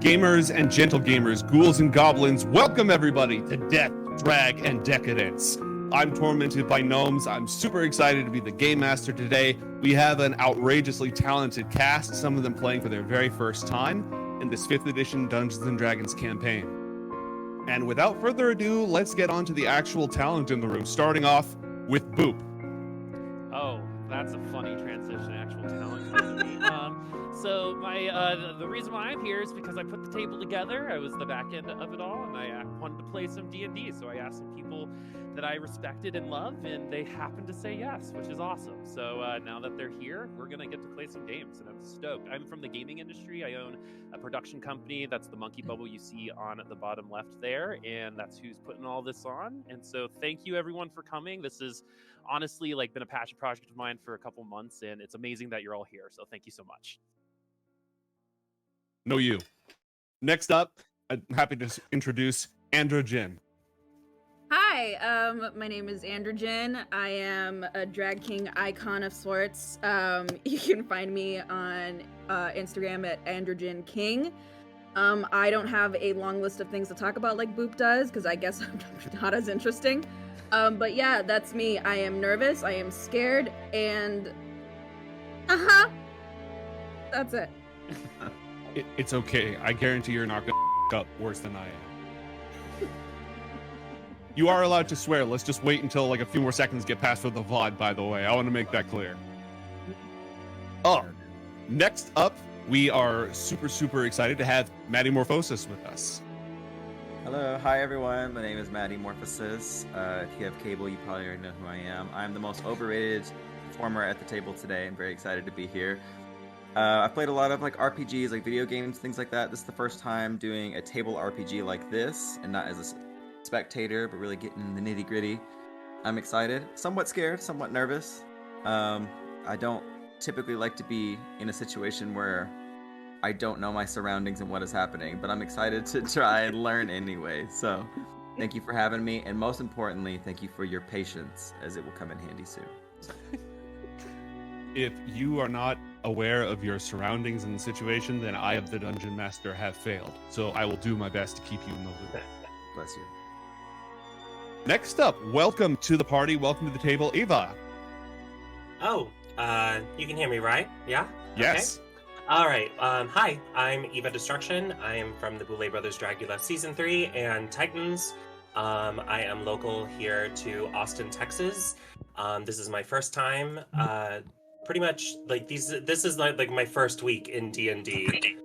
Gamers and gentle gamers, ghouls and goblins, welcome everybody to Death, Drag, and Decadence. I'm tormented by gnomes. I'm super excited to be the game master today. We have an outrageously talented cast, some of them playing for their very first time in this 5th edition Dungeons & Dragons campaign. And without further ado, let's get on to the actual talent in the room, starting off with Boop. Oh, that's a funny transition, actual talent. So the reason why I'm here is because I put the table together. I was the back end of it all, and I wanted to play some D&D. So I asked some people that I respected and loved, and they happened to say yes, which is awesome. So now that they're here, we're gonna get to play some games, and I'm stoked. I'm from the gaming industry. I own a production company. That's the monkey bubble you see on the bottom left there, and that's who's putting all this on. And so thank you everyone for coming. This is honestly been a passion project of mine for a couple months, and it's amazing that you're all here. So thank you so much. No, you. Next up, I'm happy to introduce AndroGin. Hi, my name is AndroGin. I am a drag king icon of sorts. You can find me on Instagram at AndroGin King. I don't have a long list of things to talk about like Boop does, because I guess I'm not as interesting. But yeah, that's me. I am nervous, I am scared, and that's it. It's okay. I guarantee you're not gonna up worse than I am. You are allowed to swear. Let's just wait until a few more seconds get past for the VOD, by the way. I want to make that clear. Oh, next up, we are super excited to have Maddie Morphosis with us. Hello, hi everyone. My name is Maddie Morphosis. If you have cable, you probably already know who I am. I'm the most overrated performer at the table today. I'm very excited to be here. I've played a lot of RPGs, video games, things like that. This is the first time doing a table RPG like this, and not as a spectator, but really getting the nitty gritty. I'm excited, somewhat scared, somewhat nervous. I don't typically like to be in a situation where I don't know my surroundings and what is happening, but I'm excited to try and learn anyway. So thank you for having me, and most importantly, thank you for your patience, as it will come in handy soon. If you are not aware of your surroundings and the situation, then I, the Dungeon Master, have failed. So I will do my best to keep you in the loop. Bless you. Next up, welcome to the party, welcome to the table, Eva. Oh, you can hear me, right? Yeah? Yes. Okay. All right. Hi, I'm Eva Destruction. I am from the Boulay Brothers Dragula Season 3 and Titans. I am local here to Austin, Texas. This is my first time. Pretty much this is like my first week in D&D.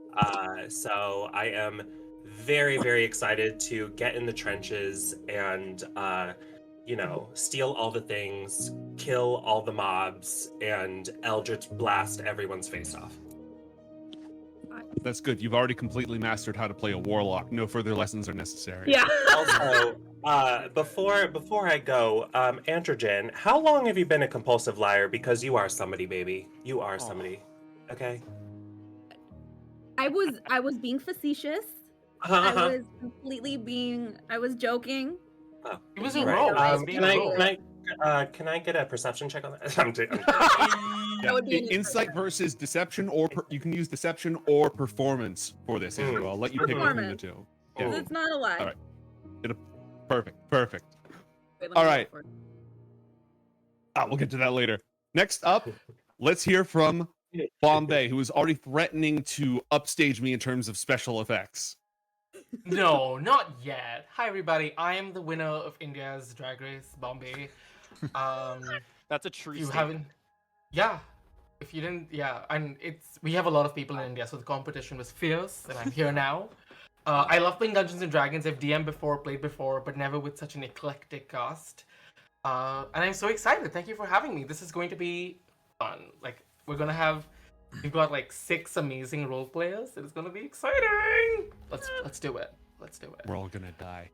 So I am very excited to get in the trenches and steal all the things, kill all the mobs, and eldritch blast everyone's face off. That's good. You've already completely mastered how to play a warlock. No further lessons are necessary. Yeah. Also, before I go, AndroGin, how long have you been a compulsive liar? Because you are somebody, baby. You are somebody. Okay. I was being facetious. I was joking. Oh. It was a Right. roll. Can I get a perception check on that? I'm That would be an Insight versus deception, or you can use deception or performance for this, Andrew. I'll let you pick between the two. Yeah. It's not a lie. All right. Perfect. Wait, All right. We'll get to that later. Next up, let's hear from Bombae, who is already threatening to upstage me in terms of special effects. No, not yet. Hi, everybody. I am the winner of India's Drag Race, Bombae. That's a true You statement. haven't... Yeah. If you didn't... Yeah. And we have a lot of people in India, so the competition was fierce, and I'm here now. I love playing Dungeons & Dragons. I've DM'd before, played before, but never with such an eclectic cast. And I'm so excited. Thank you for having me. This is going to be fun. We've got 6 amazing role players. It is going to be exciting. Let's do it. We're all gonna die.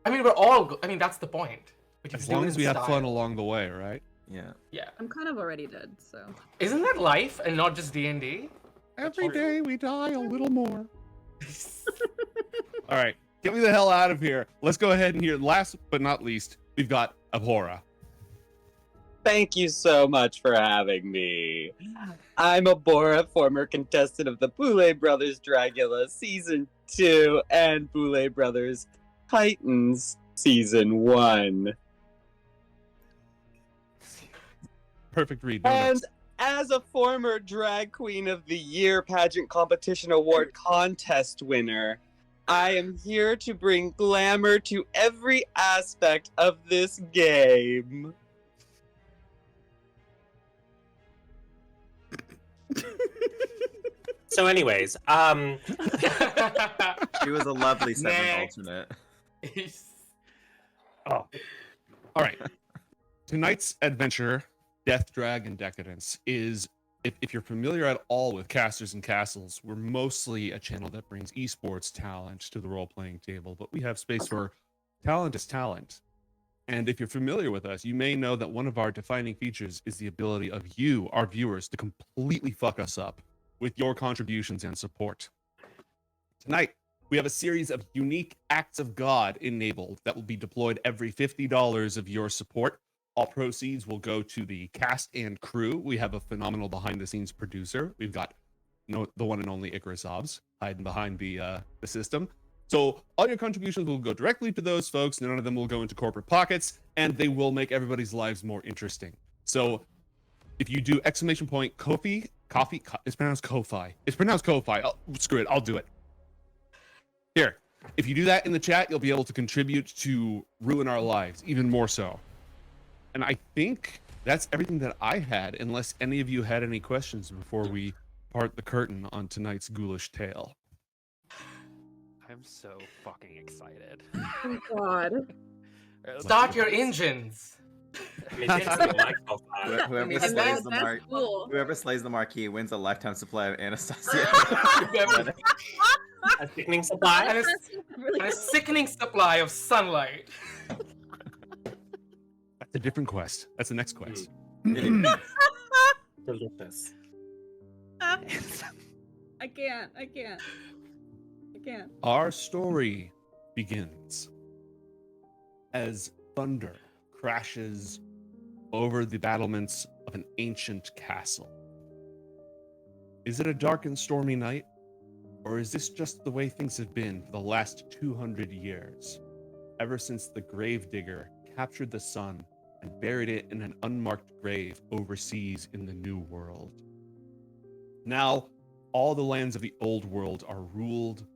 That's the point. As long as we have fun along the way, right? Yeah. Yeah. I'm kind of already dead, so. Isn't that life and not just D&D? Every day we die a little more. All right, get me the hell out of here. Let's go ahead and hear, last but not least, we've got Abhora. Thank you so much for having me. I'm Abhora, former contestant of the Boulay Brothers Dragula Season 2 and Boulay Brothers Titans Season 1. Perfect read. No And notes. as a former Drag Queen of the Year Pageant Competition Award contest winner, I am here to bring glamour to every aspect of this game. So, anyways, She was a lovely seventh Next. alternate. Oh. All right. Tonight's adventure, Death, Drag, and Decadence, is, if you're familiar at all with Casters and Castles, we're mostly a channel that brings esports talent to the role-playing table, but we have space for talent is talent. And if you're familiar with us, you may know that one of our defining features is the ability of you, our viewers, to completely fuck us up with your contributions and support. Tonight, we have a series of unique acts of God enabled that will be deployed every $50 of your support. All proceeds will go to the cast and crew. We have a phenomenal behind-the-scenes producer. We've got the one and only Icarus Hobbs hiding behind the system. So all your contributions will go directly to those folks. None of them will go into corporate pockets, and they will make everybody's lives more interesting. So if you do ! Kofi, it's pronounced Ko-Fi. It's pronounced Ko-Fi. Screw it, I'll do it. Here, if you do that in the chat, you'll be able to contribute to ruin our lives even more so. And I think that's everything that I had, unless any of you had any questions before we part the curtain on tonight's ghoulish tale. I'm so fucking excited. Oh God. Start your engines. I mean, it's still my profile. Whoever mean, slays That's the cool. whoever slays the marquis wins a lifetime supply of Anastasia. A sickening supply. And Really a sickening supply of sunlight. That's a different quest. That's the next quest. Delicious. I can't. Our story begins as thunder crashes over the battlements of an ancient castle. Is it a dark and stormy night? Or is this just the way things have been for the last 200 years? Ever since the gravedigger captured the sun and buried it in an unmarked grave overseas in the New World. Now, all the lands of the Old World are ruled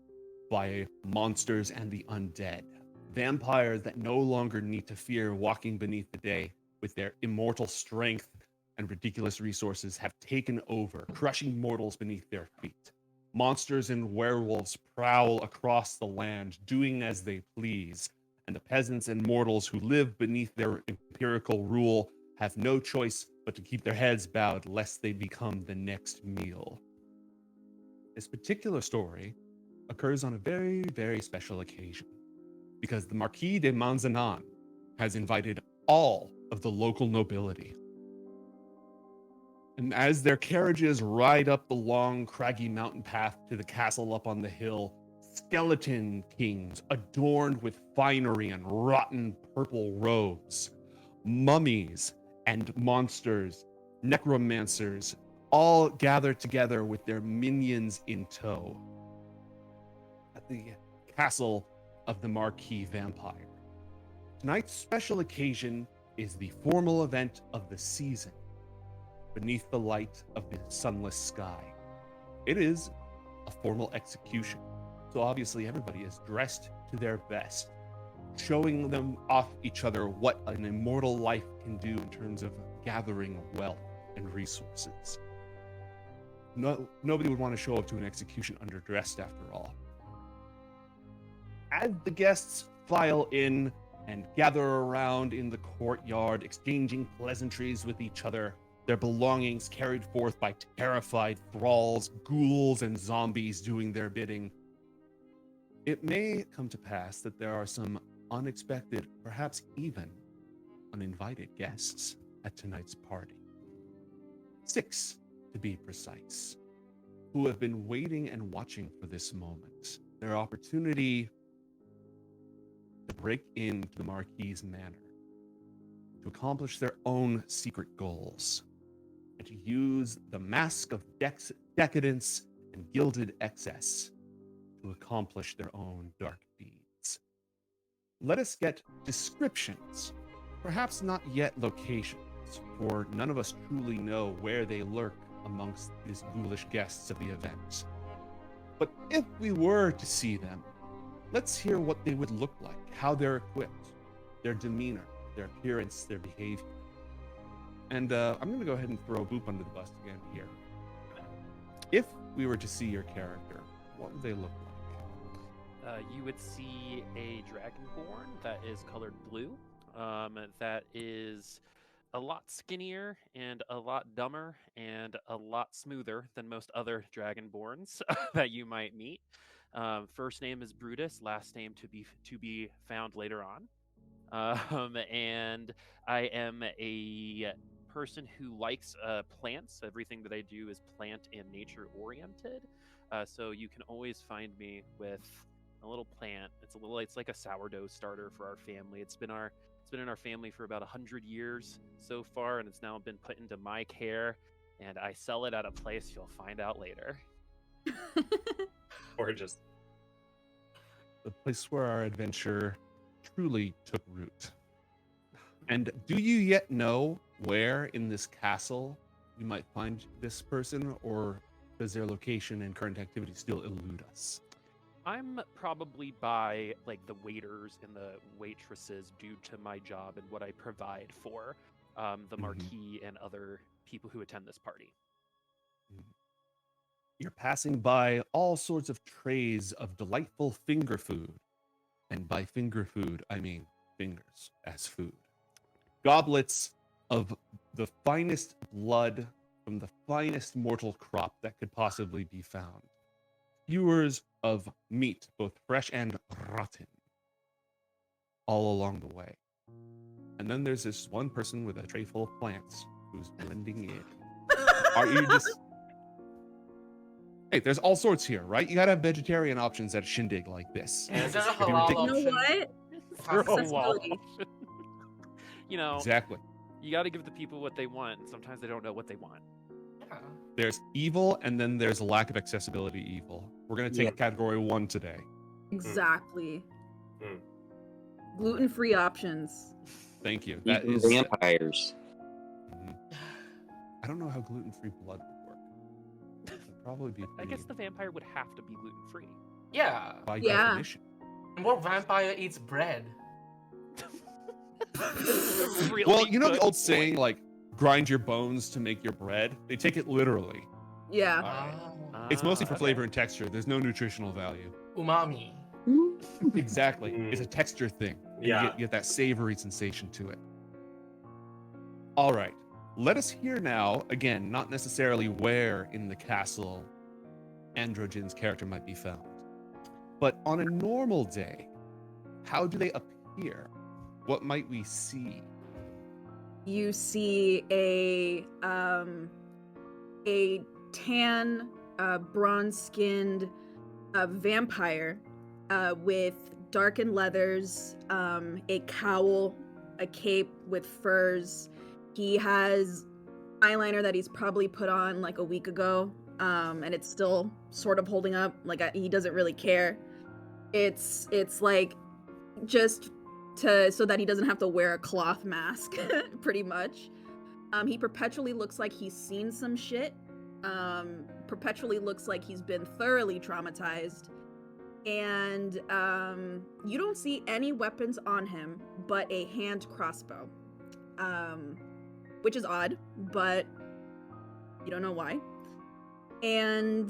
by monsters and the undead. Vampires that no longer need to fear walking beneath the day with their immortal strength and ridiculous resources have taken over, crushing mortals beneath their feet. Monsters and werewolves prowl across the land, doing as they please, and the peasants and mortals who live beneath their empirical rule have no choice but to keep their heads bowed lest they become the next meal. This particular story occurs on a very, very special occasion, because the Marquis de Manzanan has invited all of the local nobility. And as their carriages ride up the long, craggy mountain path to the castle up on the hill, skeleton kings adorned with finery and rotten purple robes, mummies and monsters, necromancers, all gather together with their minions in tow at the castle of the Marquis Vampire. Tonight's special occasion is the formal event of the season, beneath the light of the sunless sky. It is a formal execution, so obviously everybody is dressed to their best, showing them off each other what an immortal life can do in terms of gathering wealth and resources. Nobody would want to show up to an execution underdressed after all. As the guests file in and gather around in the courtyard, exchanging pleasantries with each other, their belongings carried forth by terrified thralls, ghouls, and zombies doing their bidding, it may come to pass that there are some unexpected, perhaps even uninvited guests at tonight's party. 6, to be precise, who have been waiting and watching for this moment, their opportunity to break into the Marquis' manor, to accomplish their own secret goals, and to use the mask of decadence and gilded excess to accomplish their own dark deeds. Let us get descriptions, perhaps not yet locations, for none of us truly know where they lurk amongst these ghoulish guests of the event. But if we were to see them, let's hear what they would look like, how they're equipped, their demeanor, their appearance, their behavior. And I'm going to go ahead and throw Boop under the bus again here. If we were to see your character, what would they look like? You would see a dragonborn that is colored blue, that is a lot skinnier and a lot dumber and a lot smoother than most other dragonborns that you might meet. First name is Brutus, last name to be found later on. And I am a person who likes plants. Everything that I do is plant and nature oriented. So you can always find me with a little plant. It's like a sourdough starter for our family. It's been in our family for about 100 years so far, and it's now been put into my care, and I sell it at a place you'll find out later. Gorgeous. The place where our adventure truly took root. And do you yet know where in this castle you might find this person, or does their location and current activity still elude us? I'm probably by like the waiters and the waitresses due to my job and what I provide for the marquis and other people who attend this party. You're passing by all sorts of trays of delightful finger food. And by finger food, I mean fingers as food. Goblets of the finest blood from the finest mortal crop that could possibly be found. Skewers of meat, both fresh and rotten, all along the way. And then there's this one person with a tray full of plants who's blending in. Are you just... Hey, there's all sorts here, right? You gotta have vegetarian options at a shindig like this. Is there a If you halal take- You know option? what? Oh, Accessibility. You know, Exactly. you got to give the people what they want. And sometimes they don't know what they want. Yeah. There's evil, and then there's a lack of accessibility evil. We're gonna take category 1 today. Exactly. Mm. Gluten-free options. Thank you. Even That is vampires. Mhm. I don't know how gluten-free blood would work. It'd probably be I guess the vampire would have to be gluten free. Yeah. by Yeah. definition. And what vampire eats bread? Well, you know the old saying, like, grind your bones to make your bread? They take it literally. Yeah. Ah. It's mostly for okay. flavor and texture. There's no nutritional value. Umami. Exactly. It's a texture thing. And Yeah. You get that savory sensation to it. All right. Let us hear now, again, not necessarily where in the castle AndroGin's character might be found, but on a normal day, how do they appear? What might we see? You see a tan, bronze-skinned vampire with darkened leathers, a cowl, a cape with furs. He has eyeliner that he's probably put on like a week ago, and it's still sort of holding up. Like he doesn't really care. It's like just so that he doesn't have to wear a cloth mask, pretty much. He perpetually looks like he's seen some shit. Perpetually looks like he's been thoroughly traumatized. And you don't see any weapons on him but a hand crossbow. Which is odd, but you don't know why. And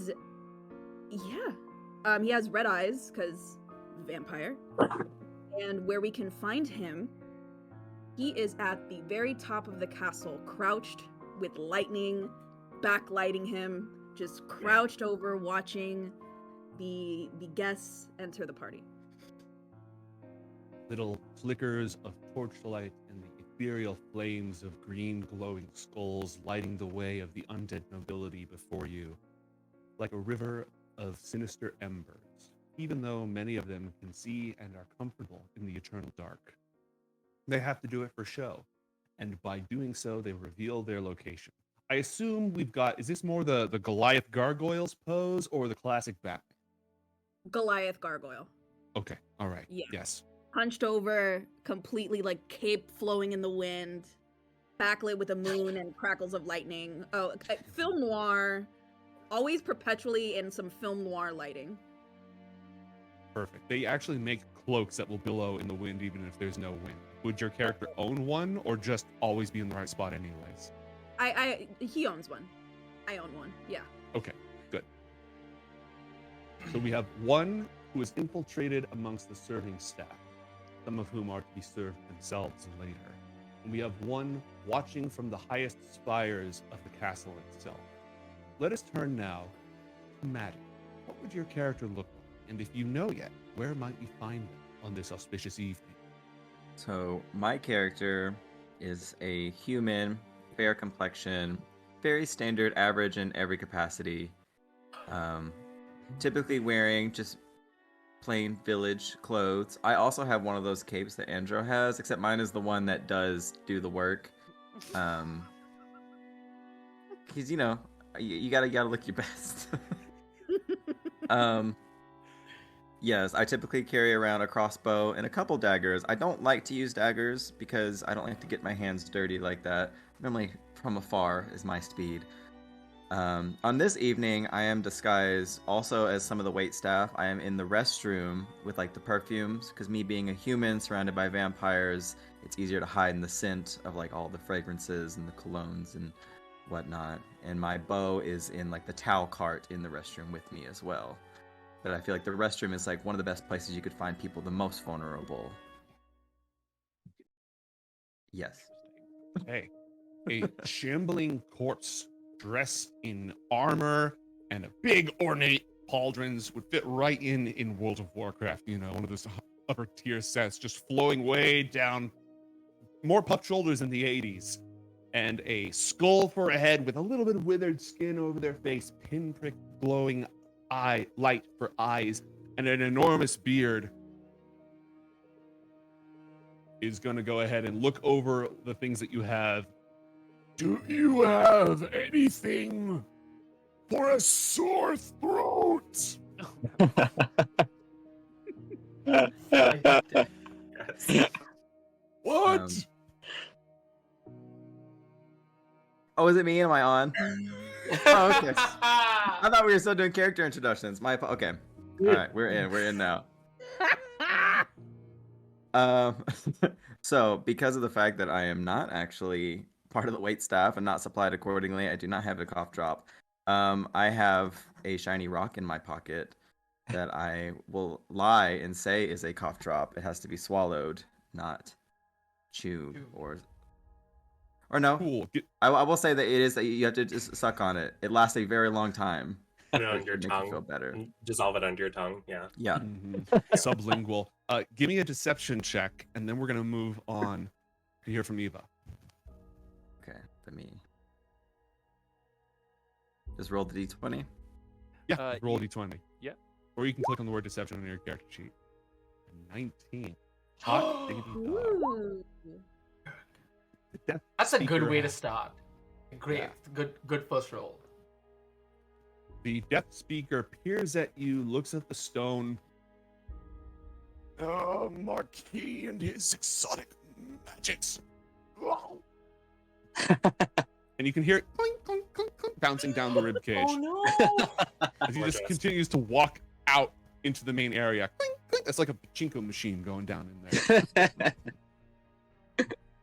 yeah, he has red eyes because vampire. And where we can find him, he is at the very top of the castle, crouched with lightning backlighting him, just crouched over watching the guests enter the party. Little flickers of torchlight and the ethereal flames of green glowing skulls lighting the way of the undead nobility before you, like a river of sinister embers, even though many of them can see and are comfortable in the eternal dark. They have to do it for show, and by doing so, they reveal their location. I assume we've got, is this more the Goliath Gargoyles pose or the classic Batman? Goliath gargoyle. Okay, all right, Yeah. yes. Hunched over, completely like cape flowing in the wind, backlit with a moon and crackles of lightning. Oh, film noir, always perpetually in some film noir lighting. Perfect. They actually make cloaks that will billow in the wind even if there's no wind. Would your character own one or just always be in the right spot anyways? He owns one. I own one, yeah. Okay, good. So we have one who is infiltrated amongst the serving staff, some of whom are to be served themselves later. And we have one watching from the highest spires of the castle itself. Let us turn now to Maddie. What would your character look like? And if you know yet, where might we find them on this auspicious evening? So my character is a human, fair complexion, very standard, average in every capacity. Typically wearing just plain village clothes. I also have one of those capes that Andro has, except mine is the one that does do the work. He's, you know, you gotta look your best. Yes, I typically carry around a crossbow and a couple daggers. I don't like to use daggers because I don't like to get my hands dirty like that. Normally from afar is my speed. On this evening, I am disguised also as some of the waitstaff. I am in the restroom with like the perfumes, because me being a human surrounded by vampires, it's easier to hide in the scent of like all the fragrances and the colognes and whatnot. And my bow is in like the towel cart in the restroom with me as well. But I feel like the restroom is like one of the best places you could find people the most vulnerable. Yes. Hey, a shambling corpse dressed in armor and a big ornate pauldrons would fit right in World of Warcraft, you know, one of those upper tier sets, just flowing way down, more puffed shoulders in the 80s, and a skull for a head with a little bit of withered skin over their face, pinprick glowing light for eyes, and an enormous beard, is going to go ahead and look over the things that you have. Do you have anything for a sore throat? What? Oh, is it me? Am I on? Oh, okay. I thought we were still doing character introductions. Okay. All right, we're in now. So because of the fact that I am not actually part of the wait staff and not supplied accordingly, I do not have a cough drop. I have a shiny rock in my pocket that I will lie and say is a cough drop. It has to be swallowed, not chewed or no. Cool. I will say that it is that you have to just suck on it. It lasts a very long time. Put it on your Make you tongue. feel better. Dissolve it under your tongue. Yeah. Yeah. Sublingual. Give me a deception check, and then we're gonna move on to hear from Eva. Okay. Let me just roll the d20. Yeah, roll a d20. Yeah. Or you can click on the word deception on your character sheet. 19. Hot diggity dog. Ooh. The Death That's a good Speaker way to has- start. Great, good first roll. The Death Speaker peers at you, looks at the stone. Marquis and his exotic magics. And you can hear it clink, clink, clink, clink, bouncing down the rib cage. Oh no! As he just Gorgeous. continues to walk out into the main area. Clink, clink. That's like a pachinko machine going down in there.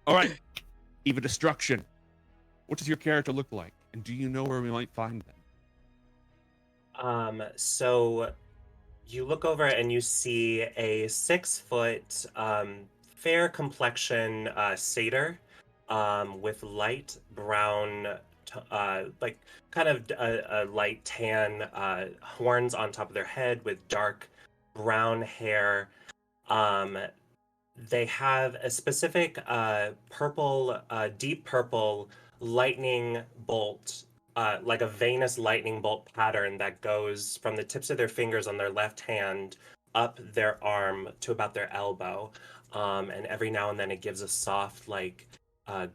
All right, Eva Destruction. What does your character look like? And do you know where we might find them? So you look over and you see a 6-foot, fair complexion satyr, with light brown, like kind of a light tan horns on top of their head with dark brown hair. They have a specific purple, deep purple lightning bolt, like a veinous lightning bolt pattern that goes from the tips of their fingers on their left hand up their arm to about their elbow. And every now and then it gives a soft, like,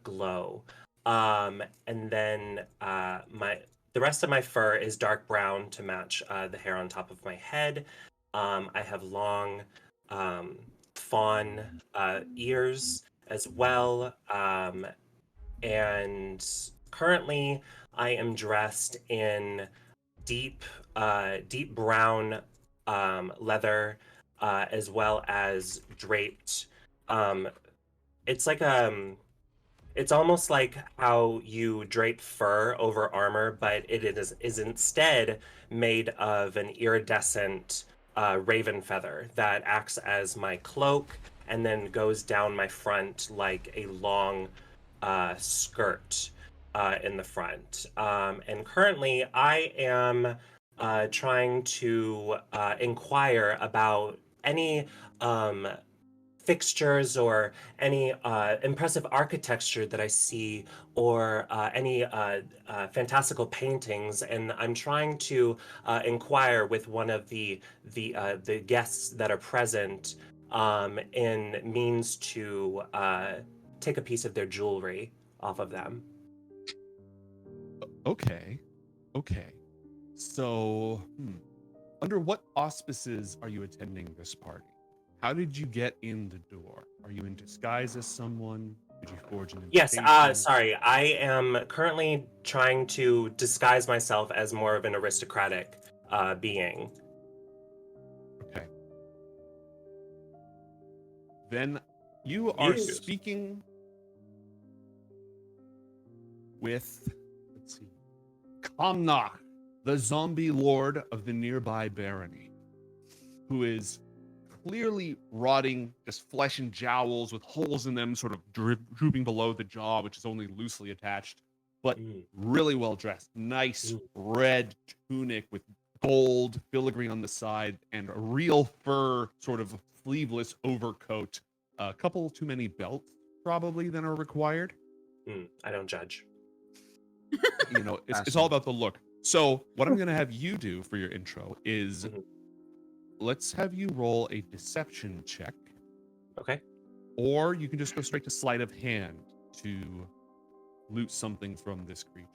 glow. And then the rest of my fur is dark brown to match the hair on top of my head. I have long fawn ears as well. And currently, I am dressed in deep brown leather, as well as draped. It's like it's almost like how you drape fur over armor, but it is instead made of an iridescent raven feather that acts as my cloak and then goes down my front like a long skirt in the front. And currently, I am trying to inquire about any fixtures or any impressive architecture that I see, or any fantastical paintings, and I'm trying to inquire with one of the guests that are present in means to take a piece of their jewelry off of them. Okay. So, under what auspices are you attending this party? How did you get in the door? Are you in disguise as someone? Did you forge an invitation? Yes, sorry. I am currently trying to disguise myself as more of an aristocratic being. Okay. Then you are Yes. speaking with, let's see, Kamnach, the zombie lord of the nearby barony, who is clearly rotting, just flesh and jowls with holes in them, sort of drooping below the jaw, which is only loosely attached, but really well dressed. Nice red tunic with gold filigree on the side and a real fur sort of sleeveless overcoat. A couple too many belts probably than are required. I don't judge. You know, it's all about the look. So what I'm going to have you do for your intro is let's have you roll a deception check. Okay. Or you can just go straight to sleight of hand to loot something from this creature.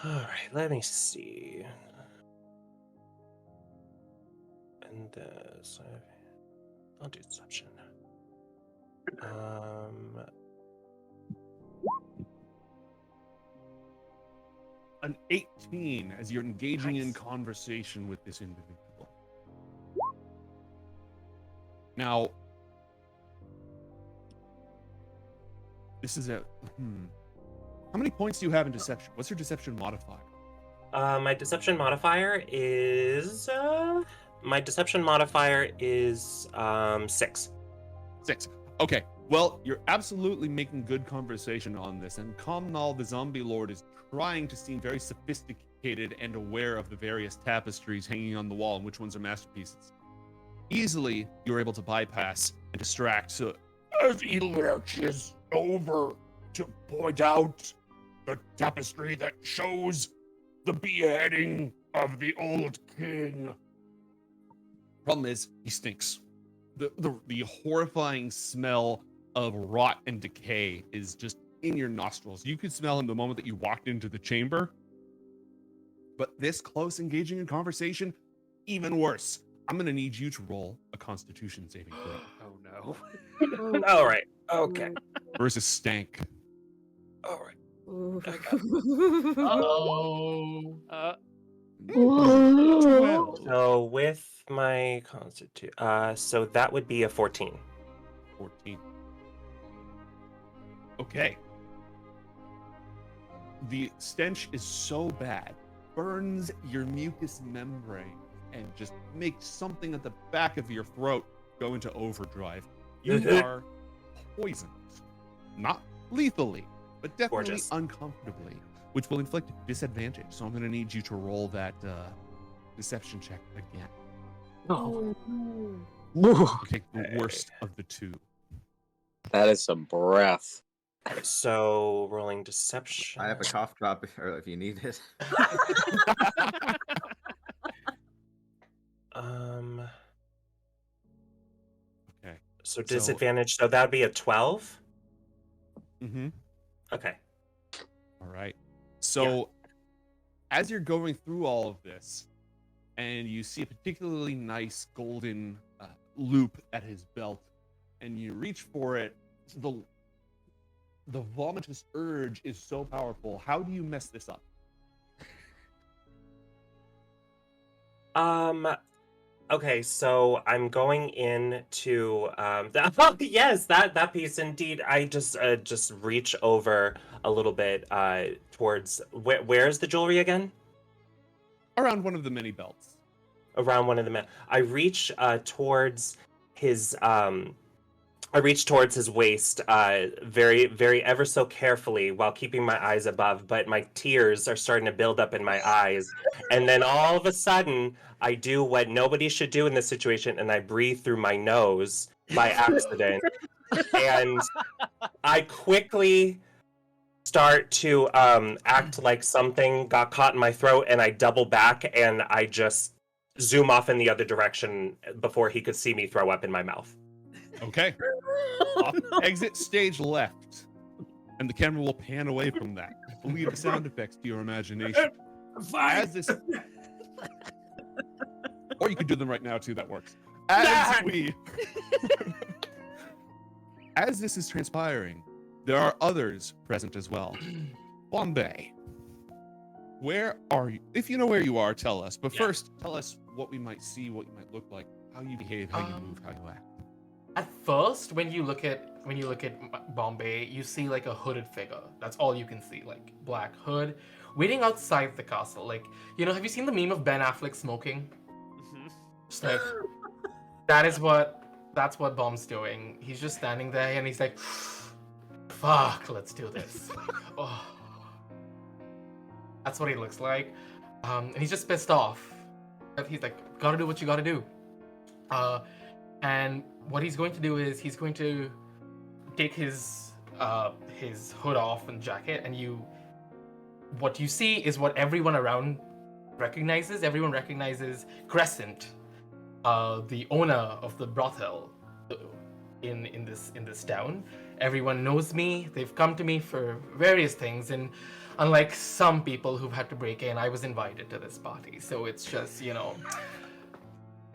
All right, let me see. And I'll do deception. An 18 as you're engaging in Nice. conversation with this individual. Now, this is a how many points do you have in deception? What's your deception modifier? My deception modifier is 6. 6. Okay. Well, you're absolutely making good conversation on this, and Kamnal, the zombie lord, is trying to seem very sophisticated and aware of the various tapestries hanging on the wall and which ones are masterpieces. Easily, you're able to bypass and distract. So, as he lurches over to point out the tapestry that shows the beheading of the old king. Problem is, he stinks. The horrifying smell of rot and decay is just in your nostrils. You could smell him the moment that you walked into the chamber. But this close engaging in conversation, even worse. I'm going to need you to roll a constitution saving throw. Oh no. All right. Okay. Versus stank. All right. Oh. 12. So with my constitution, so that would be a 14. 14. Okay. The stench is so bad, burns your mucous membrane and just makes something at the back of your throat go into overdrive. You are poisoned. Not lethally, but definitely Gorgeous. uncomfortably, which will inflict disadvantage. So I'm going to need you to roll that deception check again. Oh, You take the worst of the two. that is some breath. So rolling deception. I have a cough drop if you need it. Okay. So disadvantage. So that would be a 12. Mm-hmm. Okay. All right. So, as you're going through all of this, and you see a particularly nice golden loop at his belt, and you reach for it, the vomitous urge is so powerful. How do you mess this up? Okay, so I'm going into oh, yes, that piece indeed. I just reach over a little bit towards where's the jewelry again? Around one of the many belts. Around one of the men. I reach towards his I reach towards his waist, very, very ever so carefully while keeping my eyes above, but my tears are starting to build up in my eyes. And then all of a sudden, I do what nobody should do in this situation, and I breathe through my nose by accident. And I quickly start to act like something got caught in my throat, and I double back, and I just zoom off in the other direction before he could see me throw up in my mouth. Okay. Exit stage left, and the camera will pan away from that. Leave the sound effects to your imagination. As this, or you could do them right now too. That works. As this is transpiring, there are others present as well. Bombae, where are you? If you know where you are, tell us. But first, tell us what we might see, what you might look like, how you behave, how you move, how you act. At first, when you look at Bombae, you see like a hooded figure. That's all you can see, like black hood, waiting outside the castle. Like, you know, have you seen the meme of Ben Affleck smoking? Mm-hmm. Just like that's what Bomb's doing. He's just standing there and he's like, "Fuck, let's do this." Like, oh, that's what he looks like, and he's just pissed off. He's like, "Gotta do what you gotta do." And what he's going to do is he's going to take his hood off and jacket, and what you see is what everyone around recognizes. Everyone recognizes Crescent, the owner of the brothel in this town. Everyone knows me. They've come to me for various things, and unlike some people who've had to break in, I was invited to this party. So it's just, you know,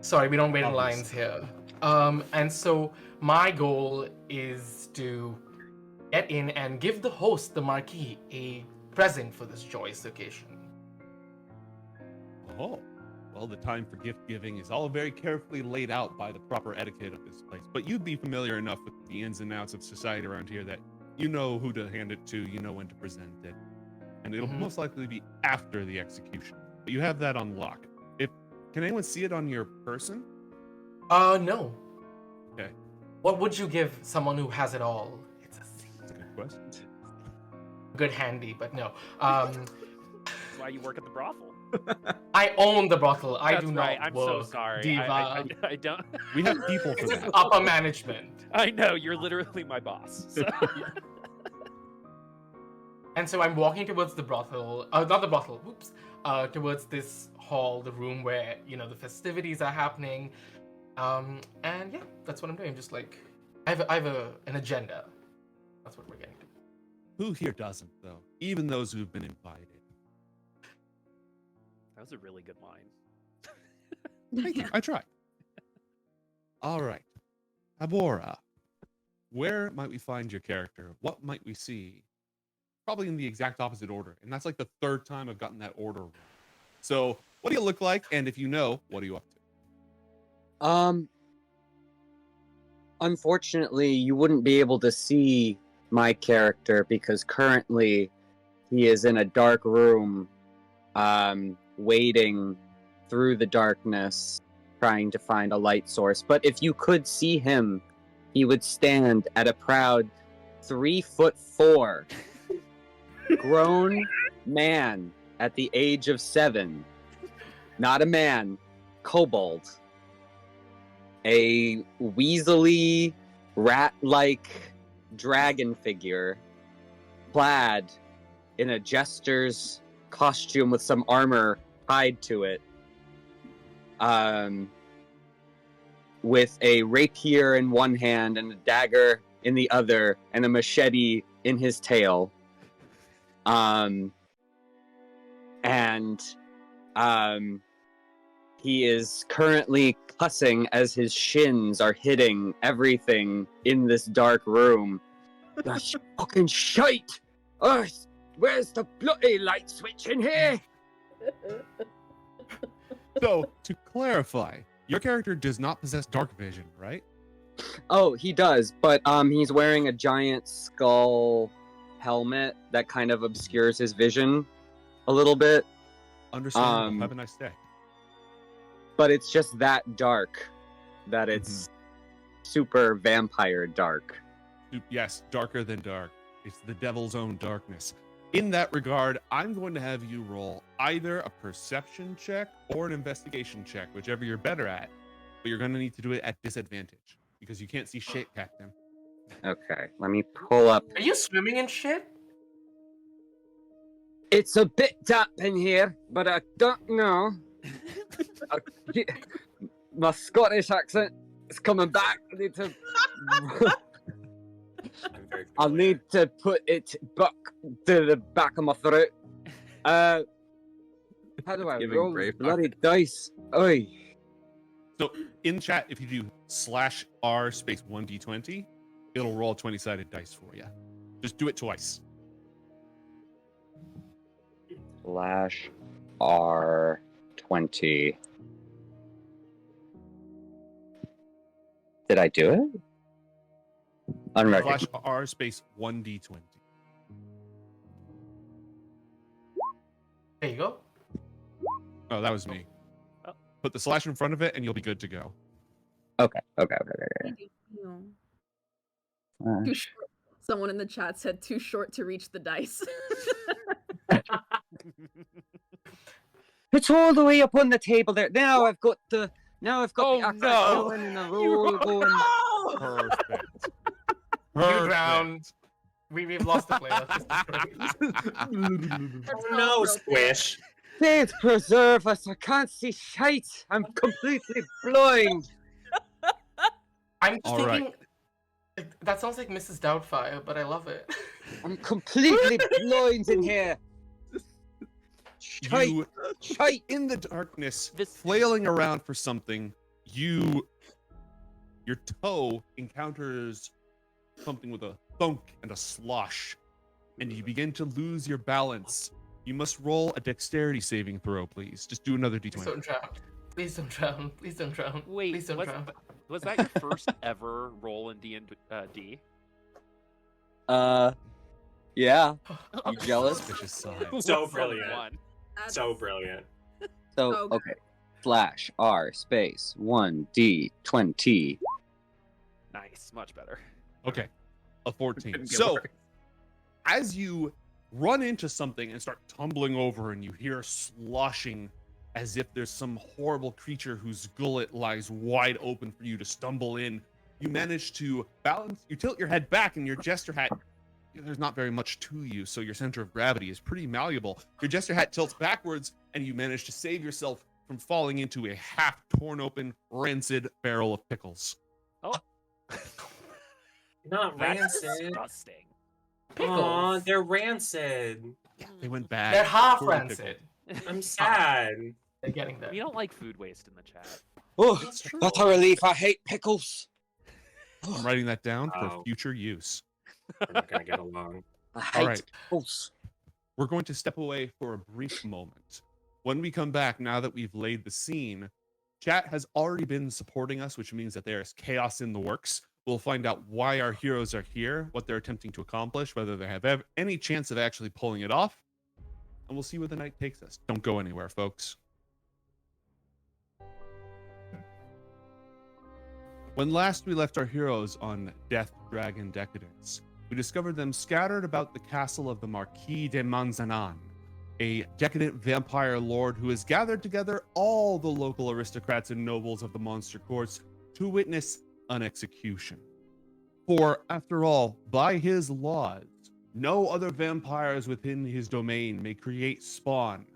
sorry, we don't wait in lines here. And so my goal is to get in and give the host, the marquis, a present for this joyous occasion. Oh, well, the time for gift giving is all very carefully laid out by the proper etiquette of this place. But you'd be familiar enough with the ins and outs of society around here that you know who to hand it to, you know when to present it. And it'll most likely be after the execution. But you have that on lock. Can anyone see it on your person? No. Okay. What would you give someone who has it all? It's a secret. That's a good question. Good handy, but no. That's why you work at the brothel. I own the brothel. I That's do right. not I'm work. so sorry. Diva. I don't. We have people for This is that. upper management. I know you're literally my boss. So. And so I'm walking towards the brothel, not the brothel, whoops, towards this hall, the room where, you know, the festivities are happening. And yeah, that's what I'm doing. I'm just like, I have an agenda. That's what we're getting to. Who here doesn't, though? Even those who've been invited. That was a really good line. Thank you. I tried. All right. Abhora, where might we find your character? What might we see? Probably in the exact opposite order. And that's like the third time I've gotten that order wrong. So, what do you look like? And if you know, what are you up to? Unfortunately, you wouldn't be able to see my character because currently he is in a dark room, wading through the darkness, trying to find a light source. But if you could see him, he would stand at a proud 3'4", grown man at the age of 7. Not a man, kobold. A weaselly, rat-like dragon figure, clad in a jester's costume with some armor tied to it, with a rapier in one hand and a dagger in the other, and a machete in his tail. He is currently cussing as his shins are hitting everything in this dark room. That's fucking shite! Earth, where's the bloody light switch in here? So, to clarify, your character does not possess dark vision, right? Oh, he does, but he's wearing a giant skull helmet that kind of obscures his vision a little bit. Understandable. Have a nice day. But it's just that dark that it's super vampire dark. Yes, darker than dark. It's the devil's own darkness. In that regard, I'm going to have you roll either a perception check or an investigation check, whichever you're better at. But you're going to need to do it at disadvantage because you can't see shit, Captain. Okay, let me pull up. Are you swimming in shit? It's a bit damp in here, but I don't know. My Scottish accent is coming back. I need to. I'll need to put it back to the back of my throat. How do I Giving roll Braveheart. bloody dice? Oi. So in chat, if you do /R space 1d20, it'll roll a 20-sided dice for you. Just do it twice. /R20. Did I do it? Unrecognized. /R space 1d20. There you go. Oh, that was me. Oh. Put the slash in front of it and you'll be good to go. Okay. Thank you. Too short. Someone in the chat said too short to reach the dice. It's all the way up on the table there. Now I've got the axe no. going and the roll going. Perfect. You drowned. We've lost the player. No, Squish. Please preserve us. I can't see shite. I'm completely blind. I'm just All thinking. right. That sounds like Mrs. Doubtfire, but I love it. I'm completely blind in here. Shite. You, Shite. in the darkness, This- flailing around for something, your toe encounters something with a thunk and a slosh, and you begin to lose your balance. You must roll a dexterity saving throw, please. Just do another Please d20. don't drown. Please don't drown. Please don't drown. Wait, Please don't drown. was that your first ever roll in D&D? Yeah. You jealous? Suspicious sign. So brilliant. One. So brilliant. So Okay. okay. /R space 1d20. Nice, much better. Okay, a 14. Couldn't get So, worse. as you run into something and start tumbling over, and you hear sloshing as if there's some horrible creature whose gullet lies wide open for you to stumble in, you manage to balance. You tilt your head back, and your jester hat. There's not very much to you, so your center of gravity is pretty malleable. Your jester hat tilts backwards, and you manage to save yourself from falling into a half torn open, rancid barrel of pickles. Not That's rancid. disgusting. Aw, Pickles. they're rancid. Yeah, they went bad. They're half Poor rancid. I'm sad. They're getting there. We don't like food waste in the chat. Oh, That's true. what a relief. I hate pickles. I'm writing that down for Wow. future use. We're not gonna get along. I hate right. pickles. We're going to step away for a brief moment. When we come back, now that we've laid the scene, chat has already been supporting us, which means that there is chaos in the works. We'll find out why our heroes are here, what they're attempting to accomplish, whether they have any chance of actually pulling it off, and we'll see where the night takes us. Don't go anywhere, folks. When last we left our heroes on Death, Dragon, Decadence, we discovered them scattered about the castle of the Marquis de Manzanan, a decadent vampire lord who has gathered together all the local aristocrats and nobles of the monster courts to witness an execution. For, after all, by his laws, no other vampires within his domain may create spawn.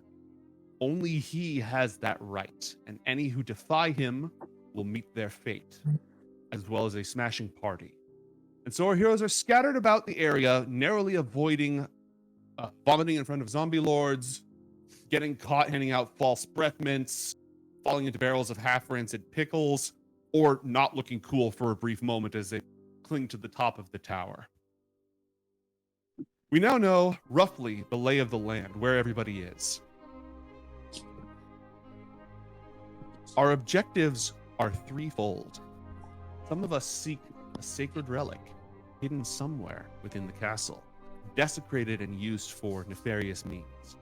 Only he has that right, and any who defy him will meet their fate, as well as a smashing party. And so our heroes are scattered about the area, narrowly avoiding vomiting in front of zombie lords, getting caught handing out false breath mints, falling into barrels of half-rancid pickles, or not looking cool for a brief moment as they cling to the top of the tower. We now know roughly the lay of the land, where everybody is. Our objectives are threefold. Some of us seek a sacred relic hidden somewhere within the castle, desecrated and used for nefarious means.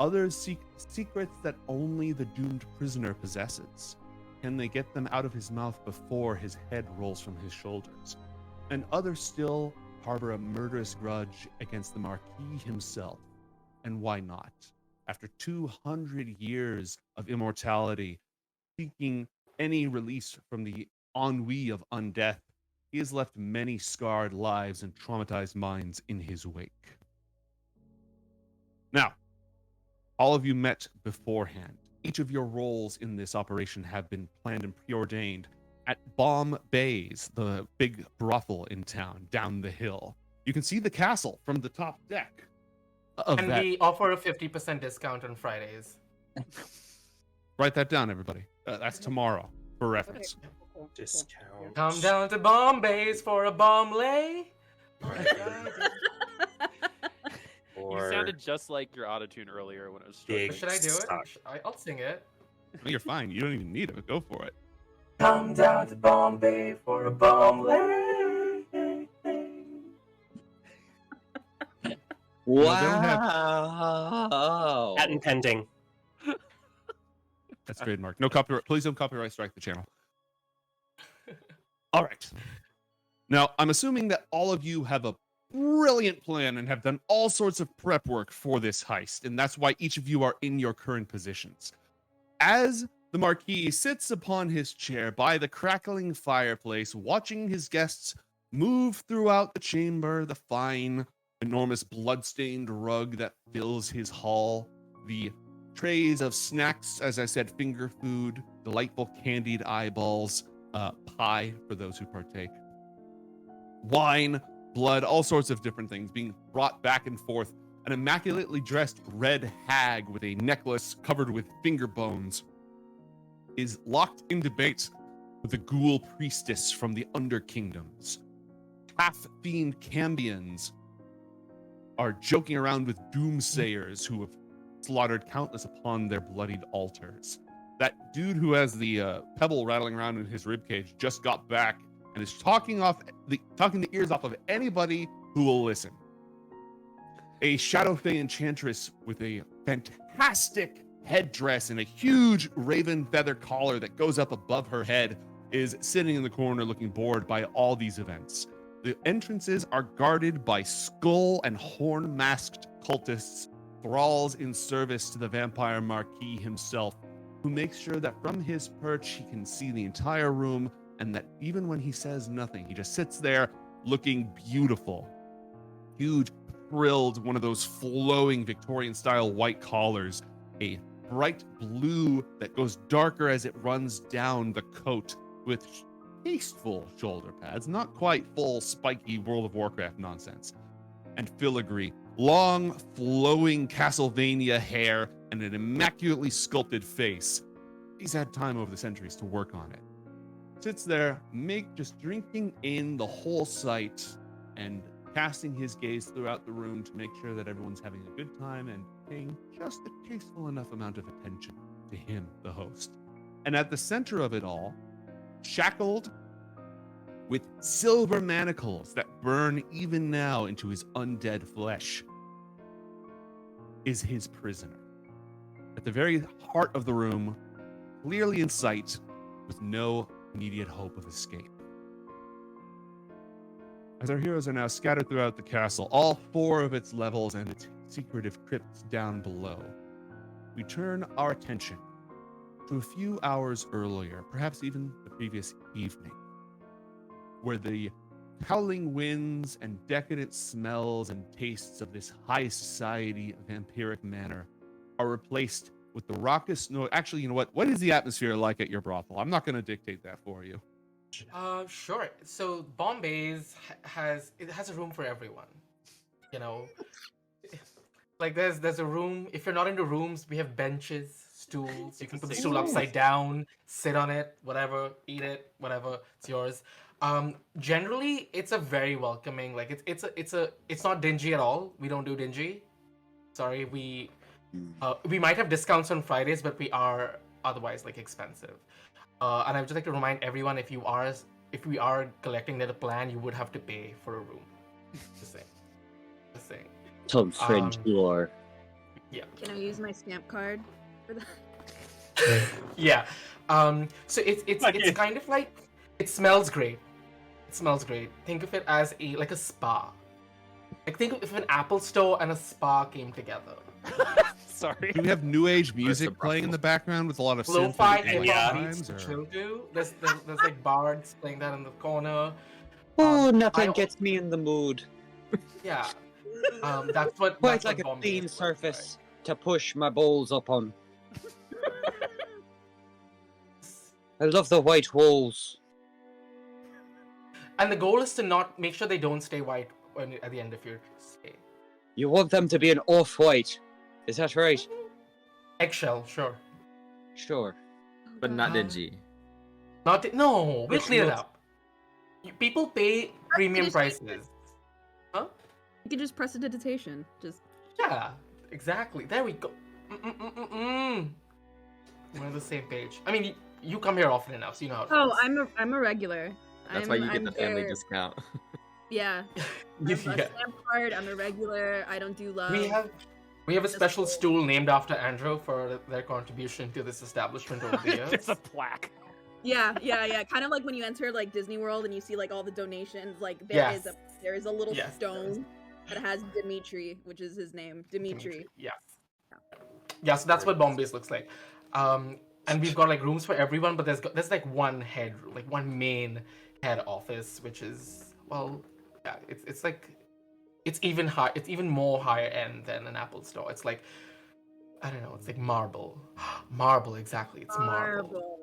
Others seek secrets that only the doomed prisoner possesses. Can they get them out of his mouth before his head rolls from his shoulders? And others still harbor a murderous grudge against the Marquis himself. And why not? After 200 years of immortality, seeking any release from the ennui of undeath, he has left many scarred lives and traumatized minds in his wake. Now, all of you met beforehand. Each of your roles in this operation have been planned and preordained at Bombae's, the big brothel in town, down the hill. You can see the castle from the top deck of And that. we offer a 50% discount on Fridays. Write that down, everybody. That's tomorrow, for reference. Discount. Come down to Bombae's for a bomb lay. You sounded just like your autotune earlier when it was Big struggling. Should I do it? suck. I'll sing it. No, you're fine. You don't even need it. Go for it. Come down to Bombae for a bomb lay. Wow. Patent pending. That's trademark. No copyright. Please don't copyright strike the channel. All right. Now, I'm assuming that all of you have a brilliant plan and have done all sorts of prep work for this heist, and that's why each of you are in your current positions. As the Marquis sits upon his chair by the crackling fireplace, watching his guests move throughout the chamber, the fine, enormous blood-stained rug that fills his hall, the trays of snacks, as I said, finger food, delightful candied eyeballs, pie for those who partake, wine, blood, all sorts of different things being brought back and forth. An immaculately dressed red hag with a necklace covered with finger bones is locked in debate with a ghoul priestess from the Underkingdoms. Half-fiend Cambions are joking around with doomsayers who have slaughtered countless upon their bloodied altars. That dude who has the pebble rattling around in his ribcage just got back and is talking the ears off of anybody who will listen. A Shadow Fae enchantress with a fantastic headdress and a huge raven feather collar that goes up above her head is sitting in the corner looking bored by all these events. The entrances are guarded by skull and horn-masked cultists, thralls in service to the vampire Marquis himself, who makes sure that from his perch he can see the entire room, and that even when he says nothing, he just sits there looking beautiful. Huge, frilled, one of those flowing Victorian-style white collars, a bright blue that goes darker as it runs down the coat with tasteful shoulder pads, not quite full, spiky World of Warcraft nonsense, and filigree, long, flowing Castlevania hair, and an immaculately sculpted face. He's had time over the centuries to work on it. Sits there, just drinking in the whole sight and casting his gaze throughout the room to make sure that everyone's having a good time and paying just a tasteful enough amount of attention to him, the host. And at the center of it all, shackled with silver manacles that burn even now into his undead flesh, is his prisoner. At the very heart of the room, clearly in sight, with no immediate hope of escape. As our heroes are now scattered throughout the castle, all 4 of its levels and its secretive crypts down below, we turn our attention to a few hours earlier, perhaps even the previous evening, where the howling winds and decadent smells and tastes of this high society vampiric manor are replaced with the raucous noise. Actually, you know what? What is the atmosphere like at your brothel? I'm not going to dictate that for you. Sure. So Bombae's has a room for everyone. You know, like there's a room. If you're not into rooms, we have benches, stools. You can put the stool upside down, sit on it, whatever, eat it, whatever. It's yours. Generally, it's a very welcoming. Like it's not dingy at all. We don't do dingy. Sorry, we might have discounts on Fridays, but we are otherwise like expensive. And I would just like to remind everyone, if we are collecting at a plan, you would have to pay for a room. Just saying. Just saying. Some fringe you are. Yeah. Can I use my stamp card for that? Yeah. So it's kind of like, it smells great. It smells great. Think of it as like a spa. Like think of an Apple store and a spa came together. Sorry. Do we have new age music playing in the background with a lot of synth Lo-fi and hip like hop chimes, beats to or- chill to. There's like bards playing that in the corner. Oh, nothing I- gets me in the mood. Yeah. That's what. Quite that's like what a Bombae clean looks surface to push my balls up on. I love the white walls. And the goal is to not make sure they don't stay white at the end of your stay. You want them to be an off-white. Is that right? Eggshell, sure. Sure. But not dingy. No, we'll Which clean it looks- up. People pay premium prices. You can just press prestidigitation. Just Yeah, exactly. There we go. We're on the same page. I mean, you come here often enough, so you know how. oh, I'm a regular. That's I'm, why you get I'm the family there- discount. Yeah, I'm a Yeah. stamp card. I'm a regular. I don't do love. We have a special stool named after Andrew for their contribution to this establishment over the years. It's a plaque. Yeah. Kind of like when you enter like Disney World and you see like all the donations. Like Yes. there is a little Yes, stone that has Dimitri, which is his name. Dimitri. Yeah. Yeah, so that's what Bombae's looks like. And we've got like rooms for everyone, but there's like one main head office, which is, well, yeah, it's like it's even more higher end than an Apple store. It's like, I don't know, it's like marble. Marble, exactly. It's marble.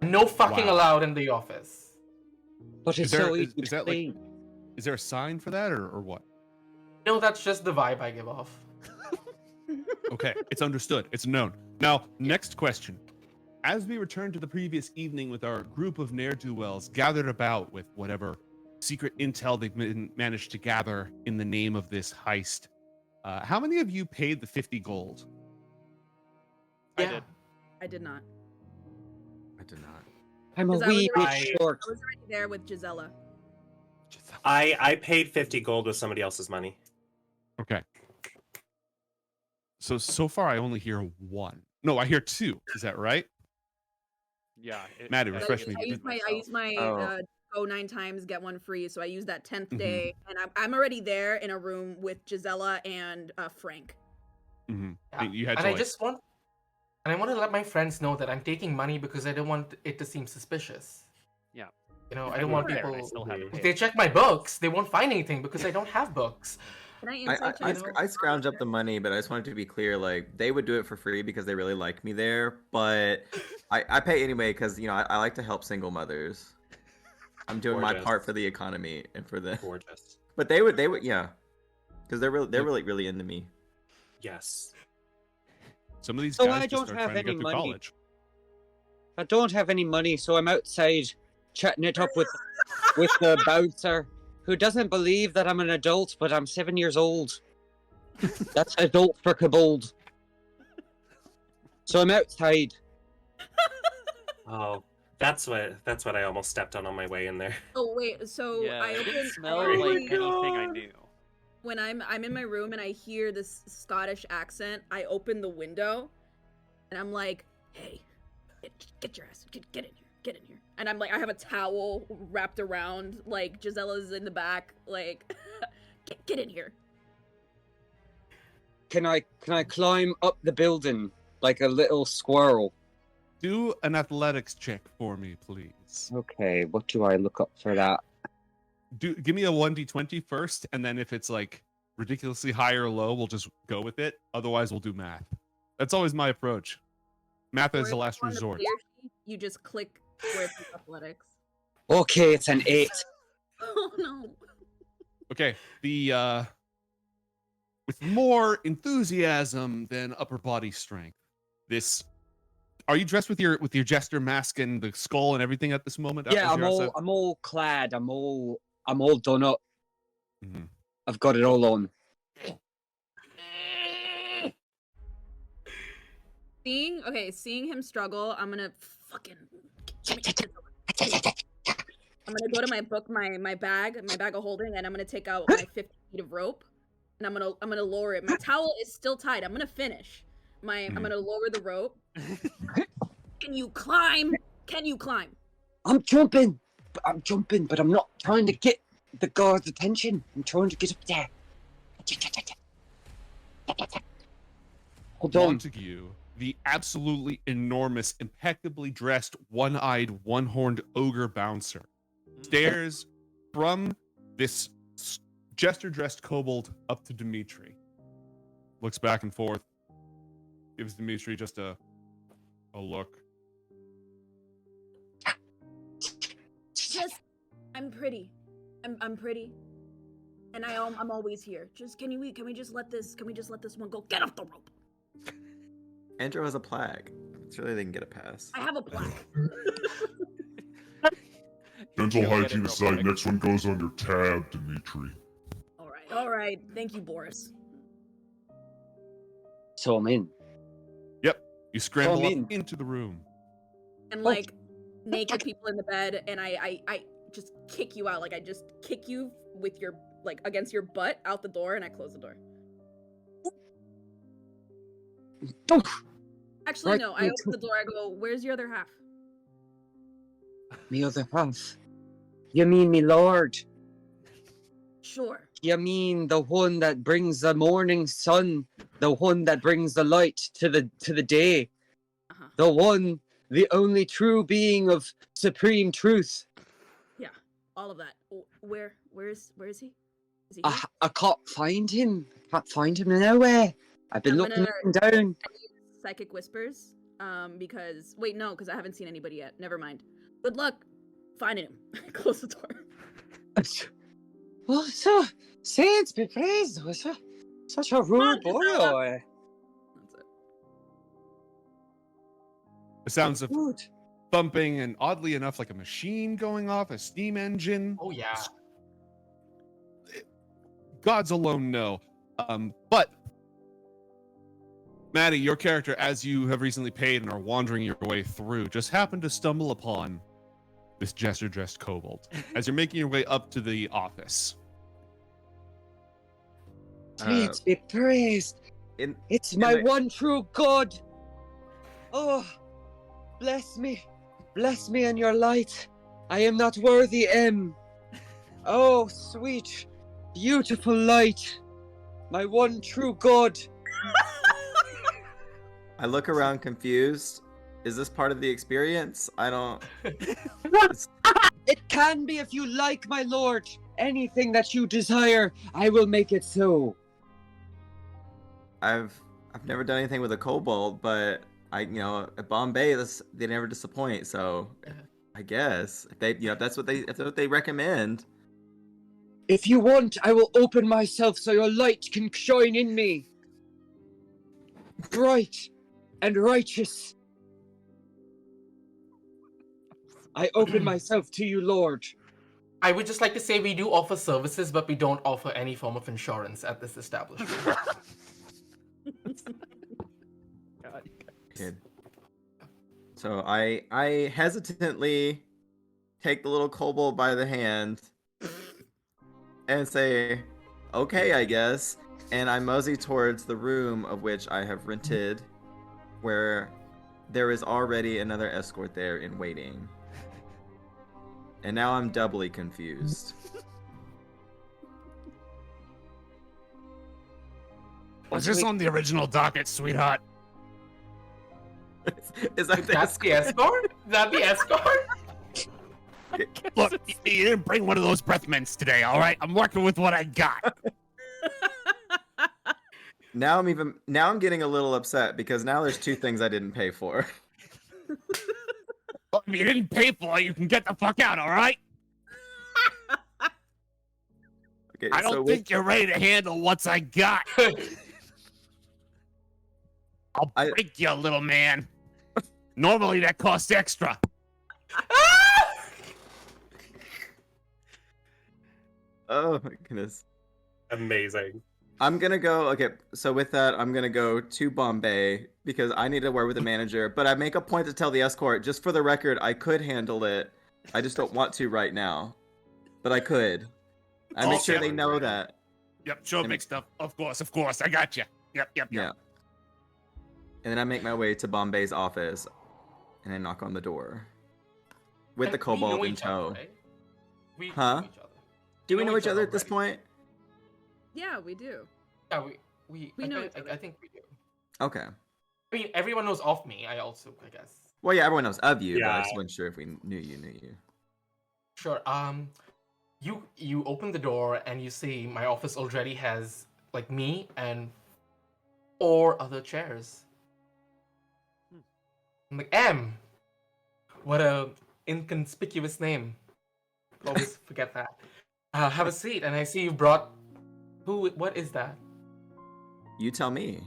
No fucking Wow. allowed in the office. But it's Is there- so is- easy is to that, like- clean. Is there a sign for that, or what? No, that's just the vibe I give off. Okay, it's understood. It's known. Now, next question. As we return to the previous evening with our group of ne'er-do-wells gathered about with whatever secret intel they've managed to gather in the name of this heist, how many of you paid the 50 gold? I Yeah. did. I did not. I did not. I'm a 'Cause I wee was bit already- short. I was already there with Gisela. I paid 50 gold with somebody else's money. Okay. So far I only hear one. No, I hear two. Is that right? Yeah. Maddie, But refresh me. I used my Oh. go 9 times get one free, so I used that 10th Mhm. day, and I'm already there in a room with Gisela and Frank. Mm-hmm. Yeah. You had And to I like, just want, and I want to let my friends know that I'm taking money because I don't want it to seem suspicious. Yeah. You know, I don't want There, and I people. still haven't If paid. they check my books, they won't find anything because I don't have books. Can I I, insight I, I, check? sc- I scrounged up the money, but I just wanted to be clear, like, they would do it for free because they really like me there, but I pay anyway because, you know, I like to help single mothers. I'm doing my Gorgeous. part for the economy and for the... Gorgeous. But they would, yeah. Because they're really into me. Yes. some of these So guys I just don't start have trying to get any through money. college. I don't have any money, so I'm outside chatting it up with the bouncer, who doesn't believe that I'm an adult, but I'm 7 years old. That's adult for Kobold. So I'm outside. Oh, that's what I almost stepped on my way in there. Oh wait, so Yeah, I it open. didn't smell I like open- anything I knew. when I'm in my room and I hear this Scottish accent, I open the window, and I'm like, "Hey, get your ass, get in here, get in here." And I'm like, I have a towel wrapped around, like Gisella's in the back, like, get in here. Can I climb up the building like a little squirrel? Do an athletics check for me, please. Okay, what do I look up for that? Give me a 1d20 first, and then if it's like ridiculously high or low, we'll just go with it. Otherwise, we'll do math. That's always my approach. Math Or is if the you last want a resort. clear sheet, you just click Where's the athletics? Okay, it's an 8. Oh no. Okay, the with more enthusiasm than upper body strength. This, are you dressed with your jester mask and the skull and everything at this moment? Yeah, as you're I'm all clad. I'm all done up. Mhm. I've got it all on. Seeing him struggle, I'm gonna fucking. I'm gonna go to my bag of holding, and I'm gonna take out my 50 feet of rope, and I'm gonna lower it. My towel is still tied. I'm gonna finish. I'm gonna lower the rope. Can you climb? I'm jumping, but I'm not trying to get the guard's attention. I'm trying to get up there. Hold on. Montague, the absolutely enormous, impeccably dressed, one-eyed, one-horned ogre bouncer, stares from this jester-dressed kobold up to Dimitri. Looks back and forth. Gives Dimitri just a look. Just, I'm pretty. I'm pretty. And I'm always here. Just can we just let this one go? Get off the rope. Andrew has a plaque. Surely they can get a pass. I have a plaque. Dental hygiene aside, next one goes on your tab, Dimitri. All right. Thank you, Boris. So I'm in. Yep. You scramble Oh, up into the room. And like naked people in the bed, and I just kick you out. Like I just kick you with your against your butt out the door, and I close the door. Actually, Right, no. I open the door. I go, "Where's your other half?" Me other half. You mean me lord? Sure. You mean the one that brings the morning sun, the one that brings the light to the day, Uh-huh. the one, the only true being of supreme truth. Yeah. All of that. Where is he? Is he here? I can't find him. Nowhere. I've been I'm looking gonna- up and down. Psychic whispers. Because because I haven't seen anybody yet. Never mind. Good luck finding him. Close the door. Oh, so saints be praised. Was such a rude boy. That's it. The sounds of Good. thumping and, oddly enough, like a machine going off, a steam engine. Oh yeah. Gods alone know. But Maddie, your character, as you have recently paid and are wandering your way through, just happened to stumble upon this jester-dressed kobold as you're making your way up to the office. Saints be praised. In It's my the- one true God. Oh, bless me in your light. I am not worthy, Oh, sweet, beautiful light. My one true God. I look around confused. Is this part of the experience? I don't. It can be if you like, my lord. Anything that you desire, I will make it so. I've never done anything with a kobold, but at Bombay, they never disappoint. So I guess if they, that's what they recommend. If you want, I will open myself so your light can shine in me. Bright and righteous. I open myself to you, Lord. I would just like to say we do offer services, but we don't offer any form of insurance at this establishment. Kid. So I hesitantly take the little kobold by the hand and say, "Okay, I guess." And I mosey towards the room of which I have rented, where there is already another escort there in waiting. And now I'm doubly confused. Was this on the original docket, sweetheart? Is that the That's the escort? Is that the escort? Look, you didn't bring one of those breath mints today, all right? I'm working with what I got. Now I'm getting a little upset because now there's two things I didn't pay for. if you didn't pay for it, you can get the fuck out, all right? Okay, I don't think you're ready to handle what's I got. I'll break you, little man. Normally that costs extra. Oh my goodness. Amazing. I'm gonna go. Okay, so with that, I'm gonna go to Bombae because I need to work with the manager. But I make a point to tell the escort, just for the record, I could handle it. I just don't want to right now, but I could. I make sure they know that. Yep, sure, big stuff. Of course. I got you. Yep. Yeah. And then I make my way to Bombae's office, and I knock on the door with the kobold in tow. Huh? Do we know each other at this point? Yeah, we do. Yeah, we know I, each other. I think we do. Okay. I mean, everyone knows of me. I guess. Well, yeah, everyone knows of you, but I Yeah. just wasn't sure if we knew you. Sure. You open the door and you see my office already has like me and 4 other chairs. I'm like, what a inconspicuous name. Always forget that. Have a seat, and I see you brought. What is that? You tell me.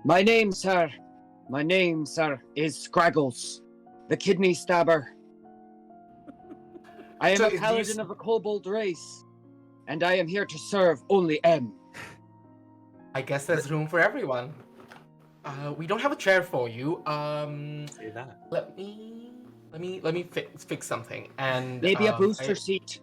My name, sir, is Skrambles, the kidney stabber. I am So a do you paladin of the kobold race, and I am here to serve only M. I guess there's room for everyone. We don't have a chair for you. Say that. Let me fix something. And Maybe a booster seat.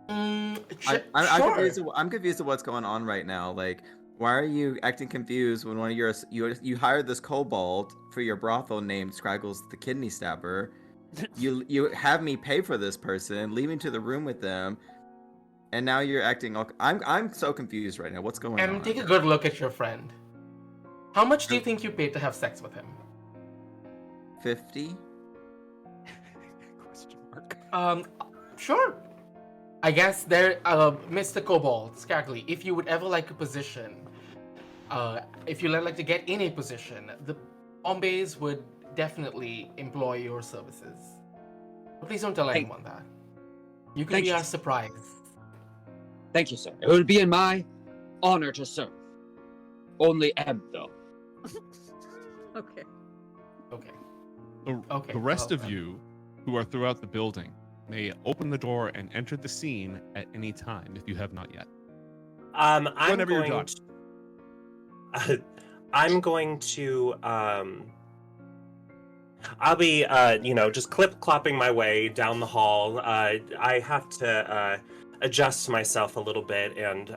I'm sure. confused. I'm confused at what's going on right now. Like, why are you acting confused when one of you hired this kobold for your brothel named Skrambles the Kidney Stabber? You have me pay for this person, leave me to the room with them, and now you're acting. I'm so confused right now. What's going on? Take a good look at your friend. How much do you think you paid to have sex with him? 50. Question mark. Sure. I guess there, Mr. Kobold, Skagly, if you would ever like a position, if you'd like to get in a position, the Bombays would definitely employ your services. But please don't tell anyone that. You can Thank be you. our surprise. Thank you, sir. It would be in my honor to serve. Only M, though. Okay. Okay. The rest of well, you who are throughout the building may open the door and enter the scene at any time if you have not yet. I'm Whenever you're going done. I'm going to I'll be just clip-clopping my way down the hall. I have to adjust myself a little bit and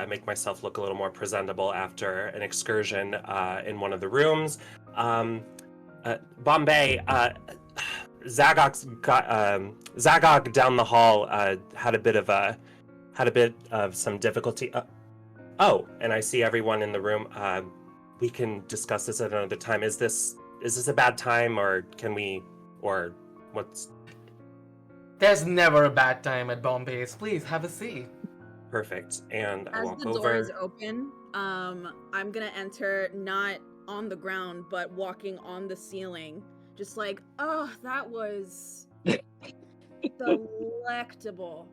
make myself look a little more presentable after an excursion in one of the rooms. Bombae, Zagok down the hall had a bit of some difficulty. And I see everyone in the room. We can discuss this at another time. Is this a bad time, or can we, or what's? There's never a bad time at Bombae's. Please have a seat. Perfect. And I As walk the over. door is open, I'm gonna enter not on the ground, but walking on the ceiling. Just like, oh, that was delectable.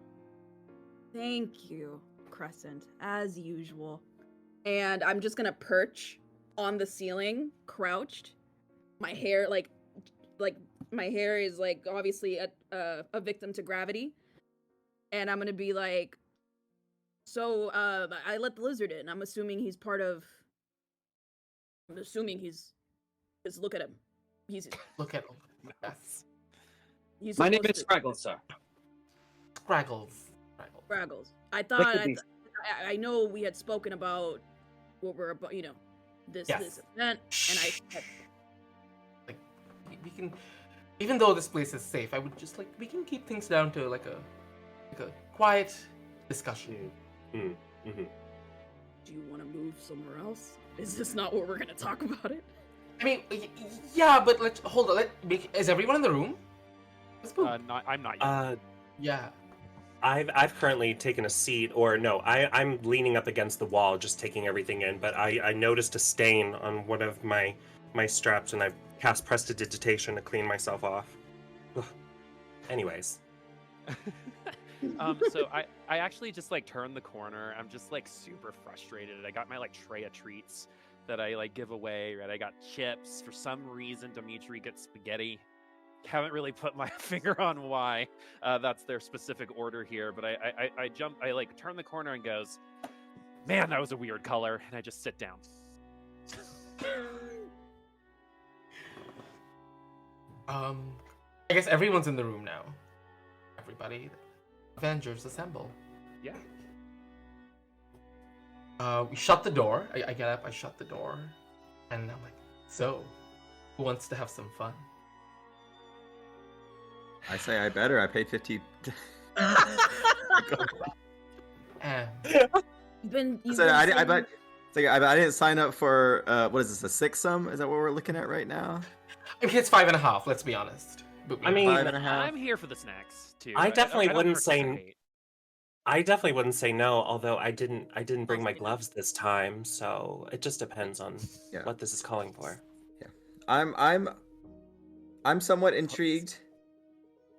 Thank you, Crescent, as usual. And I'm just gonna perch on the ceiling, crouched. My hair, like my hair is like obviously a victim to gravity. And I'm gonna be like, so I let the lizard in. I'm assuming he's look at him. Look at him. Yes. He's My name supposed is to- Skrambles, sir. Scraggles. I thought Wickedly. I know we had spoken about what we're about, this Yes. event, and I Like, we can, even though this place is safe, I would just we can keep things down to like a quiet discussion. Mm-hmm. do you want to move somewhere else? Is this not where we're gonna talk about it? I mean, yeah, but let's hold on. Is everyone in the room? Let's move. I'm not yet. Yeah. I've currently taken a seat, or no, I'm leaning up against the wall, just taking everything in. But I noticed a stain on one of my straps, and I cast prestidigitation to clean myself off. Ugh. Anyways, So I actually just like turn the corner. I'm just like super frustrated. I got my like tray of treats that I like give away, right? I got chips. For some reason, Dimitri gets spaghetti. Haven't really put my finger on why that's their specific order here, but I like turn the corner and goes, man, that was a weird color, and I just sit down. I guess everyone's in the room now. Everybody, Avengers assemble. Yeah. We shut the door. I get up, I shut the door, and I'm like, so, who wants to have some fun? I say I better. I paid 50. You've been I didn't sign up for what is this, a succumb? Is that what we're looking at right now? I mean, it's 5.5. Let's be honest. But I mean, 5.5. I'm here for the snacks too. I definitely don't wouldn't say. participate. I definitely wouldn't say no. Although I didn't bring my gloves this time, so it just depends on Yeah. what this is calling for. I'm somewhat intrigued,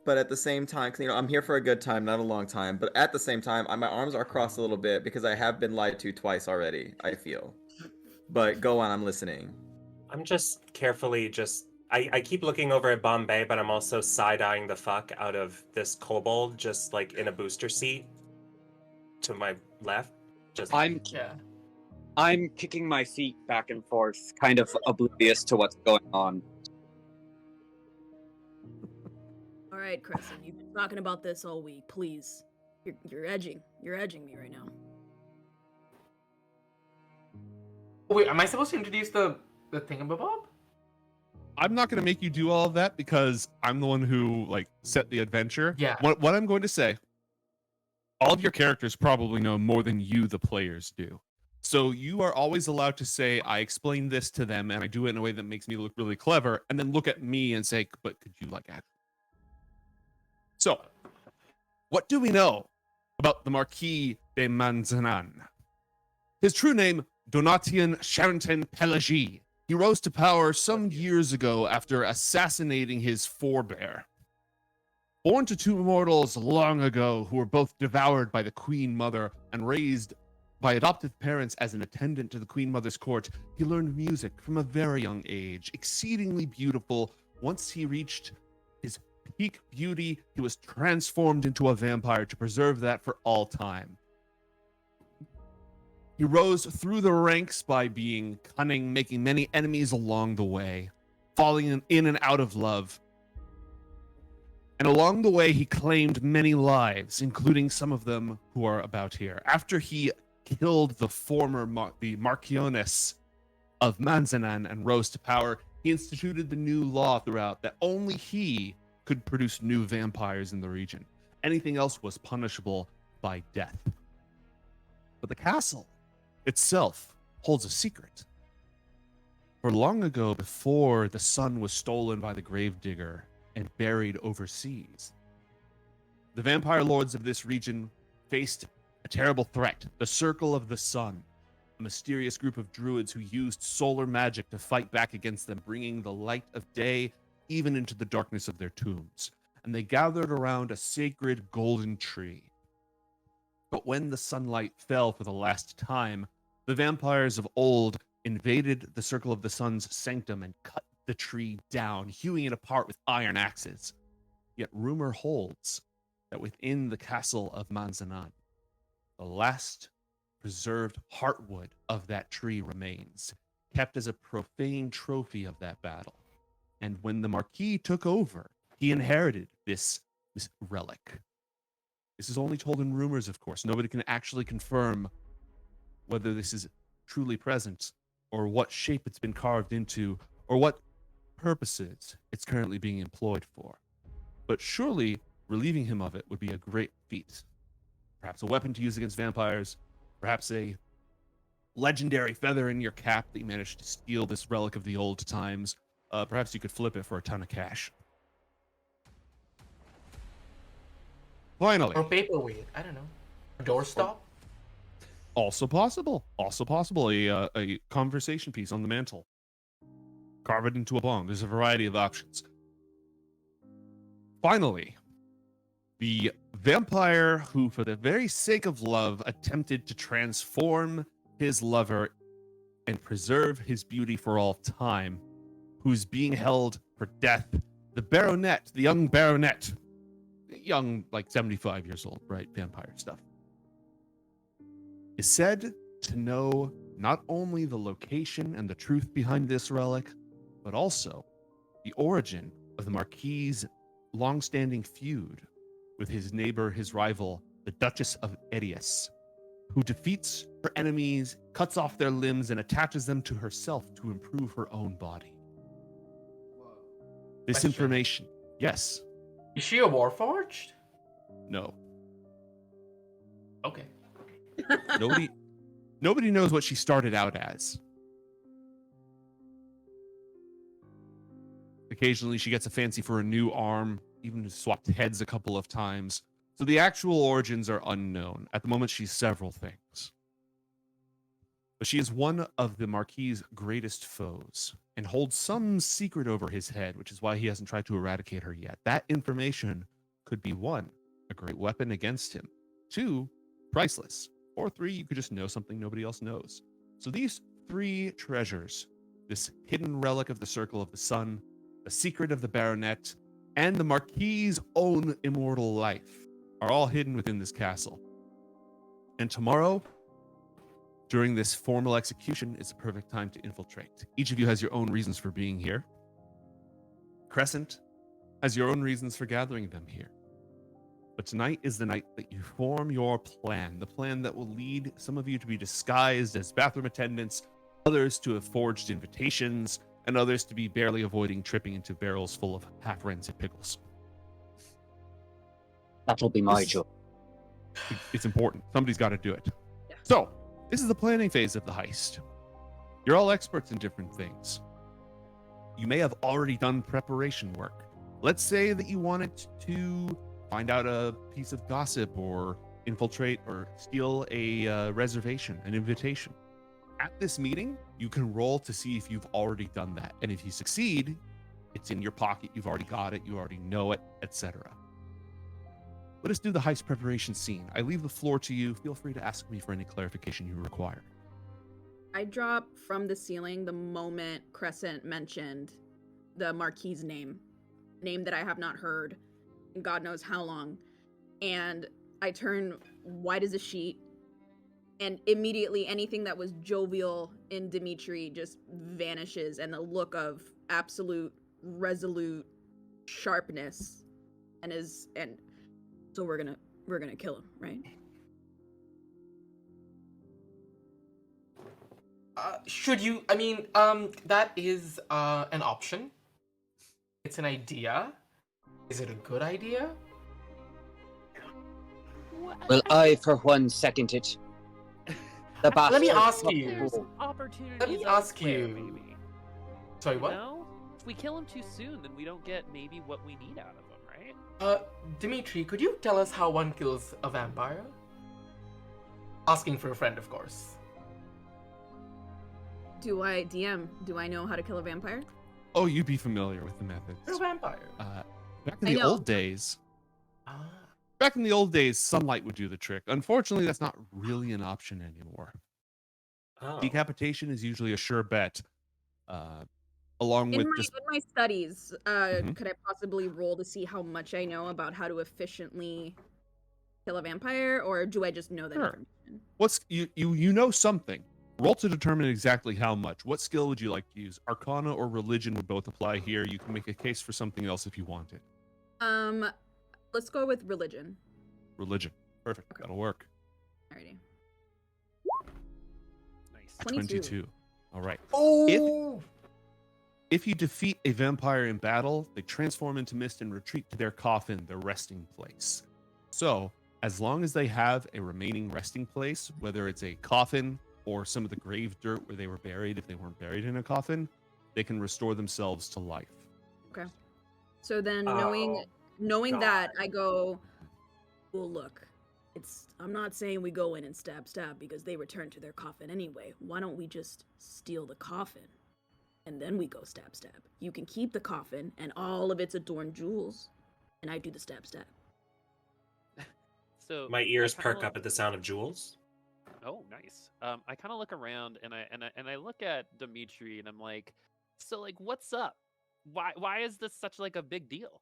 but at the same time, 'cause, I'm here for a good time, not a long time. But at the same time, my arms are crossed a little bit because I have been lied to twice already, I feel. But go on, I'm listening. I'm just carefully I keep looking over at Bombae, but I'm also side-eyeing the fuck out of this kobold, just like in a booster seat to my left. Just I'm Yeah. I'm kicking my feet back and forth, kind of oblivious to what's going on. All right, Crescent, you've been talking about this all week. Please, you're edging me right now. Oh, wait, am I supposed to introduce the thingamabob? I'm not going to make you do all of that because I'm the one who like set the adventure. Yeah. What I'm going to say, all of your characters probably know more than you, the players, do. So you are always allowed to say, I explained this to them and I do it in a way that makes me look really clever, and then look at me and say, but could you like add? So, what do we know about the Marquis de Manzanan? His true name, Donatien Charenton Pelagie. He rose to power some years ago after assassinating his forebear. Born to two mortals long ago who were both devoured by the Queen Mother and raised by adoptive parents as an attendant to the Queen Mother's court, he learned music from a very young age, exceedingly beautiful. Once he reached his peak beauty, he was transformed into a vampire to preserve that for all time. He rose through the ranks by being cunning, making many enemies along the way, falling in and out of love. And along the way, he claimed many lives, including some of them who are about here. After he killed the former the Marquis of Manzanan and rose to power, he instituted the new law throughout that only he could produce new vampires in the region. Anything else was punishable by death. But the castle itself holds a secret. For long ago, before the sun was stolen by the gravedigger and buried overseas, the vampire lords of this region faced a terrible threat, the Circle of the Sun, a mysterious group of druids who used solar magic to fight back against them, bringing the light of day even into the darkness of their tombs. And they gathered around a sacred golden tree. But when the sunlight fell for the last time, the vampires of old invaded the Circle of the Sun's sanctum and cut the tree down, hewing it apart with iron axes. Yet rumor holds that within the castle of Manzanan, the last preserved heartwood of that tree remains, kept as a profane trophy of that battle. And when the Marquis took over, he inherited this relic. This is only told in rumors, of course. Nobody can actually confirm whether this is truly present, or what shape it's been carved into, or what purposes it's currently being employed for. But surely relieving him of it would be a great feat. Perhaps a weapon to use against vampires, perhaps a legendary feather in your cap that you managed to steal this relic of the old times. Perhaps you could flip it for a ton of cash. Finally. Or paperweight. I don't know. A doorstop. Also possible. Also possible. A conversation piece on the mantle. Carve it into a bong. There's a variety of options. Finally, the vampire who, for the very sake of love, attempted to transform his lover and preserve his beauty for all time, who's being held for death, the baronet, the young baronet, young, like 75 years old, right? Vampire stuff, is said to know not only the location and the truth behind this relic, but also the origin of the Marquis' long-standing feud with his neighbor, his rival, the Duchess of Edius, who defeats her enemies, cuts off their limbs, and attaches them to herself to improve her own body. This Question. information, yes, Is she a warforged? no. Okay. Nobody knows what she started out as. Occasionally she gets a fancy for a new arm, even swapped heads a couple of times. So the actual origins are unknown. At the moment, she's several things. But she is one of the Marquis' greatest foes and holds some secret over his head, which is why he hasn't tried to eradicate her yet. That information could be 1, a great weapon against him, 2, priceless, or 3, you could just know something nobody else knows. So these 3 treasures, this hidden relic of the Circle of the Sun, the secret of the Baronet, and the Marquis' own immortal life, are all hidden within this castle. And tomorrow, during this formal execution, is the perfect time to infiltrate. Each of you has your own reasons for being here. Crescent has your own reasons for gathering them here. But tonight is the night that you form your plan, the plan that will lead some of you to be disguised as bathroom attendants, others to have forged invitations, and others to be barely avoiding tripping into barrels full of half-rancid pickles. That'll be my job. It's important. Somebody's got to do it. Yeah. So, this is the planning phase of the heist. You're all experts in different things. You may have already done preparation work. Let's say that you wanted to find out a piece of gossip or infiltrate or steal a reservation, an invitation. At this meeting, you can roll to see if you've already done that. And if you succeed, it's in your pocket, you've already got it, you already know it, etc. Let us do the heist preparation scene. I leave the floor to you. Feel free to ask me for any clarification you require. I drop from the ceiling the moment Crescent mentioned the Marquis' name that I have not heard in God knows how long. And I turn white as a sheet, and immediately anything that was jovial in Dimitri just vanishes, and the look of absolute resolute sharpness and so we're gonna kill him, right? Should you? I mean, that is an option. It's an idea. Is it a good idea? Well, I, for one, second it. The Let me bastard- ask you. There's opportunities. Let me ask elsewhere, you. maybe. Sorry, what? No? If we kill him too soon, then we don't get maybe what we need out of him, right? Dimitri, could you tell us how one kills a vampire? Asking for a friend, of course. Do I know how to kill a vampire? Oh, you'd be familiar with the methods. You're a vampire. Back in I the know. old days, Ah. sunlight would do the trick. Unfortunately, that's not really an option anymore. Oh. Decapitation is usually a sure bet. Along In with my, just in my studies, Mhm. could I possibly roll to see how much I know about how to efficiently kill a vampire, or do I just know that Sure. information? what's you know something. Roll to determine exactly how much. What skill would you like to use? Arcana or religion would both apply here. You can make a case for something else if you wanted. Let's go with religion. Religion. Perfect. Okay. That'll work. Alrighty. Nice. 22. All right. Oh! If you defeat a vampire in battle, they transform into mist and retreat to their coffin, their resting place. So, as long as they have a remaining resting place, whether it's a coffin or some of the grave dirt where they were buried, if they weren't buried in a coffin, they can restore themselves to life. Okay. So then Oh, knowing that, God. I go, Well, look, I'm not saying we go in and stab because they return to their coffin anyway. Why don't we just steal the coffin? And then we go stab. You can keep the coffin and all of its adorned jewels, and I do the stab. So My ears I kinda perk up at the sound of jewels. Oh, nice. I kind of look around and I look at Dimitri and I'm like, so like, what's up? Why is this such like a big deal?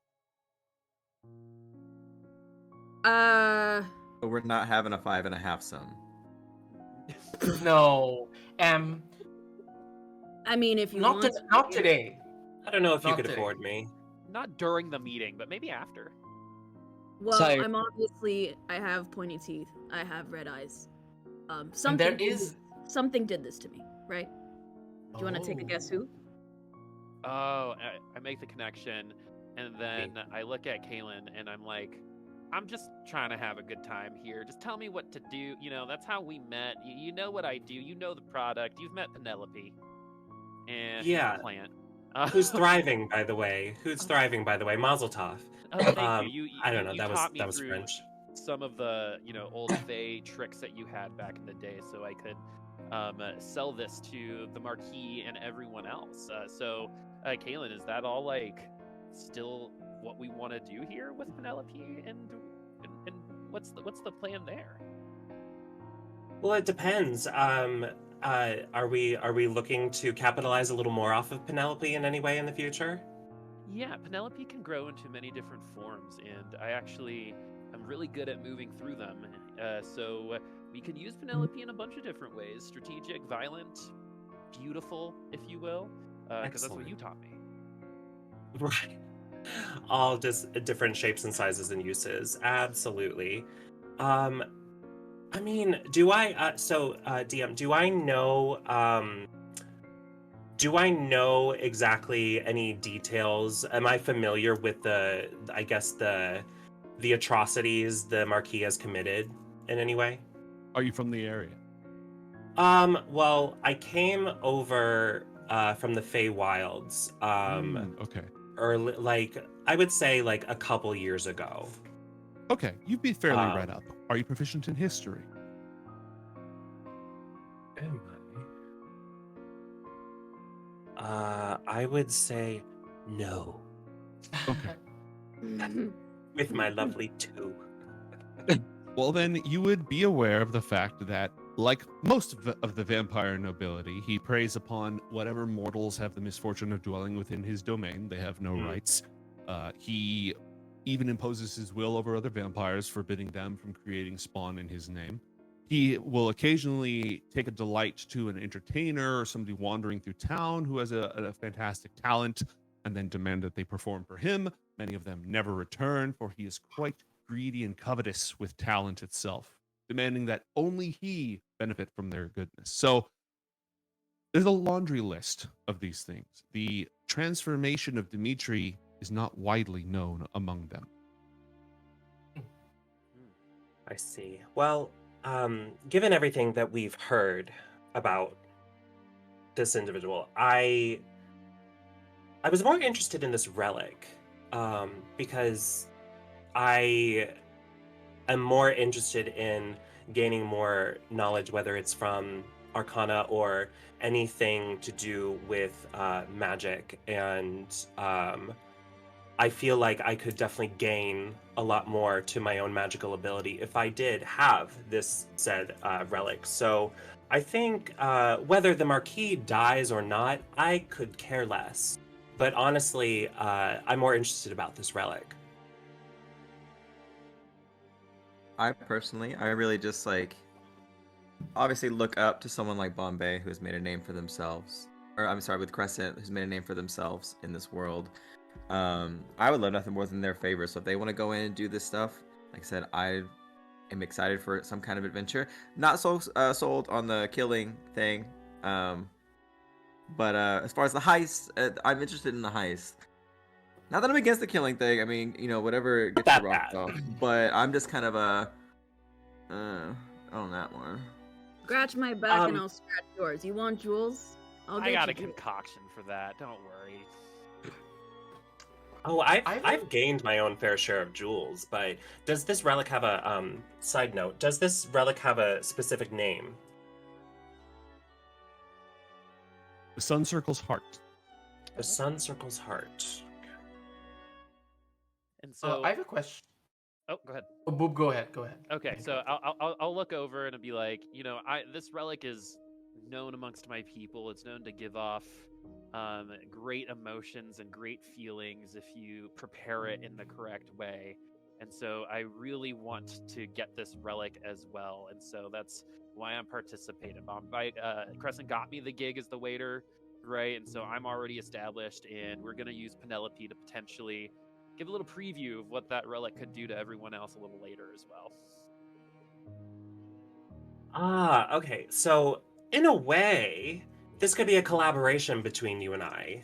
But we're not having a 5.5 sum. No. I mean, if you Not want, not today. I don't know if you Not could today. afford me. Not during the meeting, but maybe after. Well, Sorry. I have pointy teeth. I have red eyes. And Something there is. something did this to me, right? Do you want to take a Oh. guess who? Oh, I make the connection, and then I look at Kaylin and I'm like, I'm just trying to have a good time here. Just tell me what to do. You know, that's how we met. You know what I do. You know the product. You've met Penelope. And she's Yeah. a plant. Who's thriving, by the way? Who's thriving, by the way? Mazel tov. Oh, thank you. I don't know. You That taught me was through French. some of the old Fae tricks that you had back in the day, so I could sell this to the marquis and everyone else. Kaylin, is that all like still what we want to do here with Penelope and what's the plan there? Well, it depends. Are we looking to capitalize a little more off of Penelope in any way in the future? Yeah, Penelope can grow into many different forms, and I'm really good at moving through them. So we can use Penelope in a bunch of different ways: strategic, violent, beautiful, if you will, because that's what you taught me. Right. All just different shapes and sizes and uses. Absolutely. I mean, do I? DM, do I know exactly any details? Am I familiar with the atrocities the Marquis has committed in any way? Are you from the area? Well, I came over from the Feywilds. Okay. Early, like I would say, like a couple years ago. Okay, you'd be fairly read up. Are you proficient in history? Am I? I would say no. Okay. With my lovely two. Well, then you would be aware of the fact that, like most of the vampire nobility, he preys upon whatever mortals have the misfortune of dwelling within his domain. They have no rights. He even imposes his will over other vampires, forbidding them from creating spawn in his name. He will occasionally take a delight to an entertainer or somebody wandering through town who has a fantastic talent and then demand that they perform for him. Many of them never return, for he is quite greedy and covetous with talent itself, demanding that only he benefit from their goodness. So there's a laundry list of these things. The transformation of Dimitri is not widely known among them. I see. Well, given everything that we've heard about this individual, I was more interested in this relic, because I am more interested in gaining more knowledge, whether it's from Arcana or anything to do with magic, and I feel like I could definitely gain a lot more to my own magical ability if I did have this said relic. So I think whether the Marquis dies or not, I could care less. But honestly, I'm more interested about this relic. I really just obviously look up to someone like Bombae, who has made a name for themselves. Or I'm sorry, with Crescent, who's made a name for themselves in this world. I would love nothing more than their favor. So if they want to go in and do this stuff, like I said, I am excited for some kind of adventure. Not so sold on the killing thing. But as far as the heist, I'm interested in the heist. Not that I'm against the killing thing. I mean, whatever gets Not you that rocked bad. off. But I'm just kind of on that one. Scratch my back and I'll scratch yours. You want jewels? I'll get I got you a jewels. concoction for that. Don't worry. Oh, I've gained my own fair share of jewels, but does this relic have a side note? Does this relic have a specific name? The sun circle's heart. The Sun Circle's Heart. And so I have a question. Oh, go ahead. Oh, Boob, go ahead. Go ahead. Okay, so I'll look over and be like, this relic is known amongst my people. It's known to give off great emotions and great feelings if you prepare it in the correct way. And so I really want to get this relic as well. And so that's why I'm participating. Crescent got me the gig as the waiter, right? And so I'm already established, and we're going to use Penelope to potentially give a little preview of what that relic could do to everyone else a little later as well. Ah, okay. So, in a way, this could be a collaboration between you and I.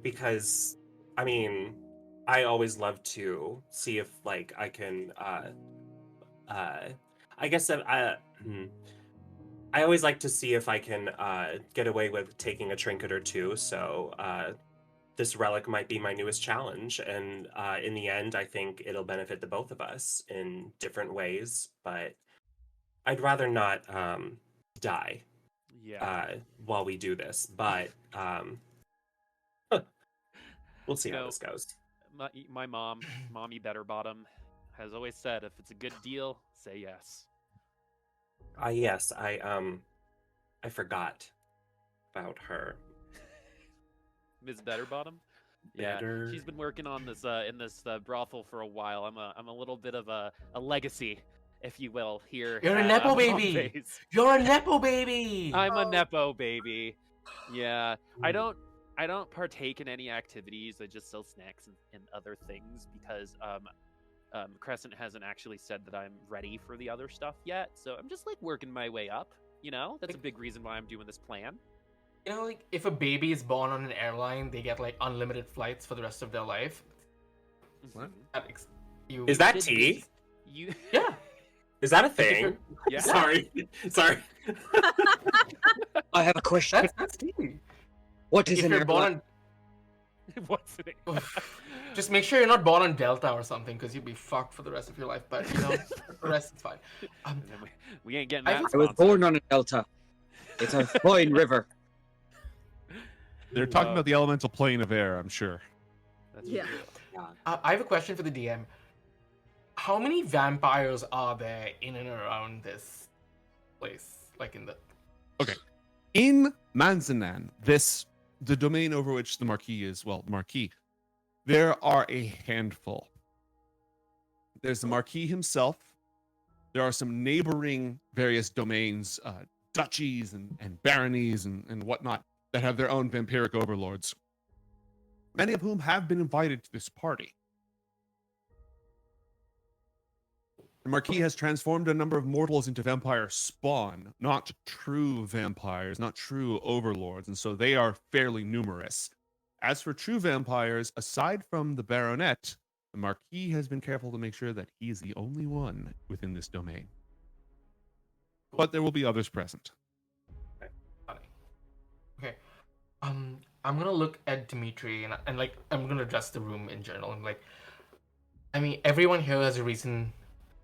Because, I mean, I always love to see if, like, I can, I guess I always like to see if I can get away with taking a trinket or two. So, this relic might be my newest challenge, and in the end, I think it'll benefit the both of us in different ways. But I'd rather not die while we do this. But we'll see how this goes. My mom, Mommy Betterbottom, has always said, if it's a good deal, say yes. Yes, I forgot about her. Ms. Betterbottom? Yeah, she's been working on this in this brothel for a while. I'm a little bit of a legacy, if you will, here. You're a nepo baby. Bombae's. You're a nepo baby. I'm a nepo baby. Yeah, I don't partake in any activities. I just sell snacks and other things because Crescent hasn't actually said that I'm ready for the other stuff yet. So I'm just like working my way up. That's a big reason why I'm doing this plan. Like if a baby is born on an airline, they get like unlimited flights for the rest of their life. What? Is that tea? Yeah. Is that a thing? Yeah. Sorry. I have a question. That's tea. What is If an you're airline? born What's it? on, just make sure you're not born on Delta or something, because you'll be fucked for the rest of your life. But the rest is fine. We ain't getting I that. I was sponsor. born on a delta. It's a flowing river. They're talking about the elemental plane of air, I'm sure. That's Yeah. true. I have a question for the DM. How many vampires are there in and around this place? Like in the... In Manzanan, the domain over which the marquis is, there are a handful. There's the marquis himself. There are some neighboring various domains, duchies and baronies and whatnot, that have their own vampiric overlords, many of whom have been invited to this party. The Marquis has transformed a number of mortals into vampire spawn, not true vampires, not true overlords, and so they are fairly numerous. As for true vampires, aside from the Baronet, the Marquis has been careful to make sure that he is the only one within this domain. But there will be others present. Okay. I'm gonna look at Dimitri and like I'm gonna address the room in general. And like, I mean, everyone here has a reason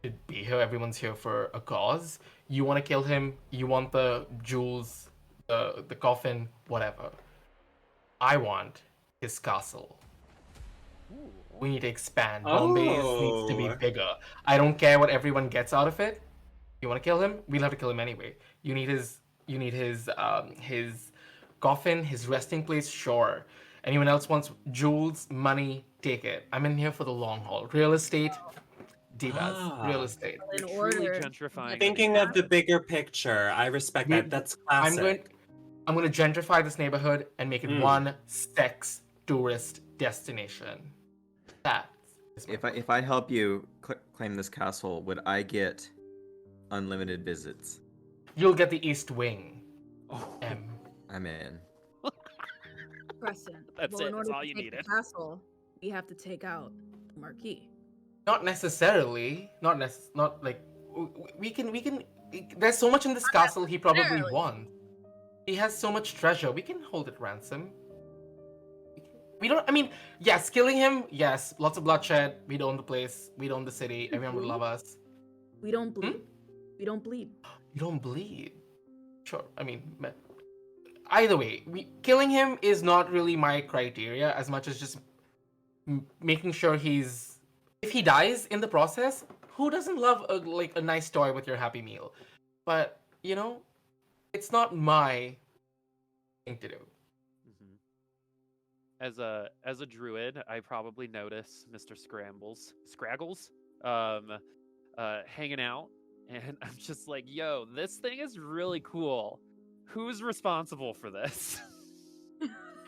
to be here. Everyone's here for a cause. You want to kill him. You want the jewels, the coffin, whatever. I want his castle. We need to expand. Bombae needs to be bigger. I don't care what everyone gets out of it. You want to kill him? We'll have to kill him anyway. You need his coffin, his resting place, sure. Anyone else wants jewels, money, take it. I'm in here for the long haul. Real estate, divas. Real estate. In Truly order. gentrifying. Thinking of the bigger picture, I respect that. That's classic. I'm going to gentrify this neighborhood and make it one sex tourist destination. That is my If I help you claim this castle, would I get unlimited visits? You'll get the East Wing. I'm in. Crescent. That's well, it. In order That's all to you take needed. the castle, we have to take out the Marquis. Not necessarily. Not like we can. There's so much in this castle he probably necessarily. wants. He has so much treasure. We can hold it ransom. We don't. I mean, yes, killing him. Yes, lots of bloodshed. We'd own the place. We'd own the city. Everyone would love us. We don't bleed. We don't bleed. You don't bleed. Sure. I mean, either way, killing him is not really my criteria as much as just making sure he's. If he dies in the process, who doesn't love a nice toy with your Happy Meal? But it's not my thing to do. As a druid, I probably notice Mr. Scraggles, hanging out, and I'm just like, yo, this thing is really cool. Who's responsible for this?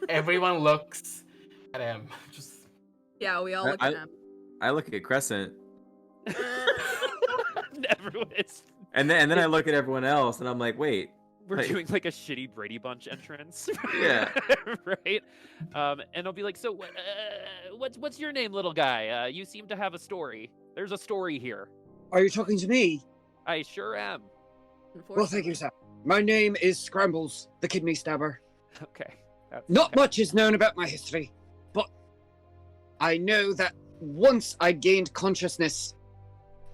Everyone looks at him. Just Yeah, we all look at him. I look at Crescent, Everyone is. and then I look at everyone else, and I'm like, wait. We're doing like a shitty Brady Bunch entrance. Yeah. Right? And I'll be like, so what's your name, little guy? You seem to have a story. There's a story here. Are you talking to me? I sure am. Well, thank you, sir. My name is Skrambles, the kidney stabber. Okay. Not much is known about my history, but I know that once I gained consciousness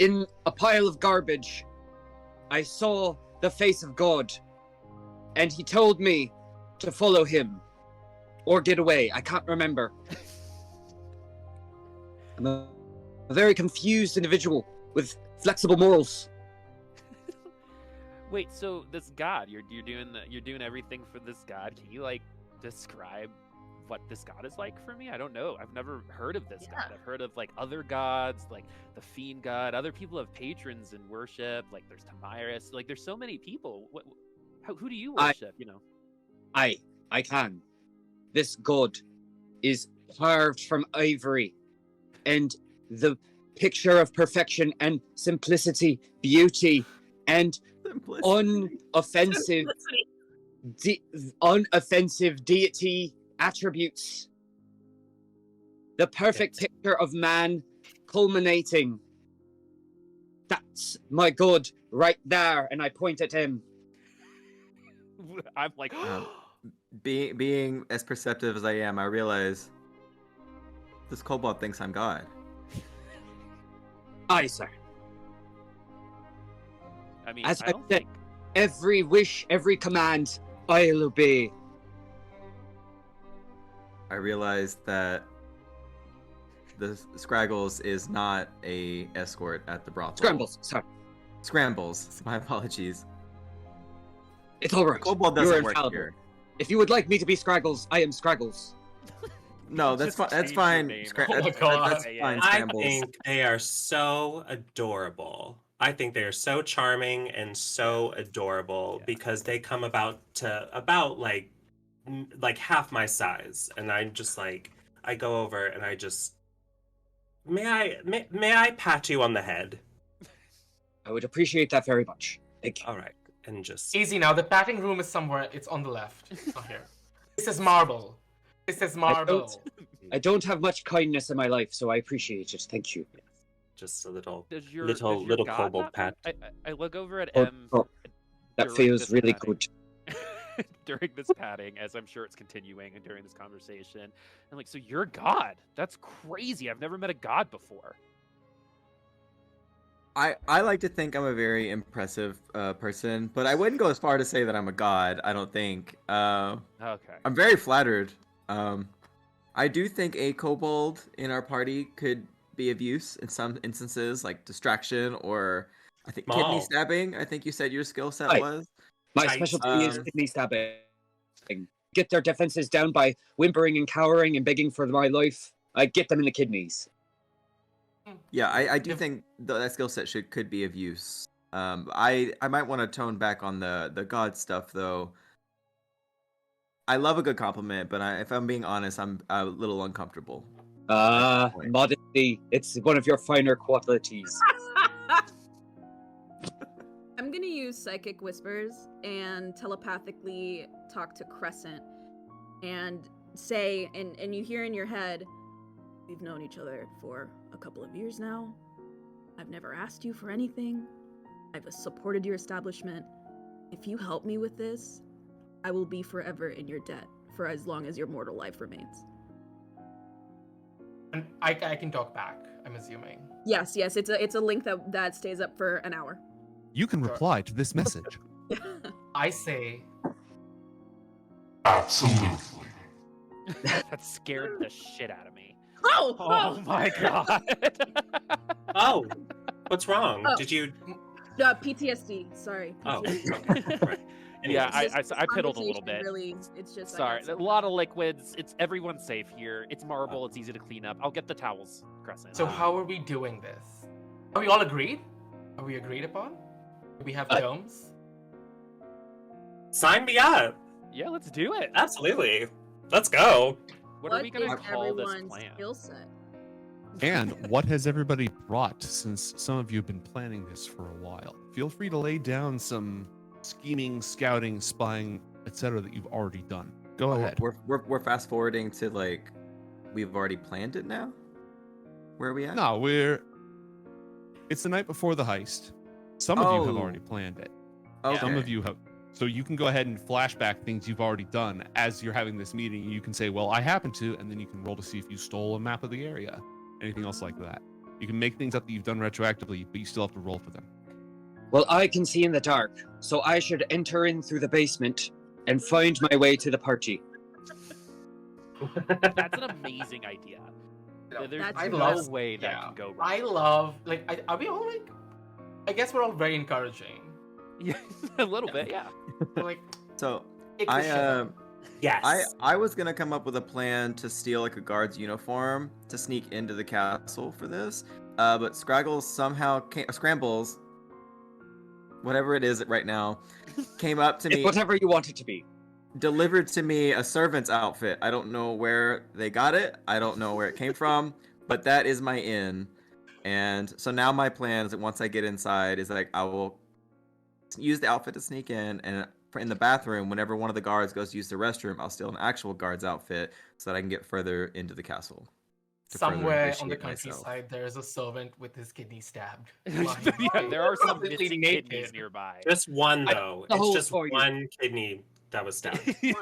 in a pile of garbage, I saw the face of God. And he told me to follow him or get away. I can't remember. I'm a very confused individual with flexible morals. Wait, so this god, you're doing everything for this god. Can you like describe what this god is like for me? I don't know. I've never heard of this god. I've heard of like other gods, like the fiend god. Other people have patrons and worship. Like there's Tamiris. Like there's so many people. Who do you worship? I can. This god is carved from ivory, and the picture of perfection and simplicity, beauty, and unoffensive deity attributes. The perfect picture of man culminating. That's my god right there, and I point at him. I'm like, being as perceptive as I am, I realize this kobold thinks I'm God. Aye, sir. I mean, As I I don't said, think. every wish, every command, I'll obey. I realize that the Scraggles is not a escort at the brothel. Scrambles, sorry. Scrambles. My apologies. It's all right. Kobold You're doesn't work infallible. here. If you would like me to be Scraggles, I am Scraggles. No, that's fine. That's change your fine. name. Oh my God. That's fine. I Scrambles. think they are so adorable. I think they are so charming and so adorable because they come about like half my size, and I'm just like, I go over and I just, may I pat you on the head? I would appreciate that very much. Thank you. All right, and just Easy now. The patting room is somewhere. It's on the left. It's not here. This is marble. This is marble. I don't have much kindness in my life, so I appreciate it. Thank you. just a little Does your little god kobold not- pat. I look over at Oh, M. oh, that during feels this really patting. good. During this patting, as I'm sure it's continuing and during this conversation. I'm like, so you're God? That's crazy. I've never met a god before. I like to think I'm a very impressive person, but I wouldn't go as far to say that I'm a god. I don't think. Okay. I'm very flattered. I do think a kobold in our party could be of use in some instances, like distraction or I think kidney Maul. stabbing. I think you said your skill set Right. was. My Tight. specialty is Um, kidney stabbing. Get their defenses down by whimpering and cowering and begging for my life. I get them in the kidneys. Yeah, I do If- think that skill set could be of use. I might want to tone back on the god stuff though. I love a good compliment, but if I'm being honest, I'm a little uncomfortable. Point. Modesty. It's one of your finer qualities. I'm gonna use psychic whispers and telepathically talk to Crescent and say, and you hear in your head, we've known each other for a couple of years now. I've never asked you for anything. I've supported your establishment. If you help me with this, I will be forever in your debt for as long as your mortal life remains. And I can talk back, I'm assuming. Yes, it's a link that stays up for an hour. You can reply to this message. I say, Absolutely. That scared the shit out of me. Oh My god. Oh, what's wrong? Oh. Did you? PTSD. Sorry. Oh, PTSD. right. Yeah, Anyways. I piddled a little Conversation bit. Really, it's just I Sorry, got a some- lot of liquids. Everyone's safe here. It's marble. It's easy to clean up. I'll get the towels, Crescent. so how are we doing this? Are we all agreed? Are we agreed upon? Do we have terms? Sign me up. Yeah, let's do it. Absolutely. Let's go. What are we gonna is call this everyone's plan? skill set? And what has everybody brought, since some of you have been planning this for a while? Feel free to lay down some scheming, scouting, spying, etc. that you've already done. Go ahead. We're fast forwarding to like we've already planned it now. Where are we at? No, it's the night before the heist. Some of you have Oh. already planned it. Okay. Some of you have. So you can go ahead and flashback things you've already done as you're having this meeting. You can say, well, I happen to, and then you can roll to see if you stole a map of the area. Anything else like that. You can make things up that you've done retroactively, but you still have to roll for them. Well, I can see in the dark, so I should enter in through the basement and find my way to the party. That's an amazing idea. There's That's no love- way that yeah. can go wrong. I love, like, are we all like, I guess we're all very encouraging. Yeah, a little bit, yeah. We're like, So take the shit. Yes. I was gonna come up with a plan to steal like a guard's uniform to sneak into the castle for this, but Skrambles, whatever it is right now, came up to It's me, whatever you want it to be. delivered to me a servant's outfit. I don't know where they got it. I don't know where it came from, but that is my inn. And so now my plan is that once I get inside, is like I will use the outfit to sneak in, and in the bathroom, whenever one of the guards goes to use the restroom, I'll steal an actual guard's outfit so that I can get further into the castle. to further Somewhere on the ingratiate myself. countryside, there is a servant with his kidney stabbed. Yeah, there are some Completely missing naked. kidneys nearby. Just one though. the It's whole just for you. one kidney that was stabbed. Yeah.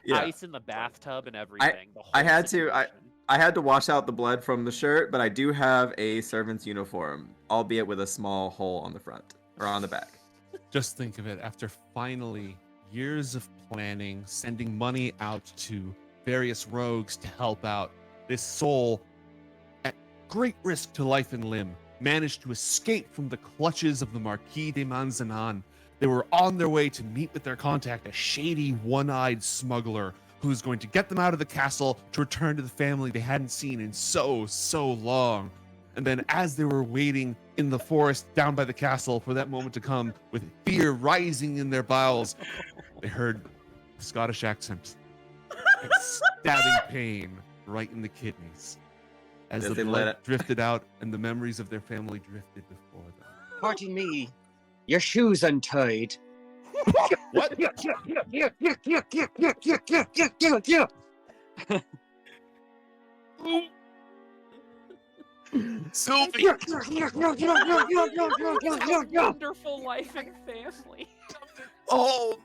Yeah. Ice in the bathtub and everything. The whole I had to- situation. I had to wash out the blood from the shirt, but I do have a servant's uniform, albeit with a small hole on the front or on the back. Just think of it, after finally years of planning, sending money out to various rogues to help out, this soul, at great risk to life and limb, managed to escape from the clutches of the Marquis de Manzanan. They were on their way to meet with their contact, a shady, one-eyed smuggler who's going to get them out of the castle to return to the family they hadn't seen in so long. And then as they were waiting in the forest down by the castle for that moment to come, with fear rising in their bowels, they heard a Scottish accent and stabbing pain right in the kidneys. As As the they let blood it- drifted out and the memories of their family drifted before them. Pardon me, your shoes untied. What? Sylvie! Wonderful life and family. Oh!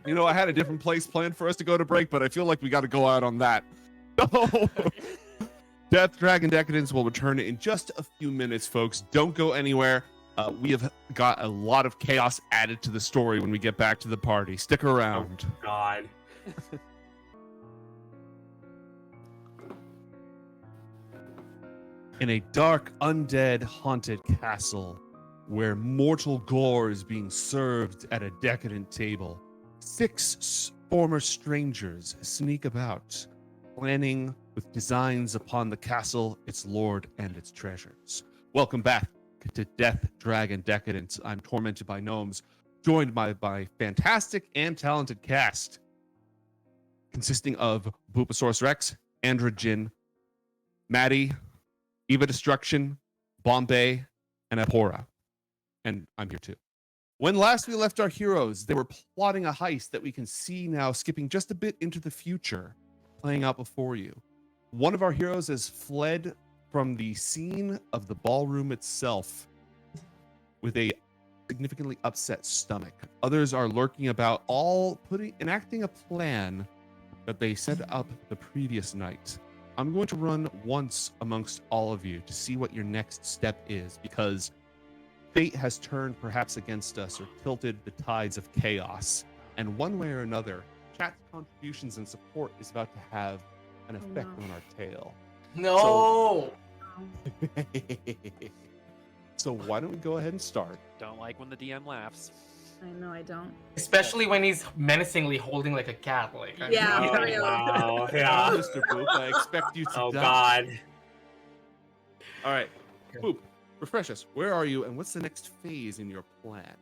You know, I had a different place planned for us to go to break, but I feel like we got to go out on that. No! Death, Dragon, Decadence will return in just a few minutes, folks. Don't go anywhere. We have got a lot of chaos added to the story when we get back to the party. Stick around. God. In a dark, undead, haunted castle where mortal gore is being served at a decadent table, 6 former strangers sneak about, planning with designs upon the castle, its lord, and its treasures. Welcome back to Death, Dragon, Decadence. I'm tormented by gnomes, joined by fantastic and talented cast, consisting of Bulbasaurus Rex, AndroGin, Maddie, Eva Destruction, Bombae, and Abhora. And I'm here too. When last we left our heroes, they were plotting a heist that we can see now, skipping just a bit into the future, playing out before you. One of our heroes has fled from the scene of the ballroom itself with a significantly upset stomach. Others are lurking about, all enacting a plan that they set up the previous night. I'm going to run once amongst all of you to see what your next step is, because fate has turned perhaps against us or tilted the tides of chaos. And one way or another, chat's contributions and support is about to have an effect on our tale. No. So why don't we go ahead and start? Don't like when the DM laughs. I know I don't. Especially when he's menacingly holding like a cat. Like Yeah, for Oh, real. wow. Yeah. Mr. Boop, I expect you to Oh die. God. All right, Boop, refresh us. Where are you, and what's the next phase in your plan?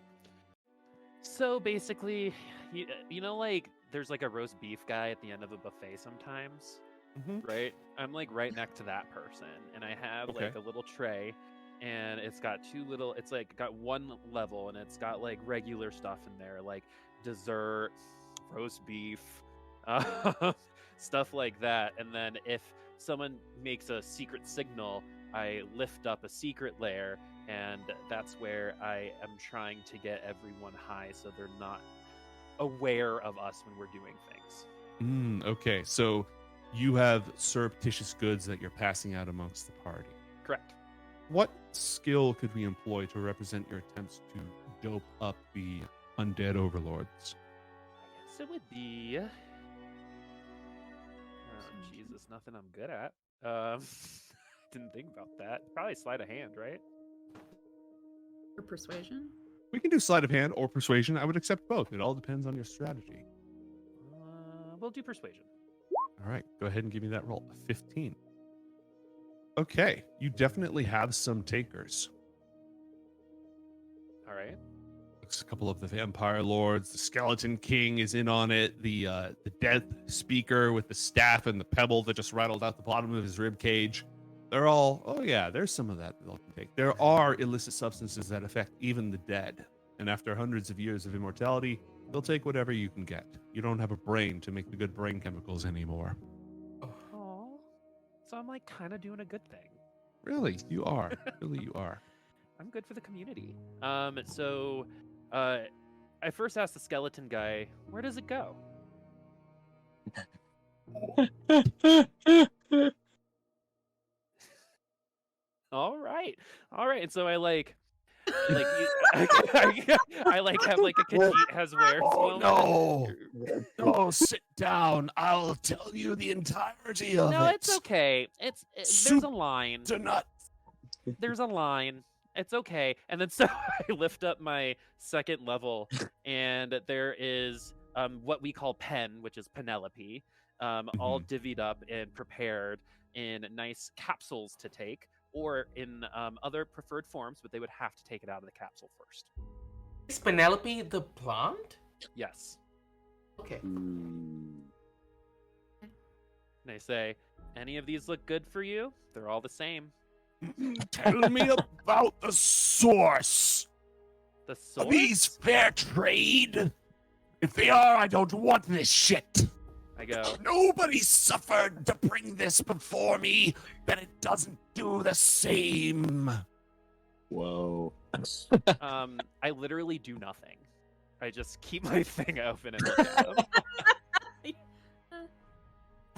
So basically, you know, like there's like a roast beef guy at the end of a buffet sometimes, right? I'm like right next to that person, and I have like Okay. a little tray, and it's got it's like got one level, and it's got like regular stuff in there, like dessert, roast beef, stuff like that. And then if someone makes a secret signal, I lift up a secret layer, and that's where I am trying to get everyone high so they're not aware of us when we're doing things. Okay, so you have surreptitious goods that you're passing out amongst the party. Correct. What skill could we employ to represent your attempts to dope up the undead overlords? I guess it would be. Oh, Jesus, nothing I'm good at. Didn't think about that. Probably sleight of hand, right? Or persuasion? We can do sleight of hand or persuasion. I would accept both. It all depends on your strategy. We'll do persuasion. All right, go ahead and give me that roll. 15. Okay, you definitely have some takers. All right. Looks a couple of the vampire lords. The skeleton king is in on it. The death speaker with the staff and the pebble that just rattled out the bottom of his rib cage. They're all, oh yeah, there's some of that they'll take. There are illicit substances that affect even the dead. And after hundreds of years of immortality, they'll take whatever you can get. You don't have a brain to make the good brain chemicals anymore. Oh, so I'm like kind of doing a good thing. Really, you are. Really, you are. I'm good for the community. So, I first asked the skeleton guy, where does it go? All right. And so I like I like have like a Khajiit has wares moment. No, sit down. I'll tell you the entirety of No, it. it's okay. There's a line. Nut. There's a line. It's okay. And then so I lift up my second level, and there is what we call pen, which is Penelope, all divvied up and prepared in nice capsules to take, or in other preferred forms, but they would have to take it out of the capsule first. Is Penelope the plant? Yes. Okay. And they say, any of these look good for you? They're all the same. Tell me about the source. The source? Are these fair trade? If they are, I don't want this shit. I go, Nobody suffered to bring this before me, then it doesn't do the same. Whoa. I literally do nothing. I just keep my thing open and look at them.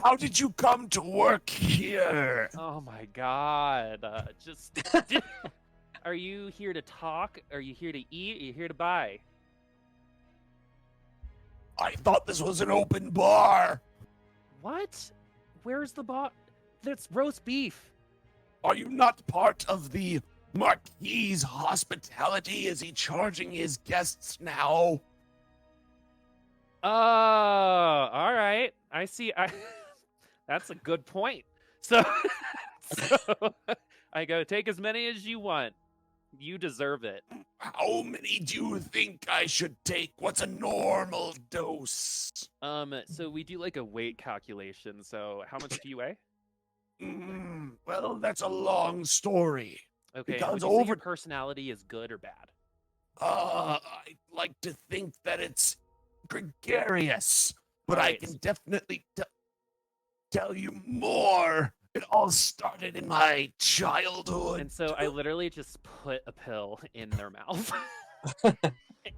How did you come to work here? Oh my god. Are you here to talk? Are you here to eat? Are you here to buy? I thought this was an open bar. What? Where's the bar? That's roast beef. Are you not part of the Marquis' hospitality? Is he charging his guests now? Oh, all right. I see. That's a good point. So I go, take as many as you want. You deserve it. How many do you think I should take? What's a normal dose? So we do like a weight calculation. So how much do you weigh? Well, that's a long story. Okay. Because Would you say your personality is good or bad? I'd like to think that it's gregarious, but I Right. can definitely tell you more. It all started in my childhood. And so I literally just put a pill in their mouth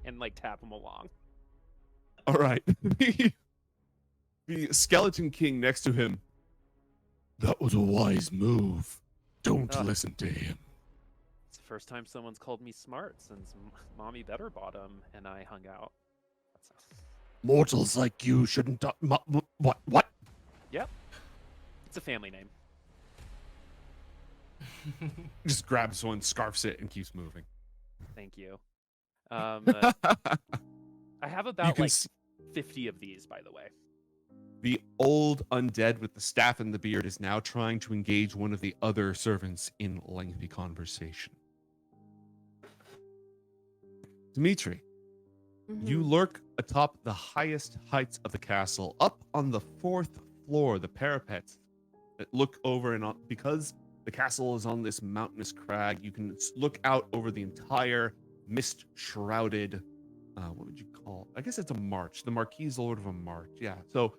and like tap them along. All right. The Skeleton King next to him. That was a wise move. Don't listen to him. It's the first time someone's called me smart since Mommy Better Bottom and I hung out. Mortals like you shouldn't. What? Yep. It's a family name. Just grabs one, scarfs it, and keeps moving. Thank you. I have about 50 of these, by the way. The old undead with the staff and the beard is now trying to engage one of the other servants in lengthy conversation. Dimitri, you lurk atop the highest heights of the castle, up on the 4th floor, the parapets that look over, and because the castle is on this mountainous crag, you can look out over the entire mist-shrouded, what would you call it? I guess it's a march. The marquis lord of a march. Yeah, so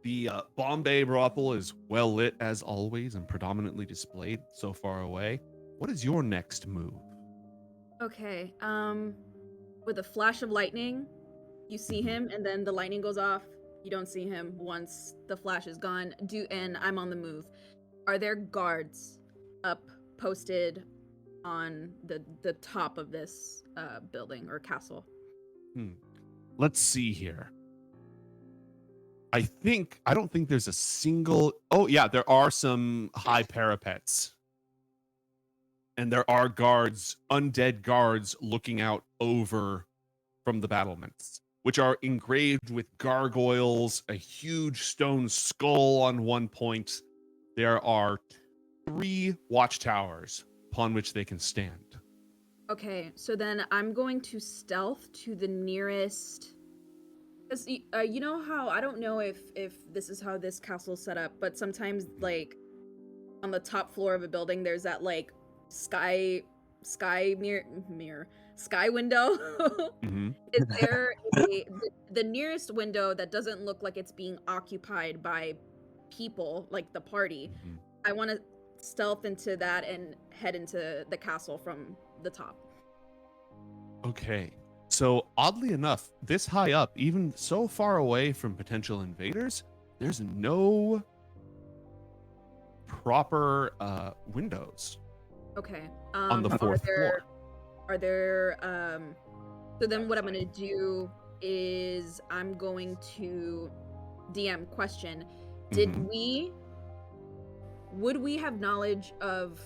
the Bombae brothel is well lit as always and predominantly displayed so far away. What is your next move? Okay, with a flash of lightning, you see him, and then the lightning goes off. You don't see him once the flash is gone. And I'm on the move. Are there guards up posted on the top of this building or castle? Let's see here. I don't think there's a single. Oh yeah, there are some high parapets. And there are guards, undead guards, looking out over from the battlements, which are engraved with gargoyles, a huge stone skull on one point. There are 3 watchtowers upon which they can stand. Okay, so then I'm going to stealth to the nearest. Because you know how, I don't know if this is how this castle is set up, but sometimes like on the top floor of a building, there's that like sky window. Is there the nearest window that doesn't look like it's being occupied by people, like the party? I want to stealth into that and head into the castle from the top. Okay, so oddly enough, this high up, even so far away from potential invaders, there's no proper windows. Okay. On the 4th floor. Are there so then what I'm gonna do is I'm going to DM question. Would we have knowledge of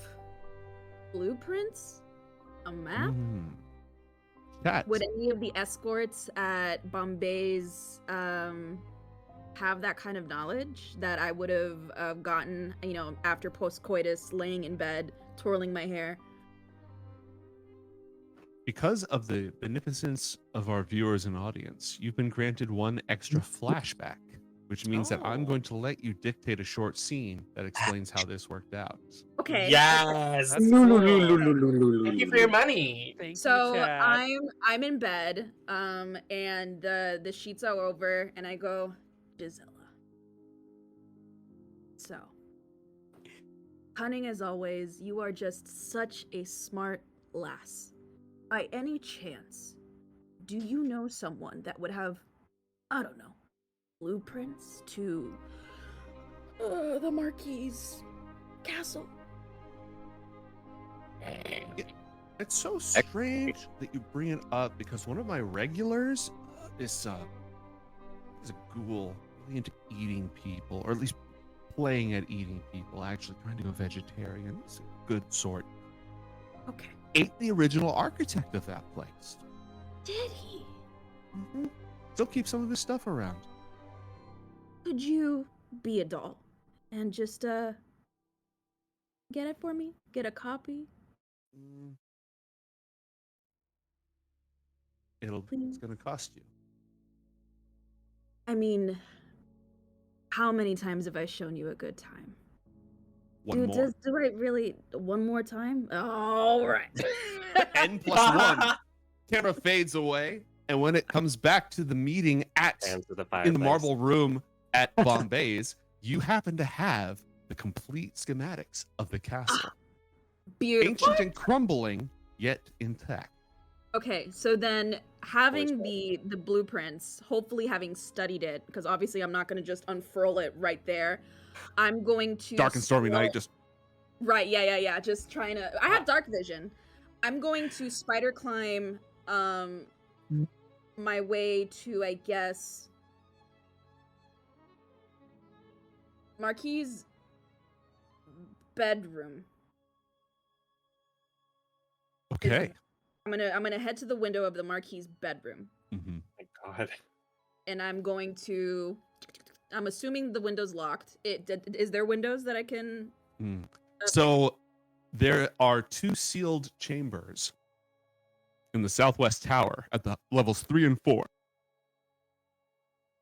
blueprints? A map? Would any of the escorts at Bombae's have that kind of knowledge that I would have gotten, after post-coitus, laying in bed, twirling my hair? Because of the beneficence of our viewers and audience, you've been granted 1 extra flashback, which means that I'm going to let you dictate a short scene that explains how this worked out. Okay. Yes. That's cool. Thank you for your money. Thank So you, chat. I'm in bed, and the sheets are over, and I go, Gisela. So, cunning as always, you are just such a smart lass. By any chance, do you know someone that would have, I don't know, blueprints to the Marquis' castle? It's so strange that you bring it up because one of my regulars is a ghoul, really into eating people, or at least playing at eating people, actually trying to go vegetarian. It's a good sort. Okay. Ate the original architect of that place. Did he? Still keep some of his stuff around. Could you be a doll and just get it for me? Get a copy? It's gonna cost you. I mean, how many times have I shown you a good time? One more. Do I really? One more time? All right. N+1. Camera fades away, and when it comes back to the meeting in the marble room at Bombae's, you happen to have the complete schematics of the castle. Beautiful. Ancient and crumbling, yet intact. Okay, so then having the blueprints, hopefully having studied it, because obviously I'm not going to just unfurl it right there. I'm going to Dark and stormy scroll- night. Just Right, yeah. Just trying to. I have dark vision. I'm going to spider climb my way to, I guess, Marquis' bedroom. okay. I'm gonna head to the window of the Marquis' bedroom, Mm-hmm. My God. and I'm going to. I'm assuming the window's locked. Is there windows that I can? So there are 2 sealed chambers in the southwest tower at the levels 3 and 4.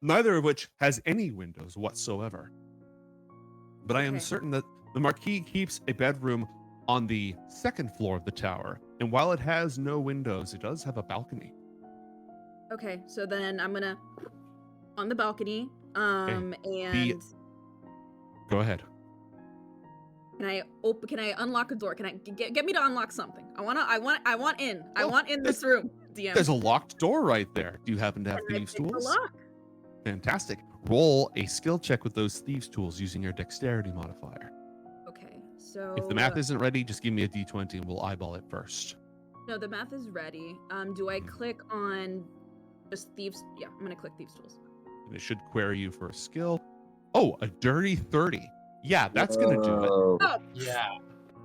Neither of which has any windows whatsoever. But I am Okay. certain that the Marquis keeps a bedroom on the 2nd floor of the tower, and while it has no windows, it does have a balcony. Okay, so then I'm gonna on the balcony. And Go ahead. can I unlock a door? Can I get me to unlock something? I want in. I want in this room. DM. There's a locked door right there. Do you happen to have Can I thieves' pick the tools? lock? Fantastic. Roll a skill check with those thieves' tools using your dexterity modifier. Okay, so If the math isn't ready, just give me a d20 and we'll eyeball it first. no, the math is ready. Do I Mhm. click on just thieves? Yeah, I'm gonna click thieves tools. And it should query you for a skill. Oh, a dirty 30. Yeah, that's going to do it. Whoa. Oh, Yeah.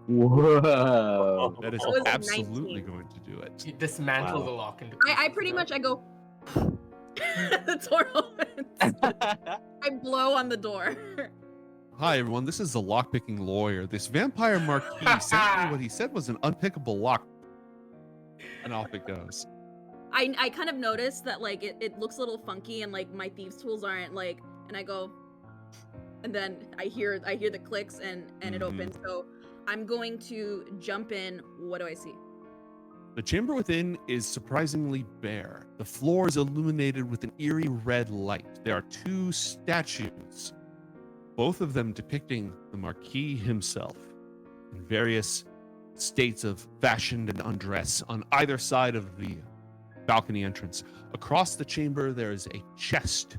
Whoa. That is That was a absolutely 19. going to do it. You dismantle Wow. the lock into I pretty much I go. The door opens. I blow on the door. Hi, everyone. This is the lockpicking lawyer. This vampire marquis sent me what he said was an unpickable lock. And off it goes. I kind of noticed that like it looks a little funky and like my thieves tools aren't like, and I go, and then I hear the clicks and it Mhm. opens. So I'm going to jump in. What do I see? The chamber within is surprisingly bare. The floor is illuminated with an eerie red light. There are 2 statues, both of them depicting the Marquis himself in various states of fashion and undress on either side of the balcony entrance. Across the chamber, there is a chest,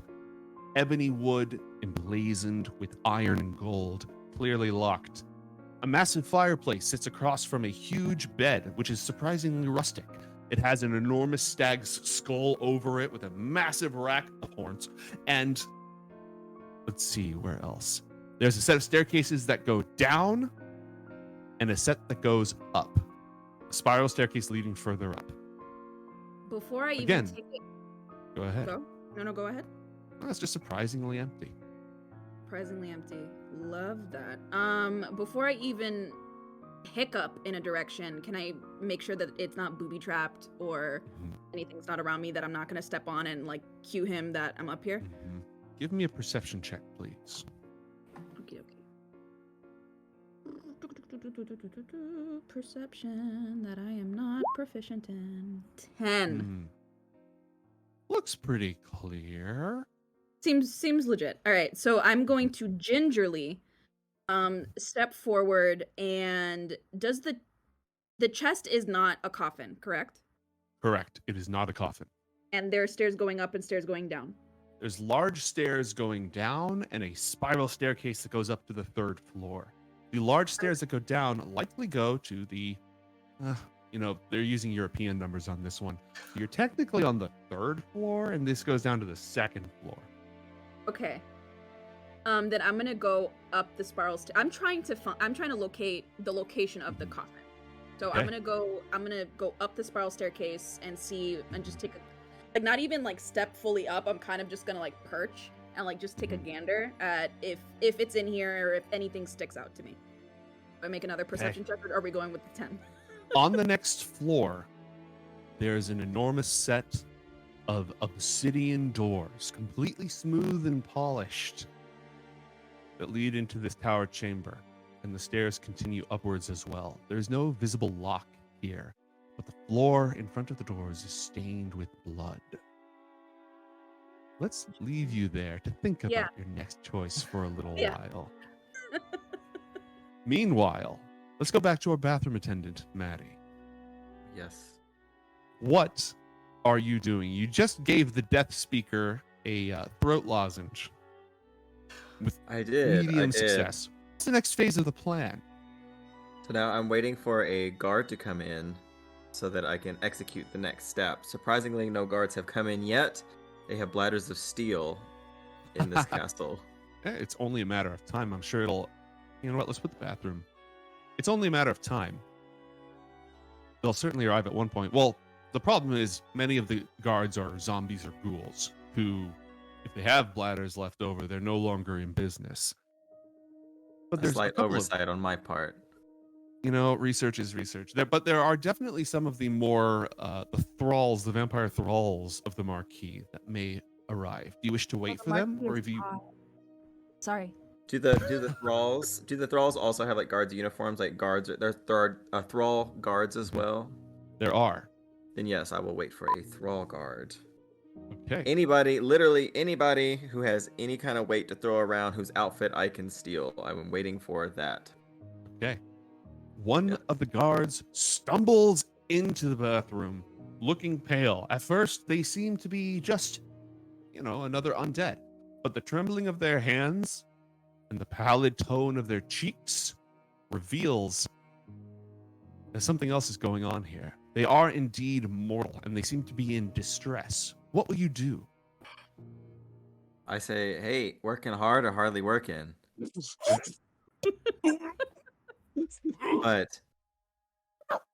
ebony wood emblazoned with iron and gold, clearly locked. A massive fireplace sits across from a huge bed, which is surprisingly rustic. It has an enormous stag's skull over it with a massive rack of horns. And let's see, where else? There's a set of staircases that go down and a set that goes up. A spiral staircase leading further up. Before I even Again. take it, Go ahead. go. No, go ahead. Oh, it's just surprisingly empty. Surprisingly empty. Love that. Before I even hiccup in a direction, can I make sure that it's not booby trapped or Mhm. anything's not around me that I'm not gonna step on and like cue him that I'm up here? Mhm. Give me a perception check, please. Okay. Perception that I am not proficient in. 10. Hmm. Looks pretty clear. Seems legit. All right, so I'm going to gingerly step forward, and does the chest is not a coffin, correct? Correct. It is not a coffin. And there are stairs going up and stairs going down. There's large stairs going down and a spiral staircase that goes up to the 3rd floor. The large stairs that go down likely go to the, they're using European numbers on this one. You're technically on the 3rd floor, and this goes down to the 2nd floor. Okay. Then I'm gonna go up the spiral I'm trying to locate the location of the coffin. So Okay. I'm gonna go up the spiral staircase and see and just take a not even like step fully up. I'm kind of just gonna like perch and like just take a gander at if it's in here or if anything sticks out to me. Do I make another perception check or are we going with the 10? On the next floor, there's an enormous set of obsidian doors, completely smooth and polished, that lead into this tower chamber, and the stairs continue upwards as well. There's no visible lock here, but the floor in front of the doors is stained with blood. Let's leave you there to think about Yeah. your next choice for a little Yeah. while. Meanwhile, let's go back to our bathroom attendant, Maddie. Yes. What are you doing? You just gave the Death Speaker a throat lozenge with I did. medium success. What's the next phase of the plan? So now I'm waiting for a guard to come in so that I can execute the next step. Surprisingly, no guards have come in yet. They have bladders of steel in this castle. It's only a matter of time. I'm sure it'll... You know what? Let's put the bathroom. It's only a matter of time. They'll certainly arrive at one point. Well, the problem is many of the guards are zombies or ghouls who, if they have bladders left over, they're no longer in business. But A there's slight oversight on my part. You know, research is research. But there are definitely some of the more the thralls, the vampire thralls of the Marquis that may arrive. Do you wish to wait for them, or have you? Sorry. Do the thralls also have like guards uniforms, like guards? There are thrall guards as well. There are. Then yes, I will wait for a thrall guard. Okay. Anybody, literally anybody who has any kind of weight to throw around, whose outfit I can steal. I'm waiting for that. Okay. One of the guards stumbles into the bathroom, looking pale. At first, they seem to be just, another undead. But the trembling of their hands and the pallid tone of their cheeks reveals that something else is going on here. They are indeed mortal, and they seem to be in distress. What will you do? I say, hey, working hard or hardly working? But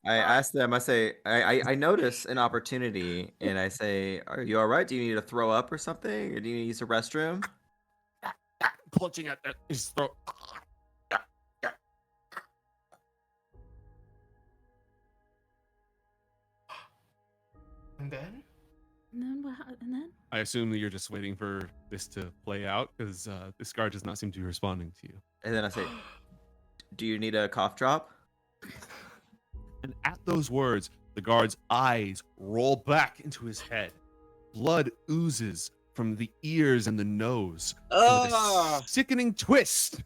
I ask them, I say, I notice an opportunity, and I say, are you all right? Do you need to throw up or something? Or do you need to use a restroom? Clutching at his throat. And then? And then? I assume that you're just waiting for this to play out, because this guard does not seem to be responding to you. And then I say, do you need a cough drop? And at those words, the guard's eyes roll back into his head. Blood oozes from the ears and the nose. With a sickening twist,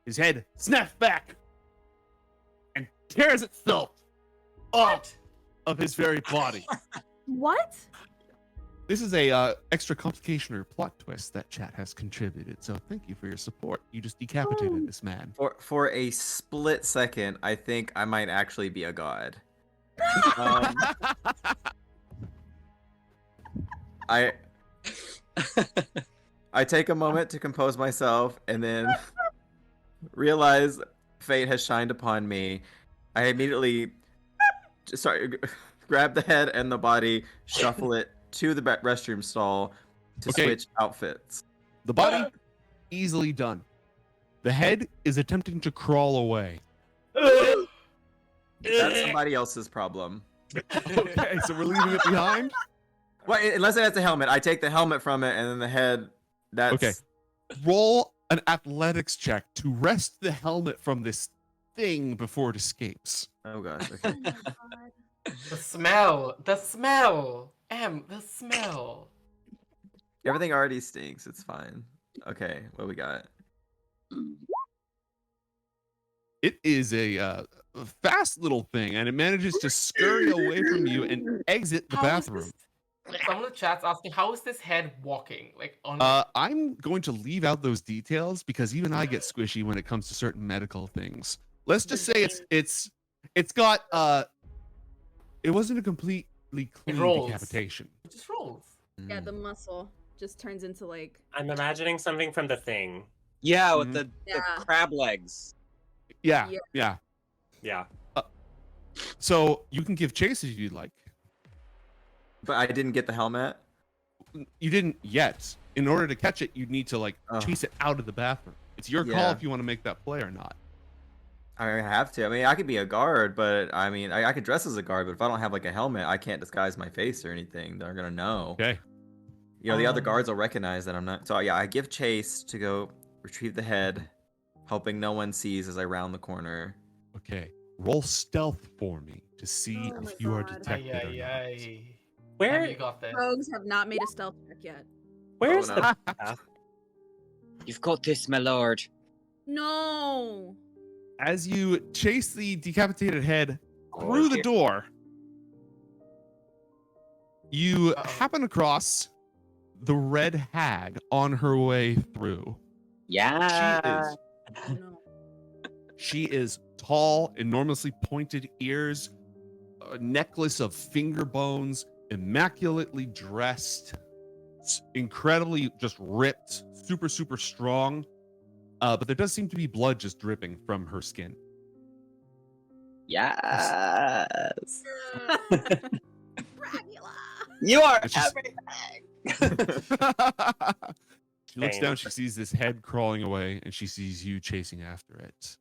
his head snaps back and tears itself off of his very body. What? This is a extra complication or plot twist that chat has contributed. So thank you for your support. You just decapitated this man. For a split second, I think I might actually be a god. I take a moment to compose myself and then realize fate has shined upon me. I immediately grab the head and the body, shuffle it to the restroom stall to switch outfits. The body, easily done. The head is attempting to crawl away. That's somebody else's problem. Okay, so we're leaving it behind? Well, unless it has a helmet. I take the helmet from it, and then the head, that's... Okay. Roll an athletics check to wrest the helmet from this thing before it escapes. Oh, gosh. Okay. Oh my God. The smell! The smell! The smell! Everything already stinks. It's fine. Okay, what we got? It is a fast little thing, and it manages to scurry away from you and exit the bathroom. Some of the chat's asking, how is this head walking? I'm going to leave out those details because even I get squishy when it comes to certain medical things. Let's just say it's got it wasn't a completely clean decapitation. It just rolls. Yeah, the muscle just turns into like... I'm imagining something from The Thing. Yeah, with the Yeah. crab legs. Yeah. Yeah. So you can give chase if you'd like. But I didn't get the helmet. You didn't yet. In order to catch it, you'd need to chase it out of the bathroom. It's your call if you want to make that play or not. I have to. I mean, I could be a guard, but I mean, I could dress as a guard, but if I don't have like a helmet, I can't disguise my face or anything. They're gonna know. Okay. The other guards will recognize that I'm not. So yeah, I give chase to go retrieve the head, hoping no one sees as I round the corner. Okay. Roll stealth for me to see Oh my if you are God. detected or not. Where You got this. Rogues have not made a stealth check yet. Where's no. the path? You've got this, my lord. No. As you chase the decapitated head through the door, You Uh-oh. happen across the red hag on her way through. Yeah. Oh, no. She is tall, enormously pointed ears, a necklace of finger bones, immaculately dressed, incredibly just ripped, super, super strong. But there does seem to be blood just dripping from her skin. Yes. Dracula! You are It's just- everything. She looks Dang. down, she sees this head crawling away, and she sees you chasing after it.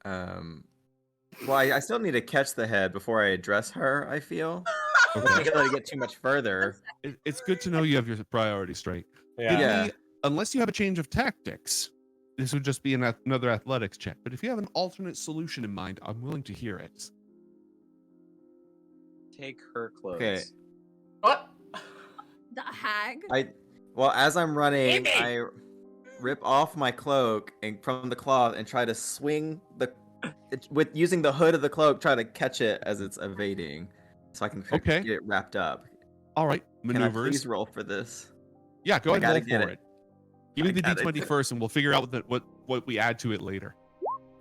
Well, I still need to catch the head before I address her, I feel. I don't Okay. think I'll get too much further. It's good to know you have your priorities straight. Give Yeah. me, unless you have a change of tactics, this would just be another athletics check. But if you have an alternate solution in mind, I'm willing to hear it. Take her clothes. Okay. What? The hag? Well, as I'm running, I rip off my cloak and from the cloth and try to swing with using the hood of the cloak, try to catch it as it's evading, so I can Okay. get it wrapped up. All right, Can I please maneuvers. roll for this? Yeah, go I ahead and roll gotta get for it. it. Give me I the gotta d20 do it. first, and we'll figure out what we add to it later.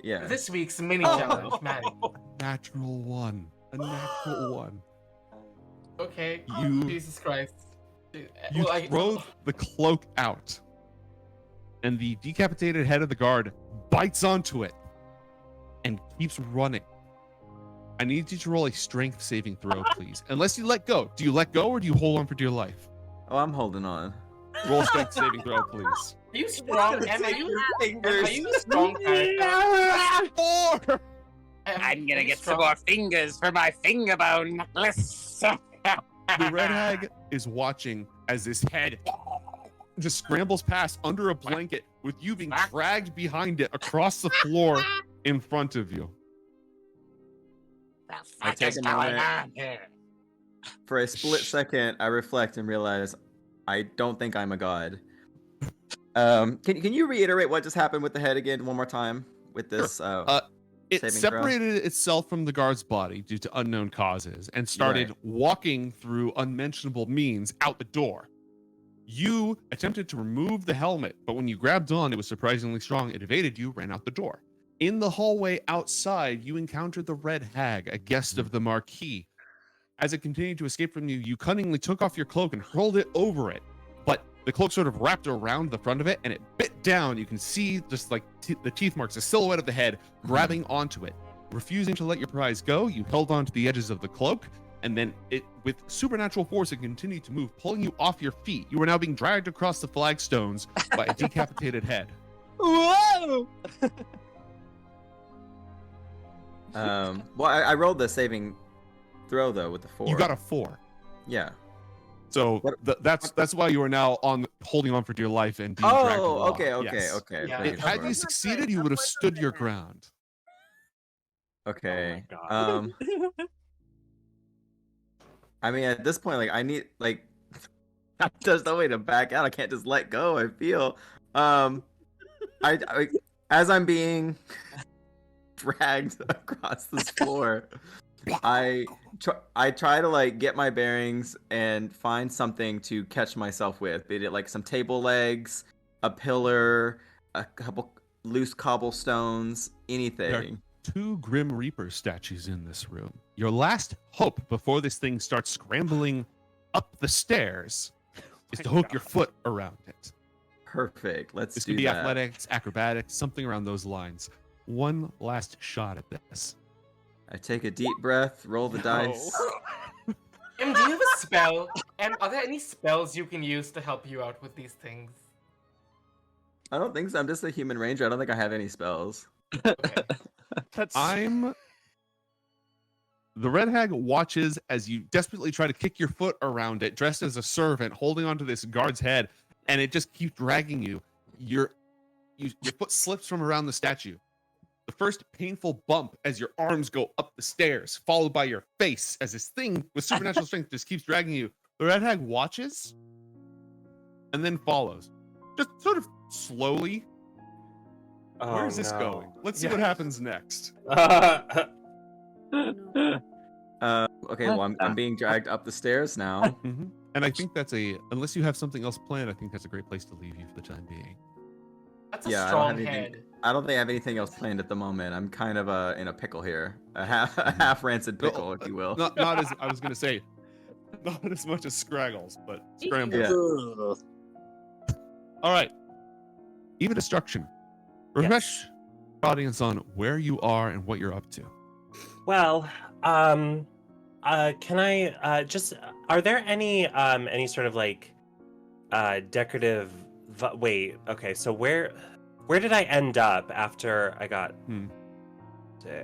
Yeah. This week's mini challenge, man. Natural one. A natural one. Okay. You- Jesus Christ. You Well, throw the cloak out, and the decapitated head of the guard bites onto it and keeps running. I need you to roll a strength saving throw, please. Unless you let go. Do you let go or do you hold on for dear life? Oh, I'm holding on. Roll a strength saving throw, please. Are you strong? Em, are you a strong character? 4! Em, I'm are gonna you get some strong? more fingers for my finger bone necklace. The red hag is watching as this head just scrambles past under a blanket with you being dragged behind it across the floor in front of you. The I fuck take is a going moment. on here? For a split second, I reflect and realize I don't think I'm a god. Can you reiterate what just happened with the head again one more time with this? It Saving throw? separated itself from the guard's body due to unknown causes and started Right. walking through unmentionable means out the door. You attempted to remove the helmet, but when you grabbed on, it was surprisingly strong. It evaded you, ran out the door. In the hallway outside, you encountered the red hag, a guest of the marquis. As it continued to escape from you, you cunningly took off your cloak and hurled it over it. But the cloak sort of wrapped around the front of it and it bit down. You can see just like the teeth marks, the silhouette of the head grabbing onto it. Refusing to let your prize go, you held onto the edges of the cloak, and then it, with supernatural force, it continued to move, pulling you off your feet. You are now being dragged across the flagstones by a decapitated head. Whoa! Well, I rolled the saving throw though with the 4. You got a 4. Yeah. So that's why you are now holding on for dear life and being dragged Oh, along. okay. Yeah. Had you That's succeeded, right. you would have What's stood up your with that? ground. Okay. Oh my God. I mean, at this point, like, I need, like, there's no way to back out. I can't just let go. I feel, I as I'm being dragged across this floor, I try to like get my bearings and find something to catch myself with. Be it like some table legs, a pillar, a couple loose cobblestones, anything. 2 Grim Reaper statues in this room. Your last hope before this thing starts scrambling up the stairs is to hook your foot around it. Perfect. Let's This do could be that. athletics, acrobatics, something around those lines. One last shot at this. I take a deep breath, roll the dice. Em, do you have a spell? Em, are there any spells you can use to help you out with these things? I don't think so. I'm just a human ranger. I don't think I have any spells. Okay. The red hag watches as you desperately try to kick your foot around it, dressed as a servant, holding onto this guard's head, and it just keeps dragging you. Your foot slips from around the statue. The first painful bump as your arms go up the stairs, followed by your face as this thing with supernatural strength just keeps dragging you. The red hag watches and then follows. Just sort of slowly. Oh, Where is this no. going? Let's see Yeah. what happens next. No. Okay, well, I'm being dragged up the stairs now. Mm-hmm. And I think unless you have something else planned, I think that's a great place to leave you for the time being. That's a Yeah, strong head. I don't think I have anything else planned at the moment. I'm kind of in a pickle here, a half rancid pickle, if you will. Not as I was gonna say, not as much as Scraggles, but Scrambles. Yeah. All right. Even Destruction. Refresh audience on where you are and what you're up to. Well, can I just? Are there any sort of like decorative? Wait. Okay. So where did I end up after I got?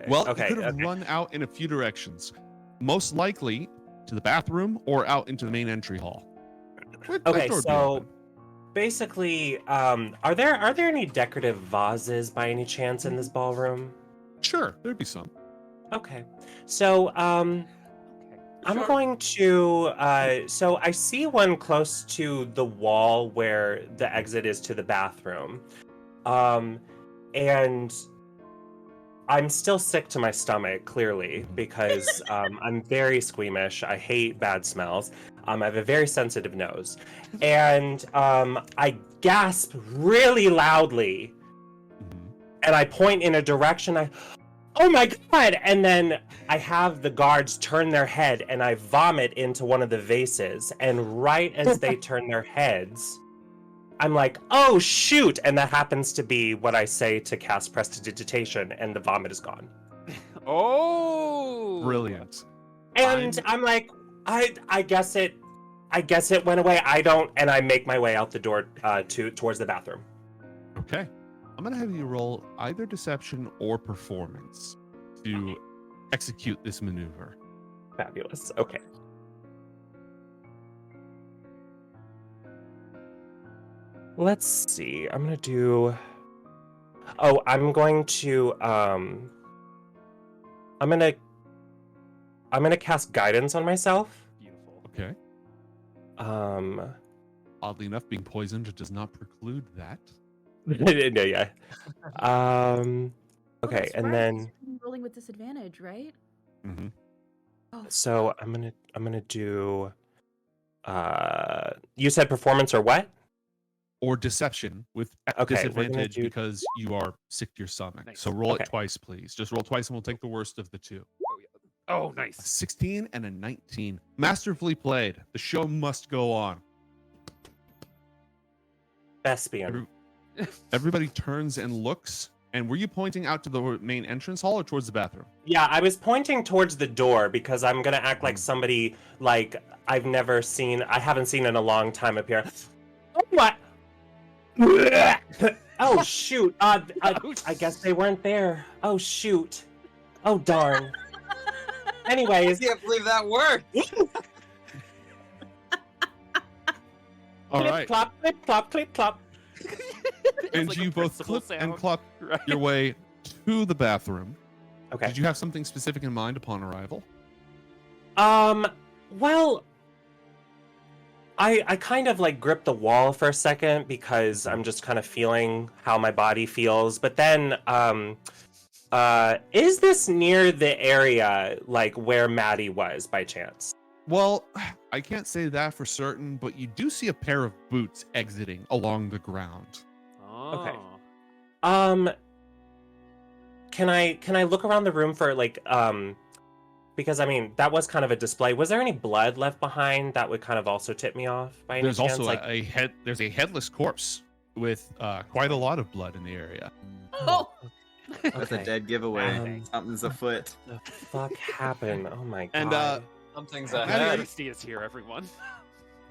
Well, okay, you could have run out in a few directions. Most likely to the bathroom or out into the main entry hall. Okay, so basically, are there any decorative vases by any chance in this ballroom? Sure, there'd be some. Okay, so I'm going to so I see one close to the wall where the exit is to the bathroom, and I'm still sick to my stomach, clearly, because I'm very squeamish. I hate bad smells. I have a very sensitive nose. And I gasp really loudly. And I point in a direction. Oh my God! And then I have the guards turn their head and I vomit into one of the vases. And right as they turn their heads, I'm like, oh shoot! And that happens to be what I say to cast Prestidigitation, and the vomit is gone. Oh, brilliant! And I'm like, I guess it went away. And I make my way out the door towards the bathroom. Okay, I'm gonna have you roll either Deception or Performance to execute this maneuver. Fabulous. Okay. Let's see. I'm going to cast guidance on myself. Beautiful. Okay. Oddly enough, being poisoned does not preclude that. No, yeah. Okay, and then rolling with disadvantage, right? Mm-hmm. Oh, so I'm gonna do. You said performance or what? Or Deception with disadvantage because you are sick to your stomach. Nice. So roll it twice, please. Just roll twice and we'll take the worst of the two. Oh, nice. A 16 and a 19. Masterfully played. The show must go on. Thespian. Everybody turns and looks. And were you pointing out to the main entrance hall or towards the bathroom? Yeah, I was pointing towards the door because I'm gonna act like somebody like I haven't seen in a long time up here. Oh my! Oh shoot! I guess they weren't there. Oh shoot! Oh darn! Anyways, I can't believe that worked. All clip, right. clop, clip, clop, clip, clop. And like you a both principal clip and sound, clop right? your way to the bathroom. Okay. Did you have something specific in mind upon arrival? Well, I kind of like grip the wall for a second because I'm just kind of feeling how my body feels. But then, is this near the area like where Maddie was by chance? Well, I can't say that for certain, but you do see a pair of boots exiting along the ground. Oh. Okay. Can I look around the room for like because I mean that was kind of a display. Was there any blood left behind that would kind of also tip me off by any There's chance? also Like, there's a headless corpse with quite a lot of blood in the area. Oh, That's a okay. dead giveaway. Something's afoot. The fuck happened? Oh my god. And Something's Maddie, ahead. Honesty is here, everyone.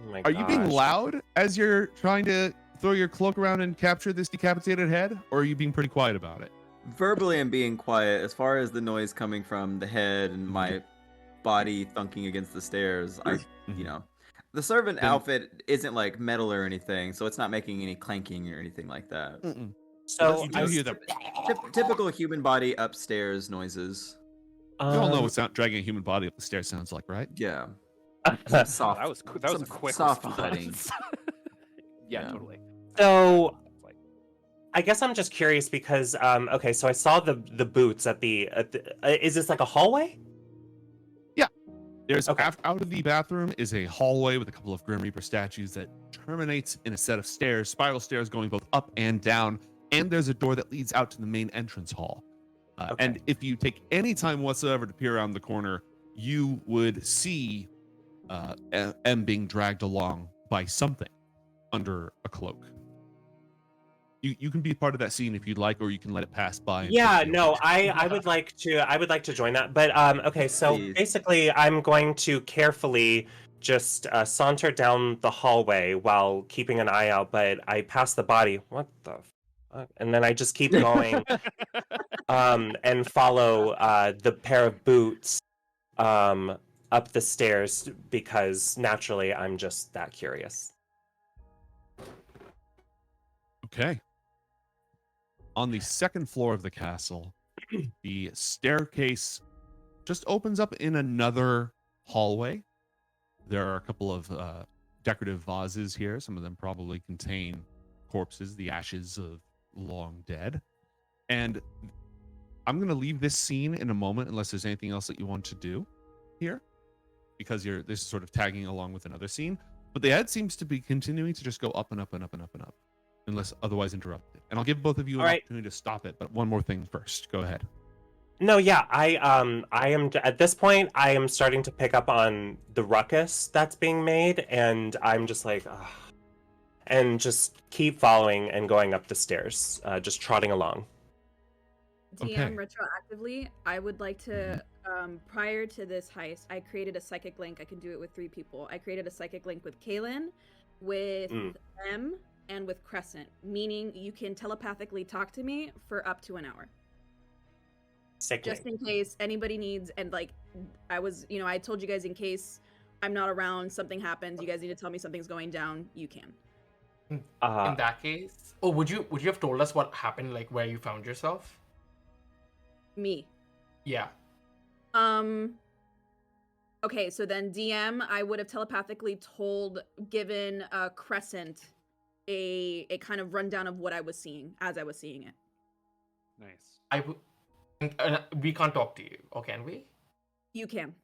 Oh my are you being gosh. loud as you're trying to throw your cloak around and capture this decapitated head, or are you being pretty quiet about it? Verbally, I'm being quiet. As far as the noise coming from the head and my body thunking against the stairs, the servant outfit isn't like metal or anything, so it's not making any clanking or anything like that. So You do hear the. Typical human body upstairs noises. You all know what dragging a human body up the stairs sounds like, right? Yeah. so Soft. That was a some quick soft response. thudding. Yeah, Yeah. totally. I guess I'm just curious because okay, so I saw the boots at the is this like a hallway? Yeah. There's Okay. out of the bathroom is a hallway with a couple of Grim Reaper statues that terminates in a set of stairs, spiral stairs going both up and down, and there's a door that leads out to the main entrance hall. Okay. And if you take any time whatsoever to peer around the corner, you would see M being dragged along by something under a cloak. You can be part of that scene if you'd like, or you can let it pass by. and Yeah, just be no, okay. I would like to join that. But okay, so Please. basically I'm going to carefully just saunter down the hallway while keeping an eye out, but I pass the body. What the fuck? And then I just keep going and follow the pair of boots up the stairs because naturally I'm just that curious. Okay. On the second floor of the castle, the staircase just opens up in another hallway. There are a couple of decorative vases here. Some of them probably contain corpses, the ashes of long dead. And I'm going to leave this scene in a moment unless there's anything else that you want to do here, because this is sort of tagging along with another scene. But the ad seems to be continuing to just go up and up and up and up and up, unless otherwise interrupted. And I'll give both of you an opportunity to stop it. But one more thing first. Go ahead. No, yeah, I am at this point. I am starting to pick up on the ruckus that's being made, and I'm just like, ugh. And just keep following and going up the stairs, just trotting along. DM Okay. retroactively, I would like to, prior to this heist, I created a psychic link. I can do it with 3 people. I created a psychic link with Kaylin, with M, and with Crescent, meaning you can telepathically talk to me for up to an hour. Sickening. Just in case anybody needs, and like, I told you guys in case I'm not around, something happens, you guys need to tell me something's going down, you can. In that case, would you have told us what happened, like where you found yourself? Me. Yeah. Okay, so then DM, I would have telepathically given Crescent a kind of rundown of what I was seeing as I was seeing it. Nice. We can't talk to you, or can we? You can.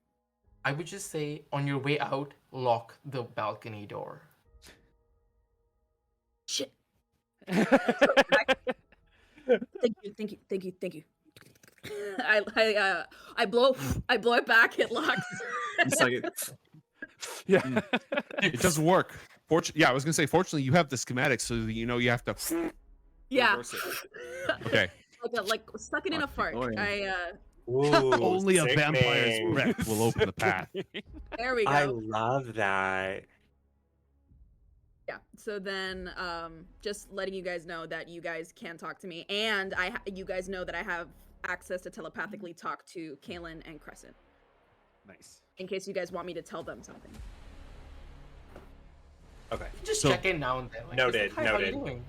I would just say, on your way out, lock the balcony door. Shit. Thank you. I blow it back. It locks. It's like Yeah. It does work. I was gonna say, fortunately, you have the schematics, so that you know you have to. Yeah. Reverse it. Okay. Like stuck it in a fart. Boy. Ooh, Only a sickening. vampire's breath will open the path. There we go. I love that. Yeah. So then, just letting you guys know that you guys can talk to me, and you guys know that I have access to telepathically talk to Kaylin and Crescent, Nice. in case you guys want me to tell them something. Okay. Just So- check in now and then. Like, Noted, "Hi, how you noted. doing?"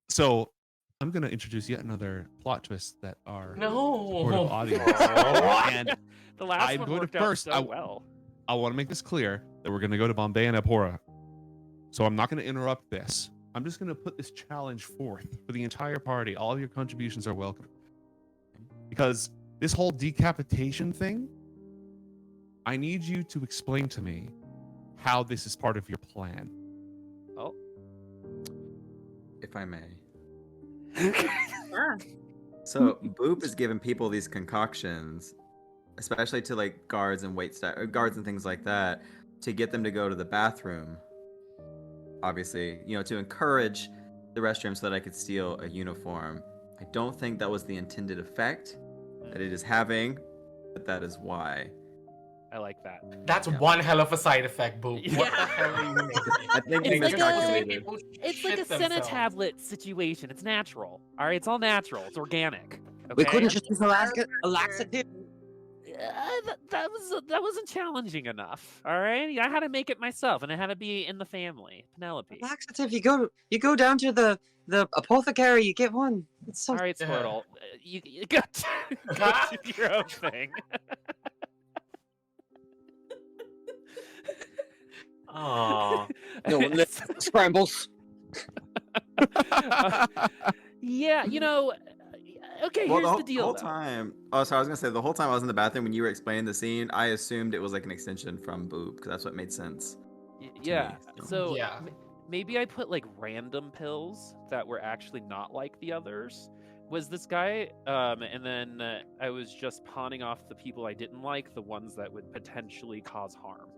So I'm gonna introduce yet another plot twist that our No. supportive audience. And The last I'm one going worked first. out so well. I want to make this clear that we're gonna go to Bombae and Abhora. So I'm not gonna interrupt this. I'm just gonna put this challenge forth for the entire party. All of your contributions are welcome. Because this whole decapitation thing, I need you to explain to me how this is part of your plan. Oh. if I may. Yeah. So Boop is giving people these concoctions, especially to like guards and guards and things like that, to get them to go to the bathroom. Obviously, to encourage the restroom so that I could steal a uniform. I don't think that was the intended effect that it is having, but that is why. I like that. That's Yeah. one hell of a side effect, Boo. What the Yeah. hell are you making? I think It's they like a- miscalculated. It's like a Senna tablet situation. It's natural. All right, it's all natural. It's organic. Okay? We couldn't just use a laxative. That wasn't challenging enough. All right, I had to make it myself, and it had to be in the family. Penelope. Laxative. You go down to the apothecary. You get one. It's so. All right, Yeah. Squirtle. You got to do your own thing. Aww. No, Skrambles. Yeah, Okay, Well, here's the deal. whole though. time. Oh, sorry. I was gonna say the whole time I was in the bathroom when you were explaining the scene, I assumed it was like an extension from Boob because that's what made sense. Yeah. me, So Yeah. maybe I put like random pills that were actually not like the others. Was this guy? And then I was just pawning off the people I didn't like, the ones that would potentially cause harm.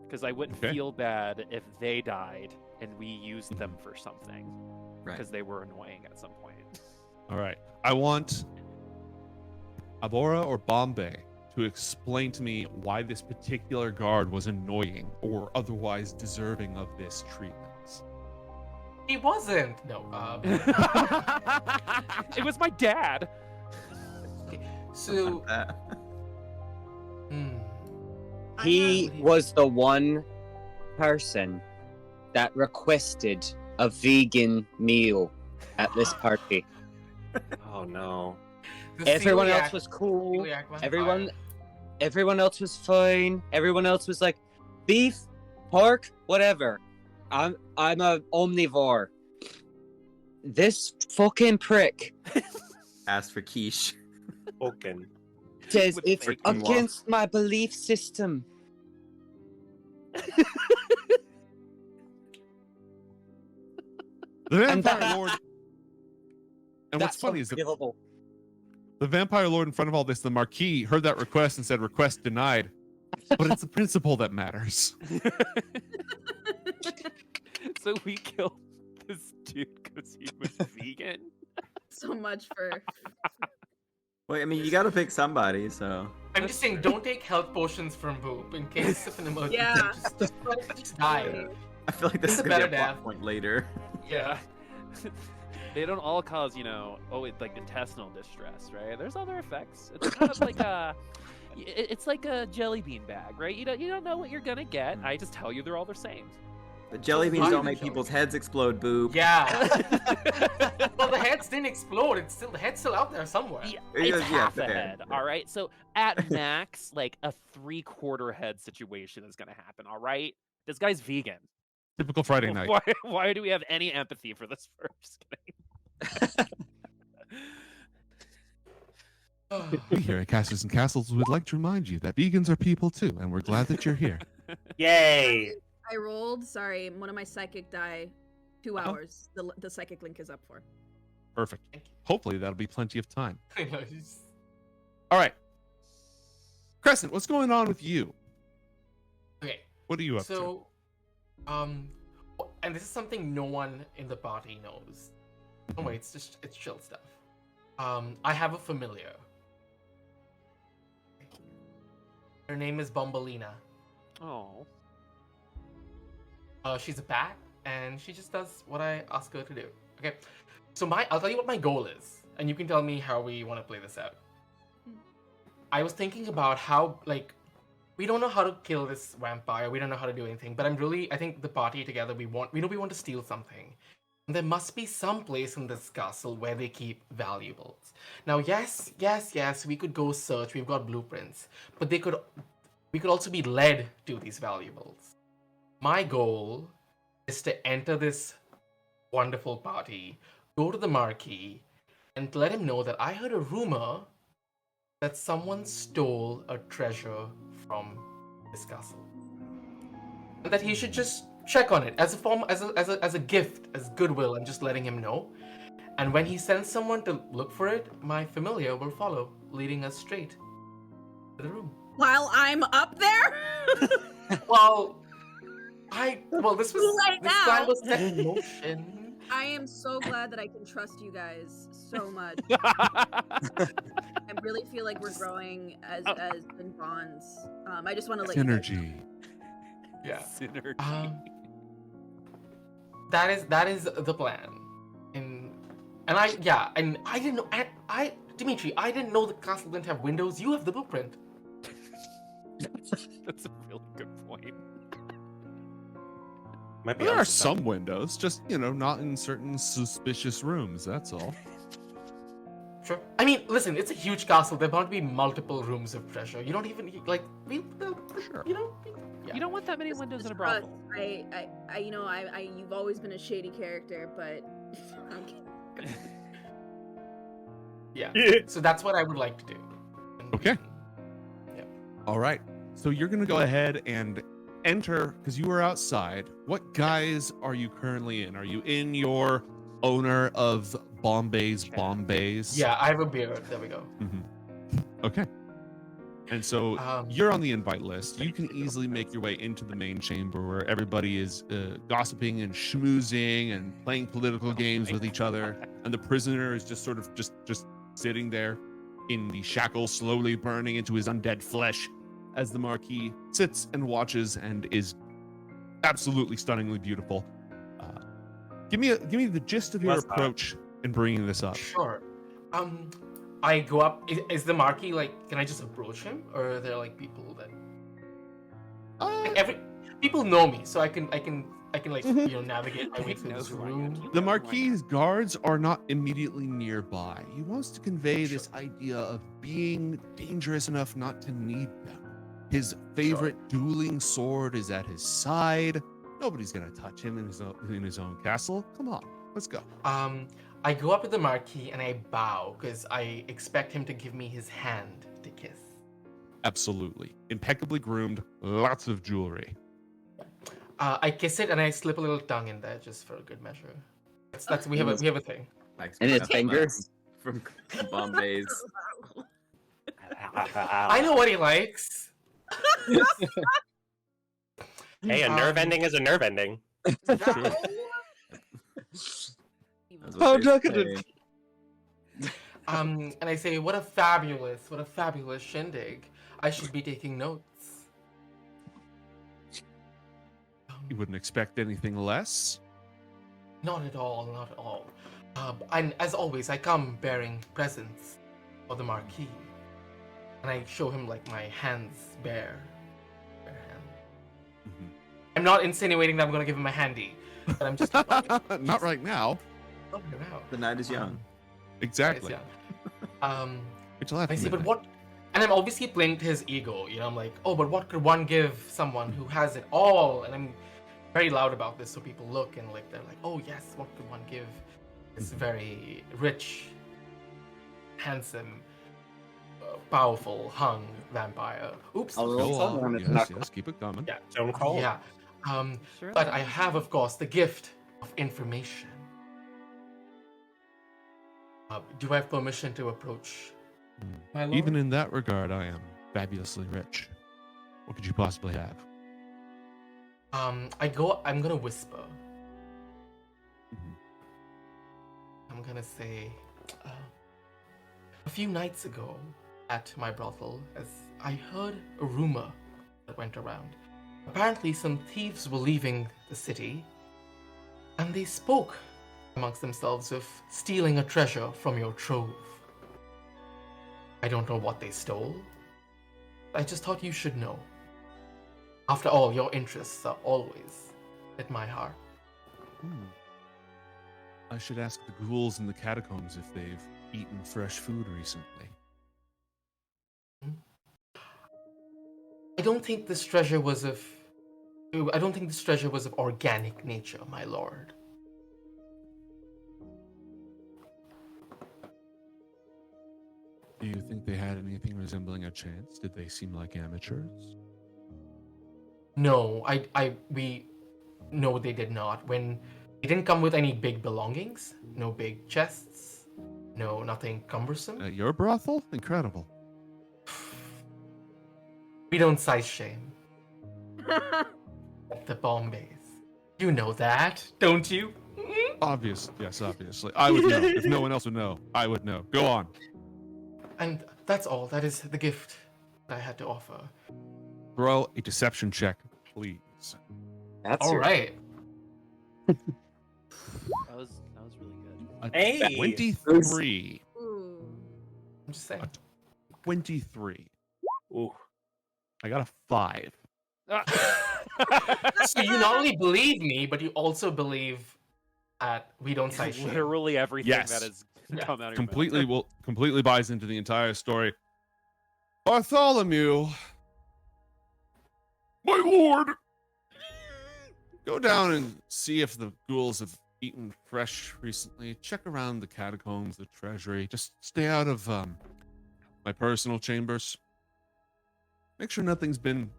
Because I wouldn't Okay. feel bad if they died and we used them for something. Right. Because they were annoying at some point. All right. I want Abhora or Bombae to explain to me why this particular guard was annoying or otherwise deserving of this treatment. He wasn't. No. It was my dad. So. That. Hmm. He was the one person that requested a vegan meal at this party. Oh no. The Everyone else celiac- was cool. celiac Everyone, vampire. everyone else was fine. Everyone else was like, beef, pork, whatever. I'm a omnivore. This fucking prick Asked for quiche. Spoken. says With it's bacon. against my belief system. The And Vampire that- Lord. And what's That's funny is unbelievable. the Vampire Lord in front of all this, the Marquis, heard that request and said, "Request denied." But it's the principle that matters. So we killed this dude because he was vegan. So much for. Well, I mean, you got to pick somebody, so. I'm just saying, don't take health potions from Boop in case of an emergency. Yeah. Just die. I feel like this It's is a gonna be a better plot death. point later. Yeah. They don't all cause, like intestinal distress, right? There's other effects. It's kind of like it's like a jelly bean bag, right? You don't know what you're gonna get. I just tell you they're all the same. The jelly beans Fine, don't make jelly people's beans. heads explode, Boob. Yeah. Well, the heads didn't explode. The head's still out there somewhere. Yeah, Yeah, it's yeah, half a fair. head, all right? So at max, like a 3/4 head situation is gonna happen, all right? This guy's vegan. Typical Friday night. Why do we have any empathy for this person? We here at Casters and Castles would like to remind you that vegans are people too, and we're glad that you're here. Yay! I rolled. Sorry, one of my psychic die. 2 Uh-huh. hours. The psychic link is up for. Perfect. Thank you. Hopefully that'll be plenty of time. I know, he's- All right. Crescent, what's going on with you? Okay. What are you up to? So, and this is something no one in the party knows. Don't worry, it's chill stuff. I have a familiar. Her name is Bombalina. Oh. She's a bat, and she just does what I ask her to do. Okay, so I'll tell you what my goal is, and you can tell me how we want to play this out. I was thinking about how, like, we don't know how to kill this vampire. We don't know how to do anything, but I think the party together, we want to steal something. And there must be some place in this castle where they keep valuables. Now, yes, we could go search. We've got blueprints, but we could also be led to these valuables. My goal is to enter this wonderful party, go to the marquis, and let him know that I heard a rumor that someone stole a treasure from this castle, and that he should just check on it as a gift, as goodwill. I'm just letting him know. And when he sends someone to look for it, my familiar will follow, leading us straight to the room. While I'm up there. This Right this now. plan was set in motion. I am so glad that I can trust you guys so much. I really feel like we're growing as in bonds. I just want to let you guys know. Synergy. Yeah. Synergy. That is the plan. And I didn't know. Dimitri, I didn't know the castle didn't have windows. You have the blueprint. That's a really good point. Might be There are onto something. some windows, just, not in certain suspicious rooms, that's all. Sure. I mean, listen, it's a huge castle. There are bound to be multiple rooms of treasure. You don't even Sure. Yeah. You don't want that many Just- windows in a just trust. brothel. you've always been a shady character, but Yeah. So that's what I would like to do. Okay. Yeah. All right. So you're going to go ahead and enter because you were outside. What guise are you currently in? Are you in your owner of Bombae's Bombays? Yeah, I have a beard. There we go. Okay. And so Um, you're on the invite list. You can easily make your way into the main chamber where everybody is gossiping and schmoozing and playing political games with each other. And the prisoner is just sort of just sitting there in the shackles, slowly burning into his undead flesh as the marquis sits and watches and is absolutely stunningly beautiful. Give me the gist of your What's that? approach in bringing this up. Sure. I go up. Is the marquis like? Can I just approach him, or are there like people that like people know me, so I can like navigate my way through this room? The Marquis's guards are not immediately nearby. He wants to convey this idea of being dangerous enough not to need them. His favorite dueling sword is at his side. Nobody's gonna touch him in his own castle. Come on, let's go. I go up to the marquis and I bow because I expect him to give me his hand to kiss. Absolutely, impeccably groomed, lots of jewelry. I kiss it and I slip a little tongue in there just for a good measure. We have a thing. And his finger. From Bombay's. I know what he likes. Hey, a nerve ending is a nerve ending. True. How decadent. And I say, what a fabulous shindig. I should be taking notes. You wouldn't expect anything less. Not at all, not at all. And as always, I come bearing presents for the marquis. And I show him like my hands bare hand. I'm not insinuating that I'm gonna give him a handy, but I'm just Not right now. Oh, no. The night is young. Exactly. Wait till after I see, but what? And I'm obviously playing to his ego. I'm like, oh, but what could one give someone who has it all? And I'm very loud about this, so people look and they're like, oh yes, what could one give this very rich, handsome, powerful, hung vampire? Oops. Go on. Yes, keep it coming. Yeah. Don't call. Yeah. But I have, of course, the gift of information. Do I have permission to approach my lord? Even in that regard, I am fabulously rich. What could you possibly have? I'm gonna whisper. I'm gonna say, a few nights ago at my brothel, as I heard a rumor that went around. Apparently some thieves were leaving the city, and they spoke amongst themselves of stealing a treasure from your trove. I don't know what they stole. I just thought you should know. After all, your interests are always at my heart. I should ask the ghouls in the catacombs if they've eaten fresh food recently. I don't think this treasure was of organic nature, my lord. Do you think they had anything resembling a chance? Did they seem like amateurs? No, no, they did not. When they didn't come with any big belongings, no big chests, no, nothing cumbersome. Your brothel? Incredible. We don't size shame. The Bombays. You know that, don't you? Yes, obviously. I would know. If no one else would know, I would know. Go on. And that's all. That is the gift that I had to offer. Throw a deception check, please. That's All right. That was really good. Hey! 23. Ooh. I'm just saying. 23. Ooh. I got a 5. So you not only believe me, but you also believe that we don't size shame. Literally everything Yes. that has come out of Completely buys into the entire story. Bartholomew, my lord, go down and see if the ghouls have eaten fresh recently. Check around the catacombs, the treasury. Just stay out of my personal chambers. Make sure nothing's been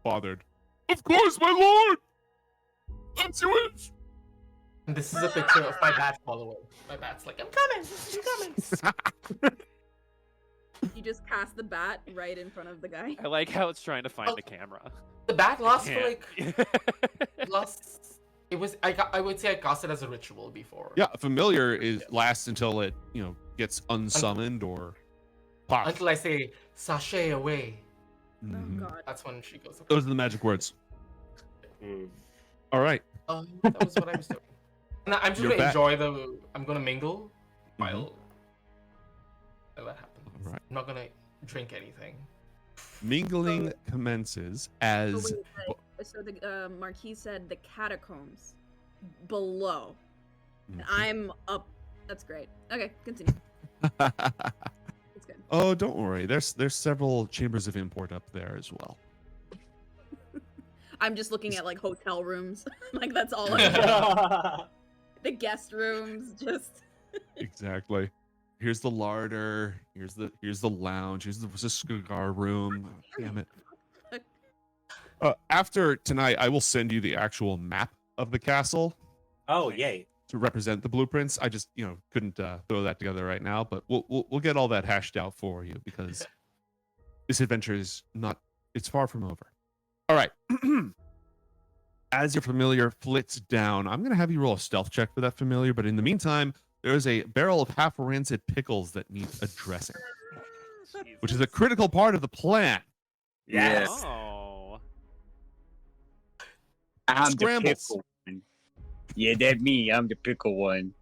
bothered. Of course, my lord! That's yours! And this is a picture of my bat following. My bat's like, I'm coming! You just cast the bat right in front of the guy. I like how it's trying to find the camera. The bat lasts for Can't. I would say I cast it as a ritual before. Yeah, familiar lasts until it, gets unsummoned or pops. Until I say, sashay away. Mhm. Oh god. That's when she goes. Those are the magic words. Mm. All right. That was what I was doing. And I'm just You're gonna back. enjoy I'm gonna mingle Mhm. while that happens. All right. I'm not gonna drink anything. Mingling commences as So the Marquis said the catacombs below. Mhm. I'm up. That's great. Okay, continue. It's good. Oh, don't worry. There's several chambers of import up there as well. I'm just looking at like hotel rooms. Like that's all I The guest rooms, just Exactly. Here's the larder. Here's the lounge. Here's the cigar room. Oh, damn it. After tonight, I will send you the actual map of the castle Oh, yay. to represent the blueprints. I just couldn't throw that together right now, but we'll get all that hashed out for you because this adventure is it's far from over. All right. As your familiar flits down, I'm gonna have you roll a stealth check for that familiar, but in the meantime, there's a barrel of half rancid pickles that needs addressing, which is a critical part of the plan. Yes. Oh. I'm the Skrambles. pickle one. Yeah, that's me. I'm the pickle one.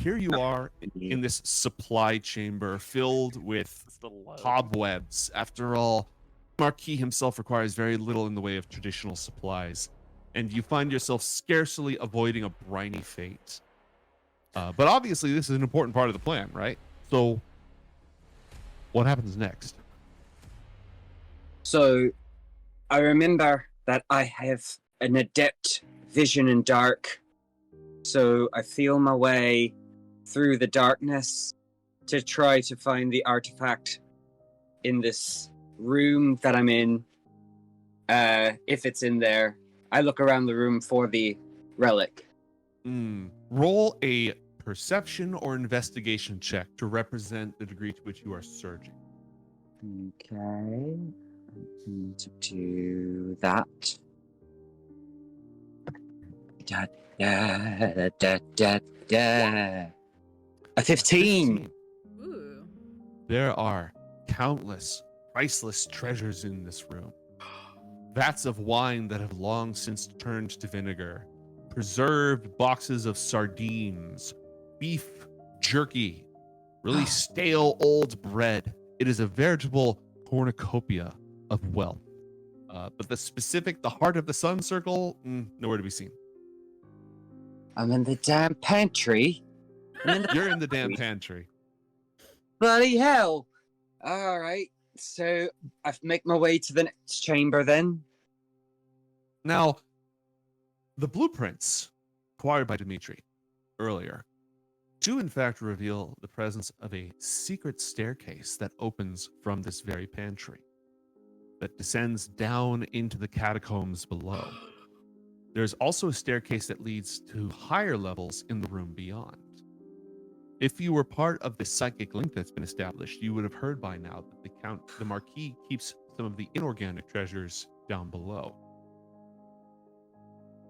Here you are in this supply chamber filled with It's the load. cobwebs. After all, Marquis himself requires very little in the way of traditional supplies, and you find yourself scarcely avoiding a briny fate. But obviously, this is an important part of the plan, right? So, what happens next? So, I remember that I have an adept vision in dark. So, I feel my way through the darkness to try to find the artifact in this room that I'm in. If it's in there, I look around the room for the relic. Roll a perception or investigation check to represent the degree to which you are searching. Okay. I'm going to do that. Da, da, da, da, da. A 15. ooh. There are countless priceless treasures in this room. Vats of wine that have long since turned to vinegar, preserved boxes of sardines, beef jerky, really stale old bread. It is a veritable cornucopia of wealth. But the heart of the sun circle, nowhere to be seen. I'm in the damn pantry. You're in the damn pantry. Bloody hell. All right. So I make my way to the next chamber then. Now, the blueprints acquired by Dimitri earlier do in fact reveal the presence of a secret staircase that opens from this very pantry that descends down into the catacombs below. There's also a staircase that leads to higher levels in the room beyond. If you were part of the psychic link that's been established, you would have heard by now that the Marquis keeps some of the inorganic treasures down below.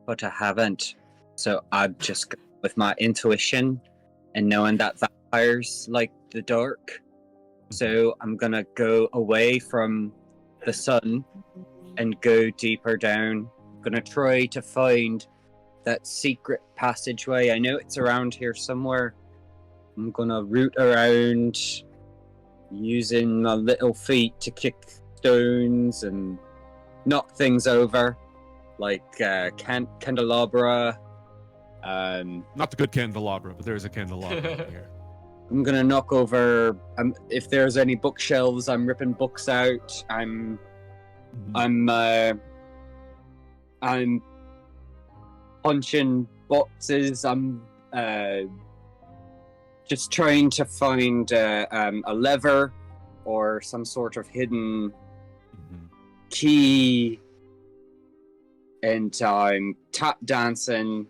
But I haven't. So I'm just going with my intuition and knowing that vampires like the dark. So I'm going to go away from the sun and go deeper down. I'm going to try to find that secret passageway. I know it's around here somewhere. I'm gonna root around using my little feet to kick stones and knock things over, like candelabra. Not the good candelabra, but there is a candelabra here. I'm gonna knock over. If there's any bookshelves, I'm ripping books out. I'm punching boxes. I'm just trying to find a lever or some sort of hidden key, and I'm tap dancing,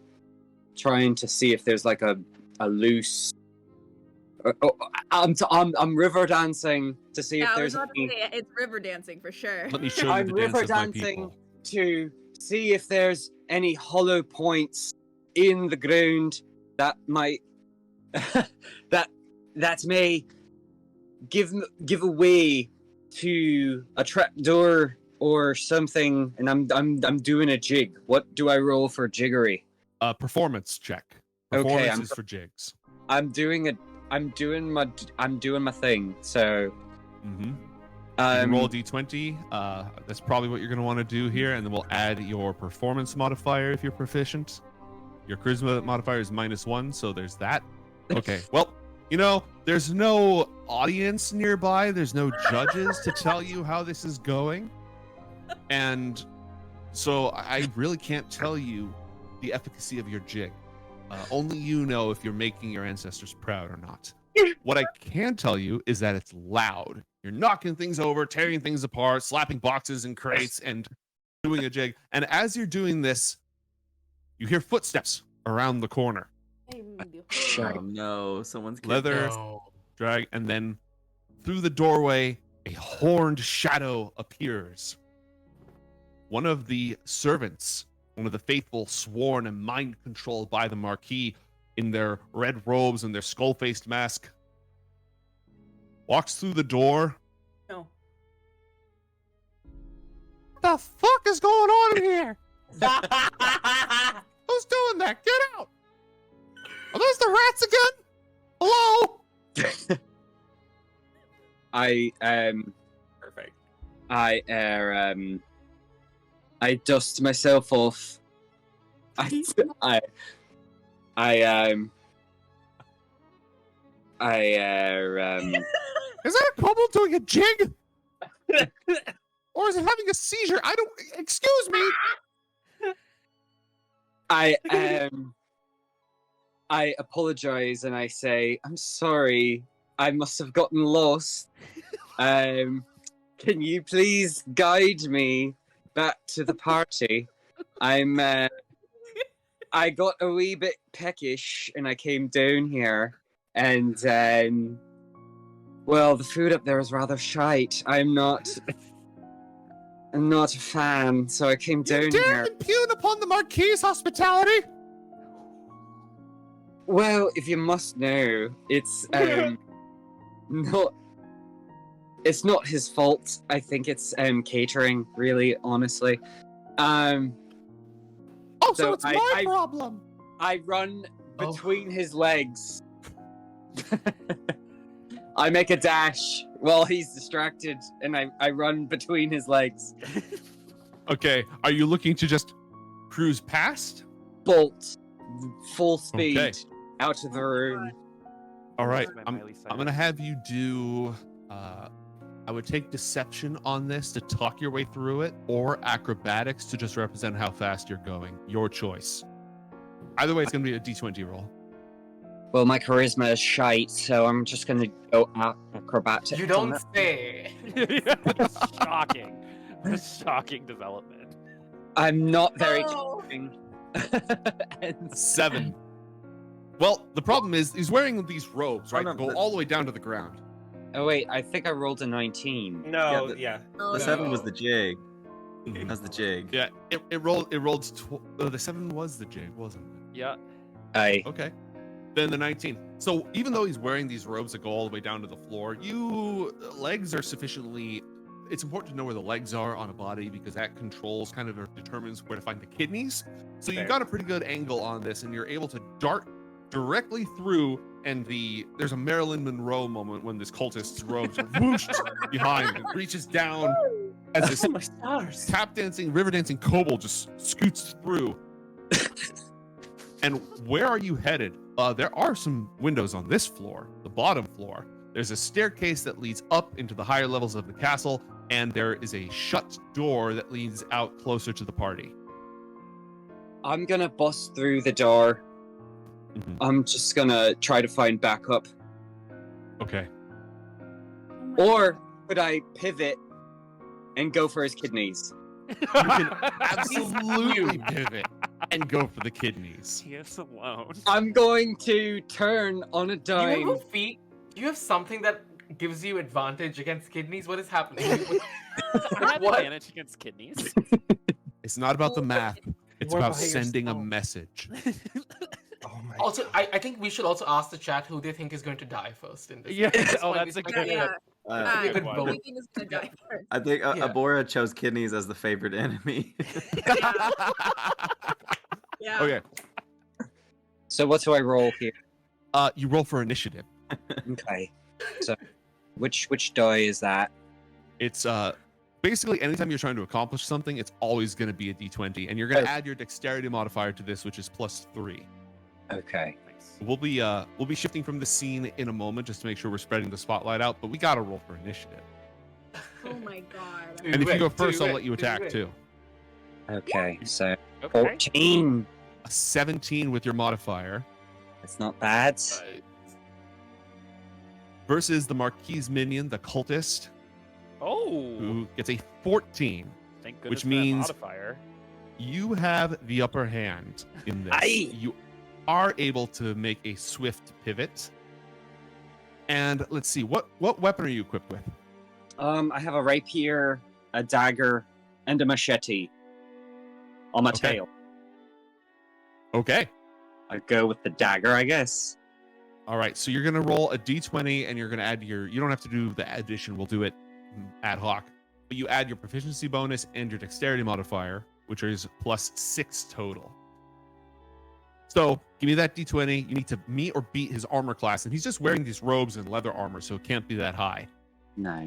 trying to see if there's like a loose. I'm river dancing to see if there's. It's river dancing for sure. Let me show you I'm the river dance of my dancing people. to see if there's any hollow points in the ground that might that may give away to a trapdoor or something. And I'm doing a jig. What do I roll for jiggery? Performance check. Okay, Performance is for jigs. I'm doing my thing. So You can roll a d20. That's probably what you're going to want to do here, and then we'll add your performance modifier if you're proficient. Your charisma modifier is -1, so there's that. Okay, well, there's no audience nearby. There's no judges to tell you how this is going. And so I really can't tell you the efficacy of your jig. Only you know if you're making your ancestors proud or not. What I can tell you is that it's loud. You're knocking things over, tearing things apart, slapping boxes and crates, and doing a jig. And as you're doing this, you hear footsteps around the corner. Oh no, someone's getting Leather, drag, and then through the doorway, a horned shadow appears. One of the servants, one of the faithful, sworn and mind-controlled by the marquis in their red robes and their skull-faced mask, walks through the door. No. What the fuck is going on in here? Who's doing that? Get out! Are those the rats again? Hello? Perfect. I dust myself off. Is that a kobold doing a jig? Or is it having a seizure? Excuse me. I apologize and I say, I'm sorry. I must have gotten lost. Can you please guide me back to the party? I got a wee bit peckish and I came down here, and well, the food up there is rather shite. I'm not a fan, so I came down here. Impugn upon the marquis' hospitality. Well, if you must know, it's not his fault. I think it's catering, really, honestly. So it's my problem. I run between his legs. I make a dash while he's distracted, and I run between his legs. Okay, are you looking to just cruise past? Bolt, full speed, Okay. out of the room. All right, That's my I'm Miley Cyrus. going to have you do. I would take deception on this to talk your way through it, or acrobatics to just represent how fast you're going. Your choice. Either way, it's going to be a d20 roll. Well, my charisma is shite, so I'm just gonna go acrobatic. You don't say. Shocking. Shocking development. I'm not very No. charming. And 7. Well, the problem is he's wearing these robes, right? no, That go but- all the way down to the ground. oh wait, I think I rolled a 19. No, Yeah, yeah. Oh, The 7 was no. the jig. Mhm. That's the jig. Yeah, it rolled. The 7 was the jig, wasn't it? Yeah. Aye. Okay. Then the 19. So even though he's wearing these robes that go all the way down to the floor, legs are sufficiently. It's important to know where the legs are on a body because that controls kind of determines where to find the kidneys. So you've Fair. got a pretty good angle on this, and you're able to dart directly through. And there's a Marilyn Monroe moment when this cultist's robes are whooshed behind and reaches down as this my stars. tap dancing, river dancing kobold just scoots through. And where are you headed? There are some windows on this floor, the bottom floor. There's a staircase that leads up into the higher levels of the castle, and there is a shut door that leads out closer to the party. I'm gonna bust through the door. Mhm. I'm just gonna try to find backup. Okay. Oh my Or God. could I pivot and go for his kidneys? You can absolutely pivot and go for the kidneys. He is alone. I'm going to turn on a Do you have dime. a feat? Do you have something that gives you advantage against kidneys? What is happening? I have What? advantage against kidneys. It's not about the math. It's You're about by sending a yourself. message. Oh my Also, I think we should also ask the chat who they think is going to die first in this. Yeah, At this oh, point, that's a we good can- Yeah. Uh, a good one. vote. We think it's gonna die first. I think Yeah. Abhora chose kidneys as the favorite enemy. Yeah. Okay. So what do I roll here? You roll for initiative. Okay. So which die is that? It's basically anytime you're trying to accomplish something, it's always going to be a d20, and you're going to Oh. add your dexterity modifier to this, which is +3. Okay. Nice. We'll be shifting from the scene in a moment just to make sure we're spreading the spotlight out, but we got to roll for initiative. Oh my God. Do And if you it, go do first, I'll it, let you do attack it. too. Okay. So Okay. 14. A 17 with your modifier That's not bad. versus the marquis minion, the cultist, Oh, who gets a 14. thank goodness which for that means- modifier. You have the upper hand in this. Aye. You are able to make a swift pivot. And let's see, what weapon are you equipped with? I have a rapier, a dagger, and a machete on my Okay. tail. Okay. I go with the dagger, I guess. All right. So you're going to roll a d20 and you're going to add you don't have to do the addition. We'll do it ad hoc. But you add your proficiency bonus and your dexterity modifier, which is +6 total. So give me that d20. You need to meet or beat his armor class. And he's just wearing these robes and leather armor, so it can't be that high. No.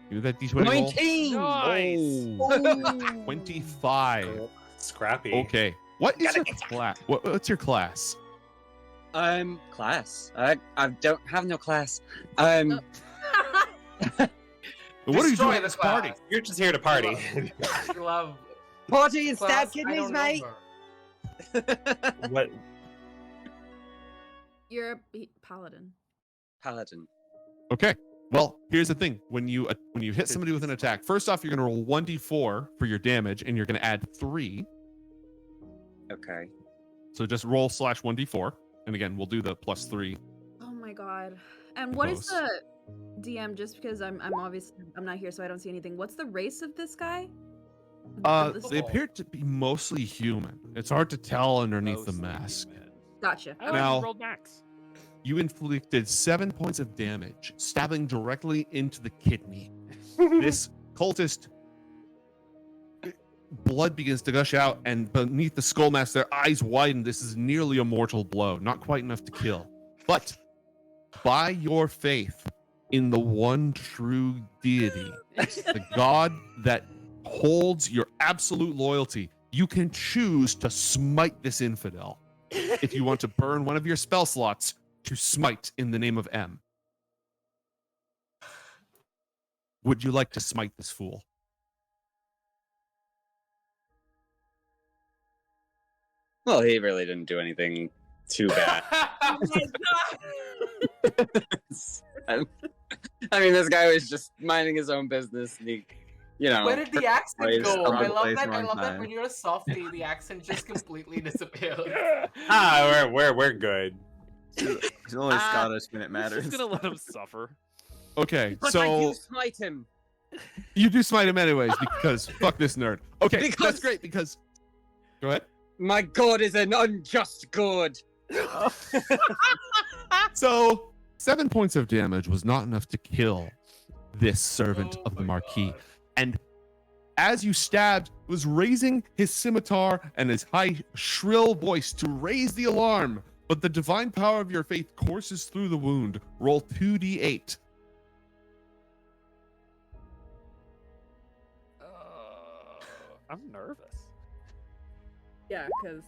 Give me that d20 roll. 19! Nice. Oh, 25. Scrappy. Okay. What is your class? What's your class? Class. I don't have no class. What are you Destroy doing at the this party? class. You're just here to party. You love Party and class, stab I kidneys, don't know mate! her. What? You're a paladin. Paladin. Okay. Well, here's the thing. When you hit somebody with an attack, first off, you're going to roll 1d4 for your damage, and you're going to add 3. Okay. So just roll /1d4. And again, we'll do the +3. Oh my God. And what is Close. the DM? Just because I'm obviously I'm not here, so I don't see anything. What's the race of this guy? Of this- They appear to be mostly human. It's hard to tell underneath the Mostly mask. human. Gotcha. I Now- like rolled max. You inflicted 7 points of damage, stabbing directly into the kidney. This cultist, blood begins to gush out, and beneath the skull mask, their eyes widen. This is nearly a mortal blow, not quite enough to kill. But by your faith in the one true deity, the God that holds your absolute loyalty, you can choose to smite this infidel. If you want to burn one of your spell slots, to smite in the name of M. Would you like to smite this fool? Well, he really didn't do anything too bad. Oh my God. I mean, this guy was just minding his own business. And he, Where did the accent Place, go? other I love place, that. I wrong love that time. when you're a softie, the accent just completely disappears. We're good. He's only Scottish when it matters. Just gonna let him suffer. Okay, But I so do smite him. you do smite him anyways because fuck this nerd. Okay, that's Because- great because. Go ahead. My god is an unjust god. So 7 points of damage was not enough to kill this servant of the Marquis. And as you stabbed, was raising his scimitar and his high, shrill voice to raise the alarm. But the divine power of your faith courses through the wound. Roll 2d8. I'm nervous. Yeah, because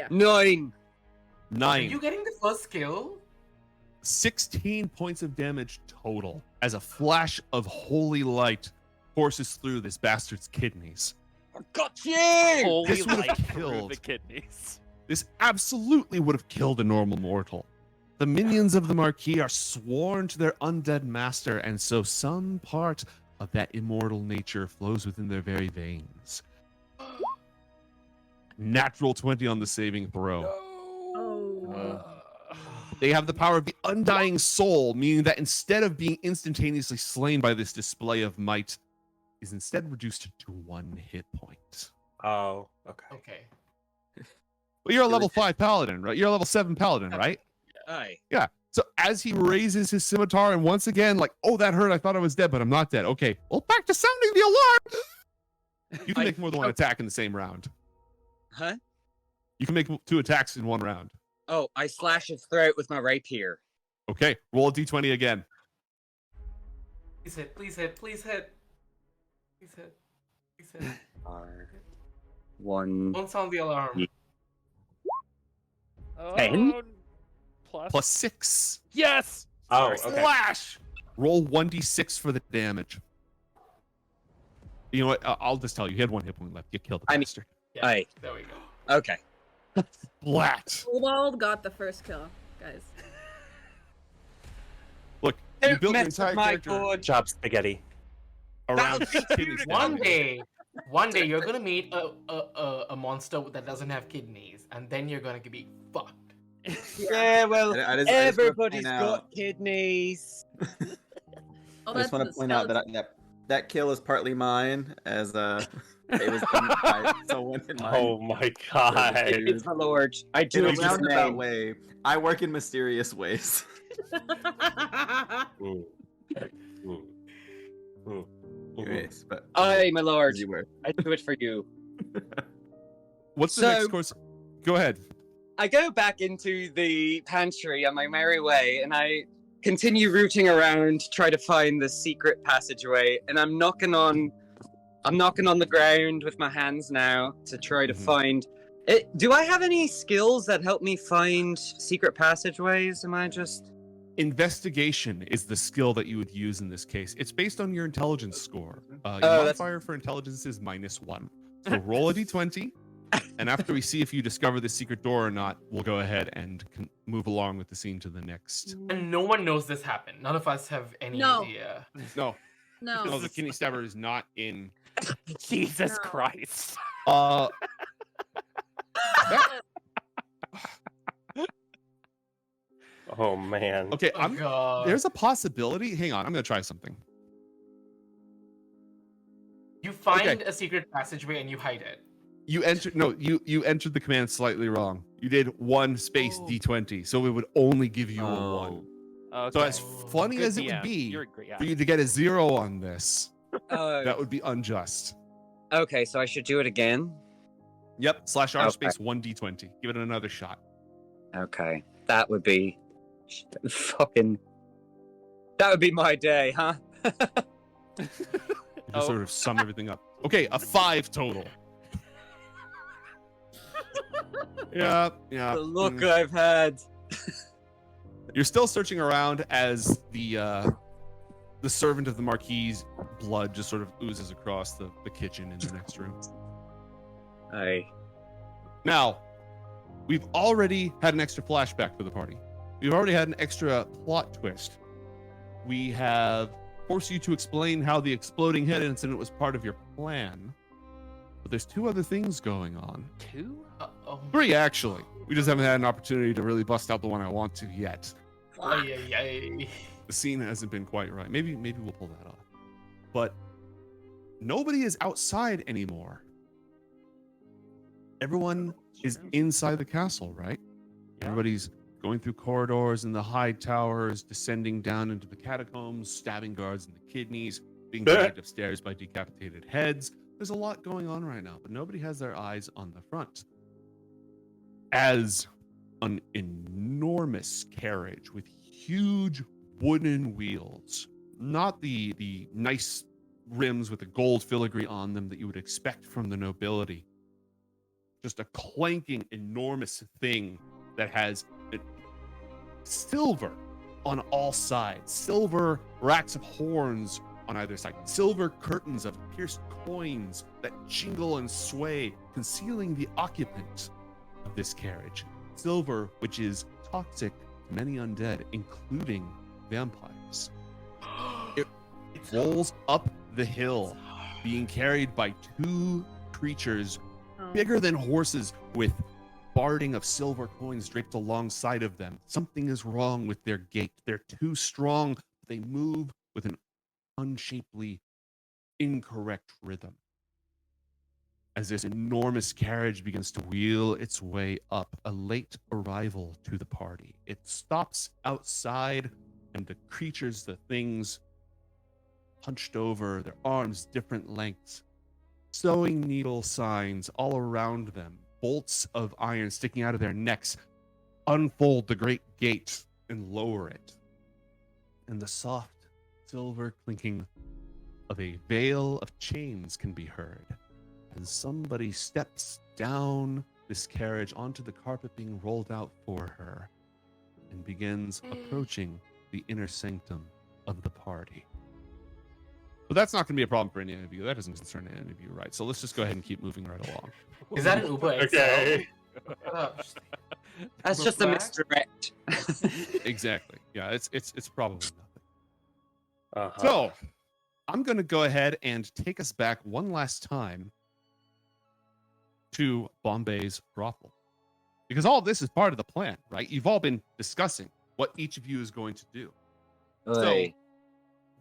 9. 9. Are you getting the first kill? 16 points of damage total as a flash of holy light courses through this bastard's kidneys. Got you! Holy This would have light through killed. the kidneys. This absolutely would have killed a normal mortal. The minions of the Marquis are sworn to their undead master, and so some part of that immortal nature flows within their very veins. Natural 20 on the saving throw. Oh. They have the power of the undying soul, meaning that instead of being instantaneously slain by this display of might, is instead reduced to 1 hit point. Oh, okay. Okay. Well, you're a level 5 paladin, right? You're a level 7 paladin, right? Aye. Yeah. So as he raises his scimitar, and once again, like, oh, that hurt. I thought I was dead, but I'm not dead. Okay. Well, back to sounding the alarm. You can make more than one attack in the same round. Huh? You can make 2 attacks in 1 round. Oh, I slash his throat with my rapier. Okay. Roll a d20 again. Please hit. Please hit. Please hit. Please hit. Please hit. 1. Don't sound the alarm. Oh, 10? Plus 6. Yes. Oh, Sorry. okay. Slash. Roll 1d6 for the damage. You know what? I'll just tell you. He had 1 hit point left. You killed the I mean- bastard. Yeah, Aye. there we go. Okay. Splat. Kobold got the first kill, guys. Look, you Don't built your mess entire with my character board. Job spaghetti. around That'll be kidneys. One day, you're gonna meet a monster that doesn't have kidneys, and then you're gonna be fucked. Yeah, well, I just wanna everybody's point got out- kidneys. Oh, I just want to point out that kill is partly mine, as it was by someone in my. Oh my god. It's my lord. I In do a it just roundabout name. way, I work in mysterious ways. Mm. Mm. Mm. Anyways, but Aye, my lord. as you were. I do it for you. What's the So- next course? Go ahead. I go back into the pantry on my merry way, and I continue rooting around, try to find the secret passageway. And I'm knocking on the ground with my hands now to try to Mhm. find it. Do I have any skills that help me find secret passageways? Am I just Investigation is the skill that you would use in this case. It's based on your intelligence score. Your that's- modifier for intelligence is -1. So roll a d20, and after we see if you discover the secret door or not, we'll go ahead and move along with the scene to the next. And no one knows this happened. None of us have any No. idea. No, No. no, the kidney stabber is not in. Jesus No. Christ. Uh, that- Oh man. okay, Oh, God. there's a possibility. Hang on, I'm gonna try something. You find a secret passageway and you hide it. You entered you entered the command slightly wrong. You did 1 space Oh. d20, so it would only give you a 1. Okay. So as funny Good as it would DM. be You're great. Yeah. for you to get a 0 on this, Oh, that would be unjust. okay, so I should do it again. Yep, /r Okay. space 1d20. Give it another shot. Okay, that would be fucking. That would be my day, huh? You Oh. just sort of sum everything up. Okay, a 5 total. Yeah. The look mm. I've had. You're still searching around as the servant of the Marquis' blood just sort of oozes across the kitchen in the next room. Aye. Now, we've already had an extra flashback for the party. We've already had an extra plot twist. We have forced you to explain how the exploding head incident was part of your plan. But there's 2 other things going on. 2? 3, actually. We just haven't had an opportunity to really bust out the one I want to yet. Ay, ay, ay. The scene hasn't been quite right. Maybe we'll pull that off. But nobody is outside anymore. Everyone is inside the castle, right? Everybody's going through corridors and the high towers, descending down into the catacombs, stabbing guards in the kidneys, being dragged upstairs by decapitated heads. There's a lot going on right now, but nobody has their eyes on the front. As an enormous carriage with huge wooden wheels, not the nice rims with the gold filigree on them that you would expect from the nobility. Just a clanking, enormous thing that has silver on all sides, silver racks of horns on either side. Silver curtains of pierced coins that jingle and sway, concealing the occupant of this carriage. Silver, which is toxic to many undead, including vampires. It rolls up the hill, being carried by two creatures bigger than horses with barding of silver coins draped alongside of them. Something is wrong with their gait. They're too strong. They move with an unshapely, incorrect rhythm. As this enormous carriage begins to wheel its way up, a late arrival to the party. It stops outside, and the creatures, the things, hunched over, their arms different lengths, sewing needle signs all around them, bolts of iron sticking out of their necks, unfold the great gate and lower it. And the soft silver clinking of a veil of chains can be heard as somebody steps down this carriage onto the carpet being rolled out for her and begins approaching the inner sanctum of the party. But that's not going to be a problem for any of you. That doesn't concern any of you, right? So let's just go ahead and keep moving right along. Is that an Uber XL? Okay. That's just a misdirect. Exactly. Yeah, it's probably nothing. Uh-huh. So I'm going to go ahead and take us back one last time to Bombae's brothel, because all this is part of the plan, right? You've all been discussing what each of you is going to do. So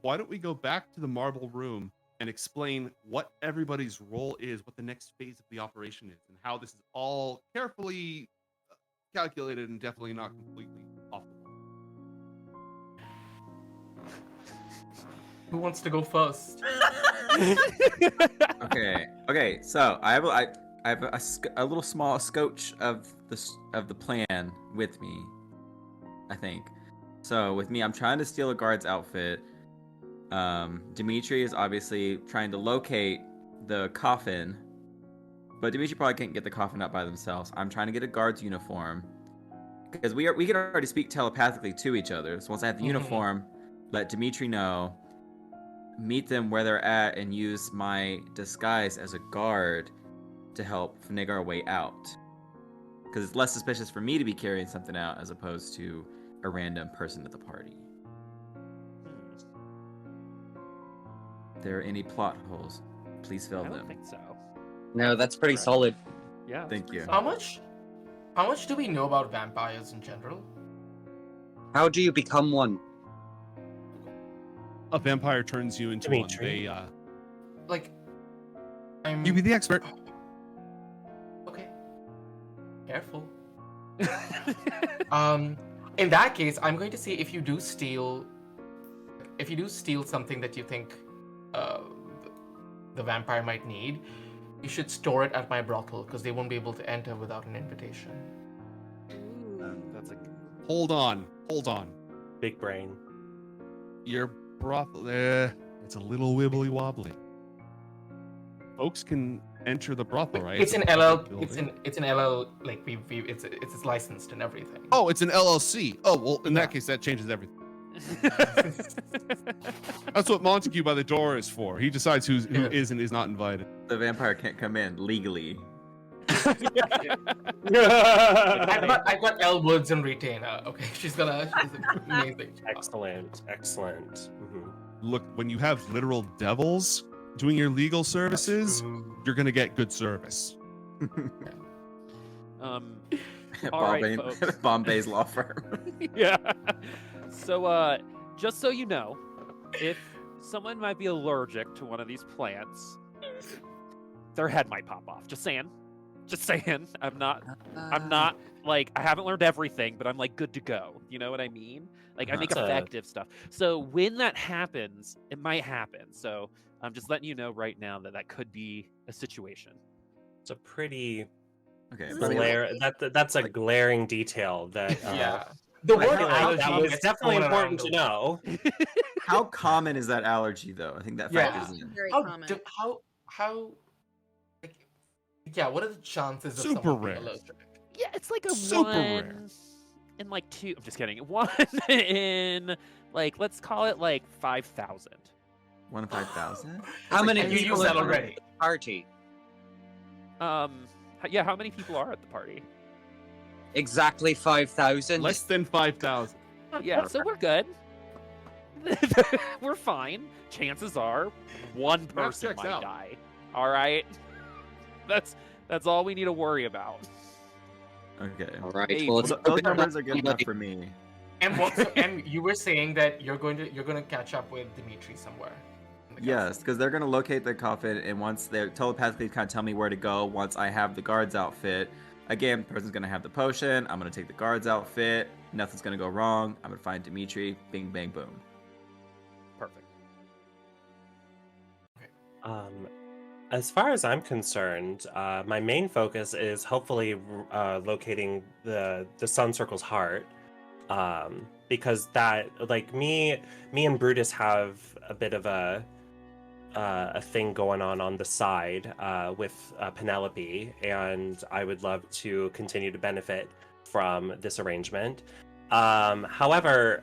why don't we go back to the marble room and explain what everybody's role is, what the next phase of the operation is, and how this is all carefully calculated and definitely not completely off the wall. Who wants to go first? Okay. So I have a little small scotch of the plan with me, I think. So with me, I'm trying to steal a guard's outfit. Dimitri is obviously trying to locate the coffin, but Dimitri probably can't get the coffin up by themselves. I'm trying to get a guard's uniform because we can already speak telepathically to each other. So once I have the uniform, let Dimitri know, meet them where they're at, and use my disguise as a guard to help finagle our way out. Because it's less suspicious for me to be carrying something out as opposed to a random person at the party. If there are any plot holes, please fill I them. don't think so. No, that's pretty solid. Yeah. Thank you. How much do we know about vampires in general? How do you become one? A vampire turns you into Dimitri. one. Like, I'm... You be the expert. Okay. Careful. In that case, I'm going to say if you do steal something that you think the vampire might need, you should store it at my brothel because they won't be able to enter without an invitation. That's a Hold on. Big brain. Your brothel, it's a little wibbly wobbly. Folks can enter the brothel, right? It's an LL. It's an LL. Like it's licensed and everything. Oh, it's an LLC. Oh, well, in that case, that changes everything. That's what Montague by the door is for. He decides who is and is not invited. The vampire can't come in legally. I've got L Woods and retainer. Okay, she's amazing. Excellent. Mm-hmm. Look, when you have literal devils doing your legal services, you're gonna get good service. all right, folks. Bombay's law firm. Yeah. So, just so you know, if someone might be allergic to one of these plants, their head might pop off. Just saying. I'm not like, I haven't learned everything, but I'm like good to go. You know what I mean? Like I make effective stuff. So when that happens, it might happen. So I'm just letting you know right now that could be a situation. It's a pretty Okay. That's a glaring detail that Yeah. The word allergy that was gets definitely thrown important around to know. How common is that allergy, though? I think that factors in. Very How common. what are the chances of Super someone rare. being allergic? Yeah, it's like a Super one rare. in like two. I'm just kidding. One in like, let's call it like 5,000. 1 in 5,000? How many And you people used that are already. at the party? Yeah, how many people are at the party? Exactly 5,000. Less than 5,000. Yeah, so we're good. We're fine. Chances are one person checks might out. die. All right. That's all we need to worry about. Okay. All right. Hey, Well, Those it's open numbers up are good enough anybody. for me. And and you were saying that you're gonna catch up with Dimitri somewhere. in the Yes, castle. because they're gonna locate the coffin, and once they telepathically kind of tell me where to go, once I have the guard's outfit, again, the person's gonna have the potion. I'm gonna take the guard's outfit. Nothing's gonna go wrong. I'm gonna find Dimitri. Bing, bang, boom. Perfect. As far as I'm concerned, my main focus is hopefully locating the Sun Circle's heart, because that, like, me and Brutus have a bit of a thing going on the side with Penelope, and I would love to continue to benefit from this arrangement. However,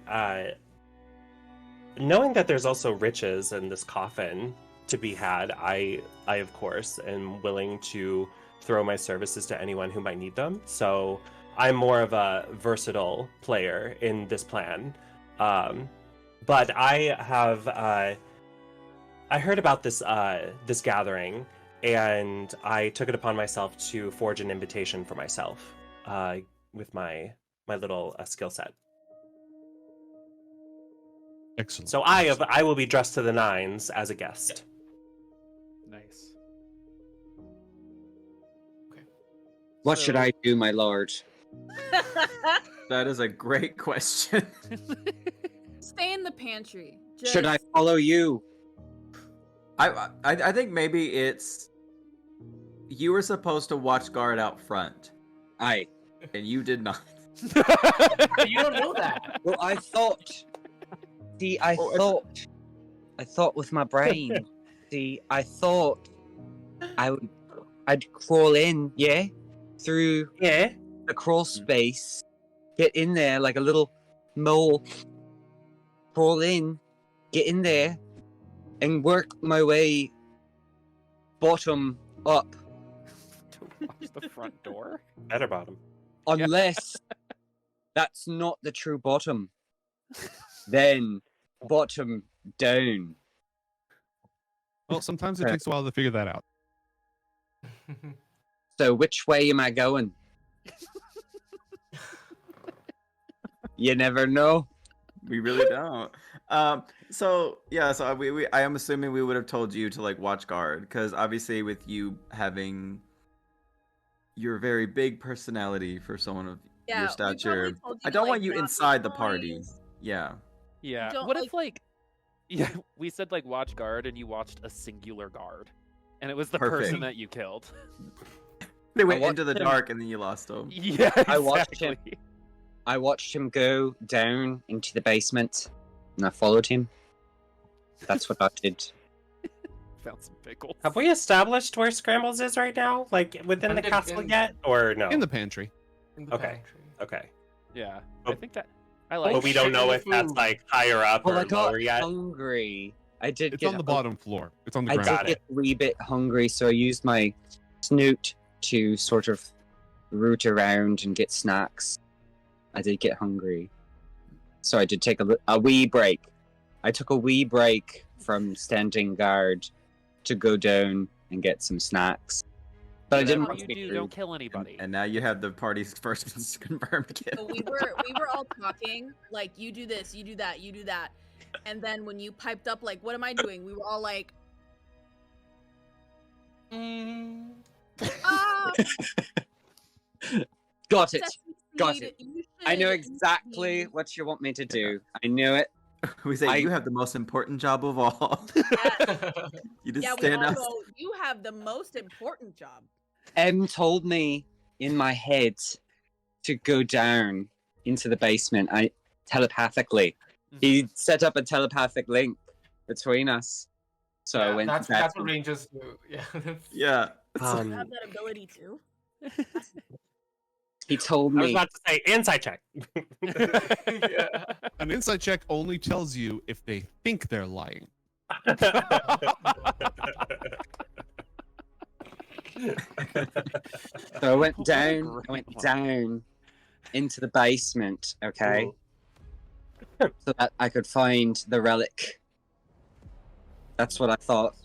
knowing that there's also riches in this coffin to be had, I of course am willing to throw my services to anyone who might need them. So I'm more of a versatile player in this plan. But I have I heard about this this gathering, and I took it upon myself to forge an invitation for myself with my little skill set. Excellent. So I will be dressed to the nines as a guest. Nice. What So- should I do, my lord? That is a great question. Stay in the pantry. Should I Just- follow you? I think maybe it's you were supposed to watch guard out front, Aye. and you did not. But you don't know that. Well, I thought. See, I thought with my brain. See, I thought I'd crawl in, yeah, through Yeah. the crawl space, get in there like a little mole, crawl in, get in there, and work my way bottom up, To watch the front door. Better bottom. unless that's not the true bottom. Then bottom down. Well, sometimes it takes a while to figure that out. So which way am I going? You never know. We really don't. So yeah, so I am assuming we would have told you to like watch guard, because obviously with you having your very big personality for someone of Yeah, your we probably stature, told you I to, don't like, want you not be inside the party. noise. Yeah. Yeah. Don't, What like- if like yeah, we said like watch guard and you watched a singular guard. And it was the person Perfect. that you killed. They went watched into the him. dark and then you lost them. Yeah, I watched him. exactly. I watched him go down into the basement, and I followed him. That's what I did. Found some pickles. Have we established where Skrambles is right now? Like within the And castle in- yet? Or no? In the pantry. In the Okay. pantry. Okay. Yeah. Oh. I think that I like But we don't know if that's Food. like higher up Well, or I got lower yet. hungry. I did It's get on the bottom floor. It's on the I ground. did Got get a wee bit hungry, so I used my snoot to sort of root around and get snacks. I did get hungry, so I did take a wee break. I took a wee break from standing guard to go down and get some snacks. But I didn't Whatever want to you be do, rude. don't kill anybody. And now you have the party's first confirmed So kill. we were all talking like, you do this, you do that, you do that, and then when you piped up like, what am I doing? We were all like, ah, Got it. Sesame Got Seed, it. you I know should exactly be- what you want me to do. I knew it. We say I- you have the most important job of all. Yes. You just Yeah, we stand all up. go, you have the most important job. M told me in my head to go down into the basement. I telepathically. He set up a telepathic link between us. So I Yeah, went that's back. that's what rangers do. Yeah. that's- Yeah. You Um, have that ability too. he told I was me. about to say inside check. yeah. An insight check only tells you if they think they're lying. So I went down into the basement, okay? Ooh. So that I could find the relic. That's what I thought.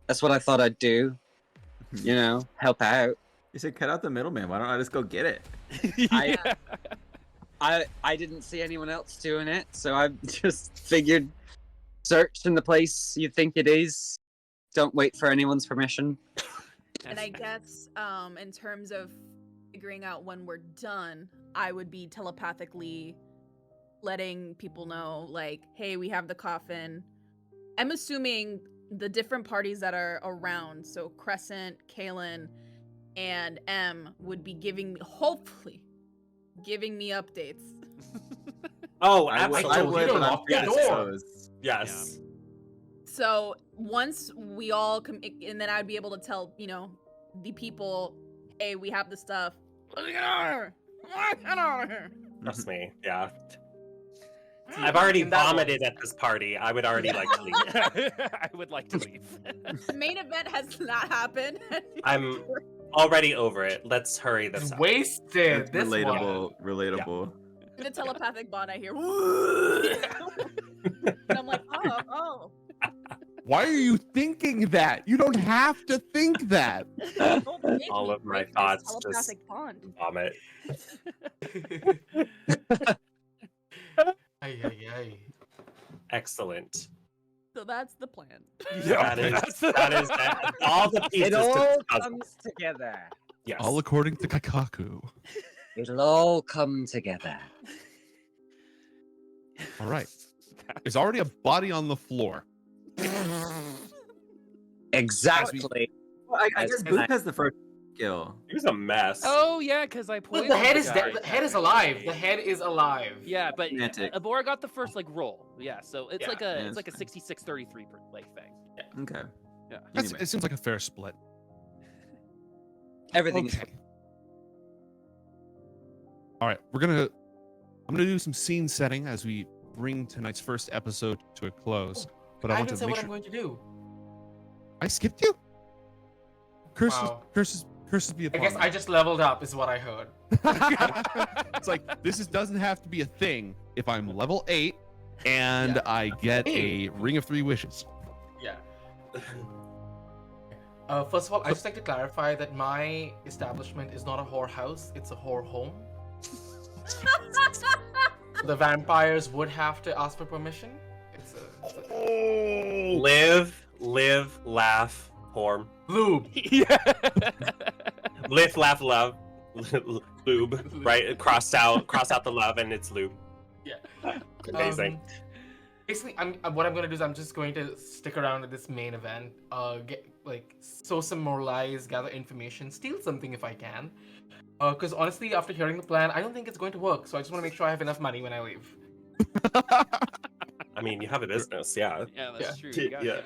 That's what I thought I'd do. You know, help out. You should cut out the middleman. Why don't I just go get it? I didn't see anyone else doing it, so I just figured search in the place you think it is. Don't wait for anyone's permission. And I guess in terms of figuring out when we're done, I would be telepathically letting people know, like, hey, we have the coffin. I'm assuming the different parties that are around, so Crescent, Kalen, and M would be hopefully giving me updates. Oh, I would, absolutely. but I'm Lock the pretty door. exposed. Yes. So once we all come, and then I'd be able to tell, the people, hey, we have the stuff. Let's get out of here. Let's get out of here. Trust me. Yeah. I've already In that vomited at this party. I would already like to leave. I would like to leave. The main event has not happened. I'm already over it. Let's hurry this It's up. wasted. That's This relatable. Relatable. In the telepathic bond, I hear, and I'm like, oh. Why are you thinking that? You don't have to think that. Don't make All me of my break this thoughts telepathic bond. Vomit. Ay. Excellent. So that's the plan. That is all the pieces It to all this puzzle. comes together. Yes. All according to Kakaku. It'll all come together. All right. There's already a body on the floor. Exactly. Well, I guess As Boop I- has the first skill. He was a mess. Oh yeah, because I But poisoned the head is guy, dead. The head is alive. The head is alive. Yeah, but Semantic. Abhora got the first roll. Yeah, so it's Yeah. like Yeah, it's like a 66-33 thing. Okay. Yeah. Anyway. It seems like a fair split. Everything is Okay. All right, I'm gonna do some scene setting as we bring tonight's first episode to a close. But I I want didn't to say make what sure I'm going to do. I skipped you. Wow. Curses be I upon guess you. I just leveled up, is what I heard. It's like doesn't have to be a thing if I'm level 8 and Yeah. I get a ring of 3 wishes. Yeah. First of all, I just like to clarify that my establishment is not a whorehouse; it's a whore home. The vampires would have to ask for permission. It's a Live, laugh, whore. lube. Yeah. Live, laugh, love. Lube. Right? Cross out the love and it's lube. Yeah. Amazing. Basically, what I'm gonna do is I'm just going to stick around at this main event, sow some more lies, gather information, steal something if I can. Because honestly, after hearing the plan, I don't think it's going to work. So I just want to make sure I have enough money when I leave. I mean, you have a business, yeah. Yeah, that's Yeah. true. You got, Yeah.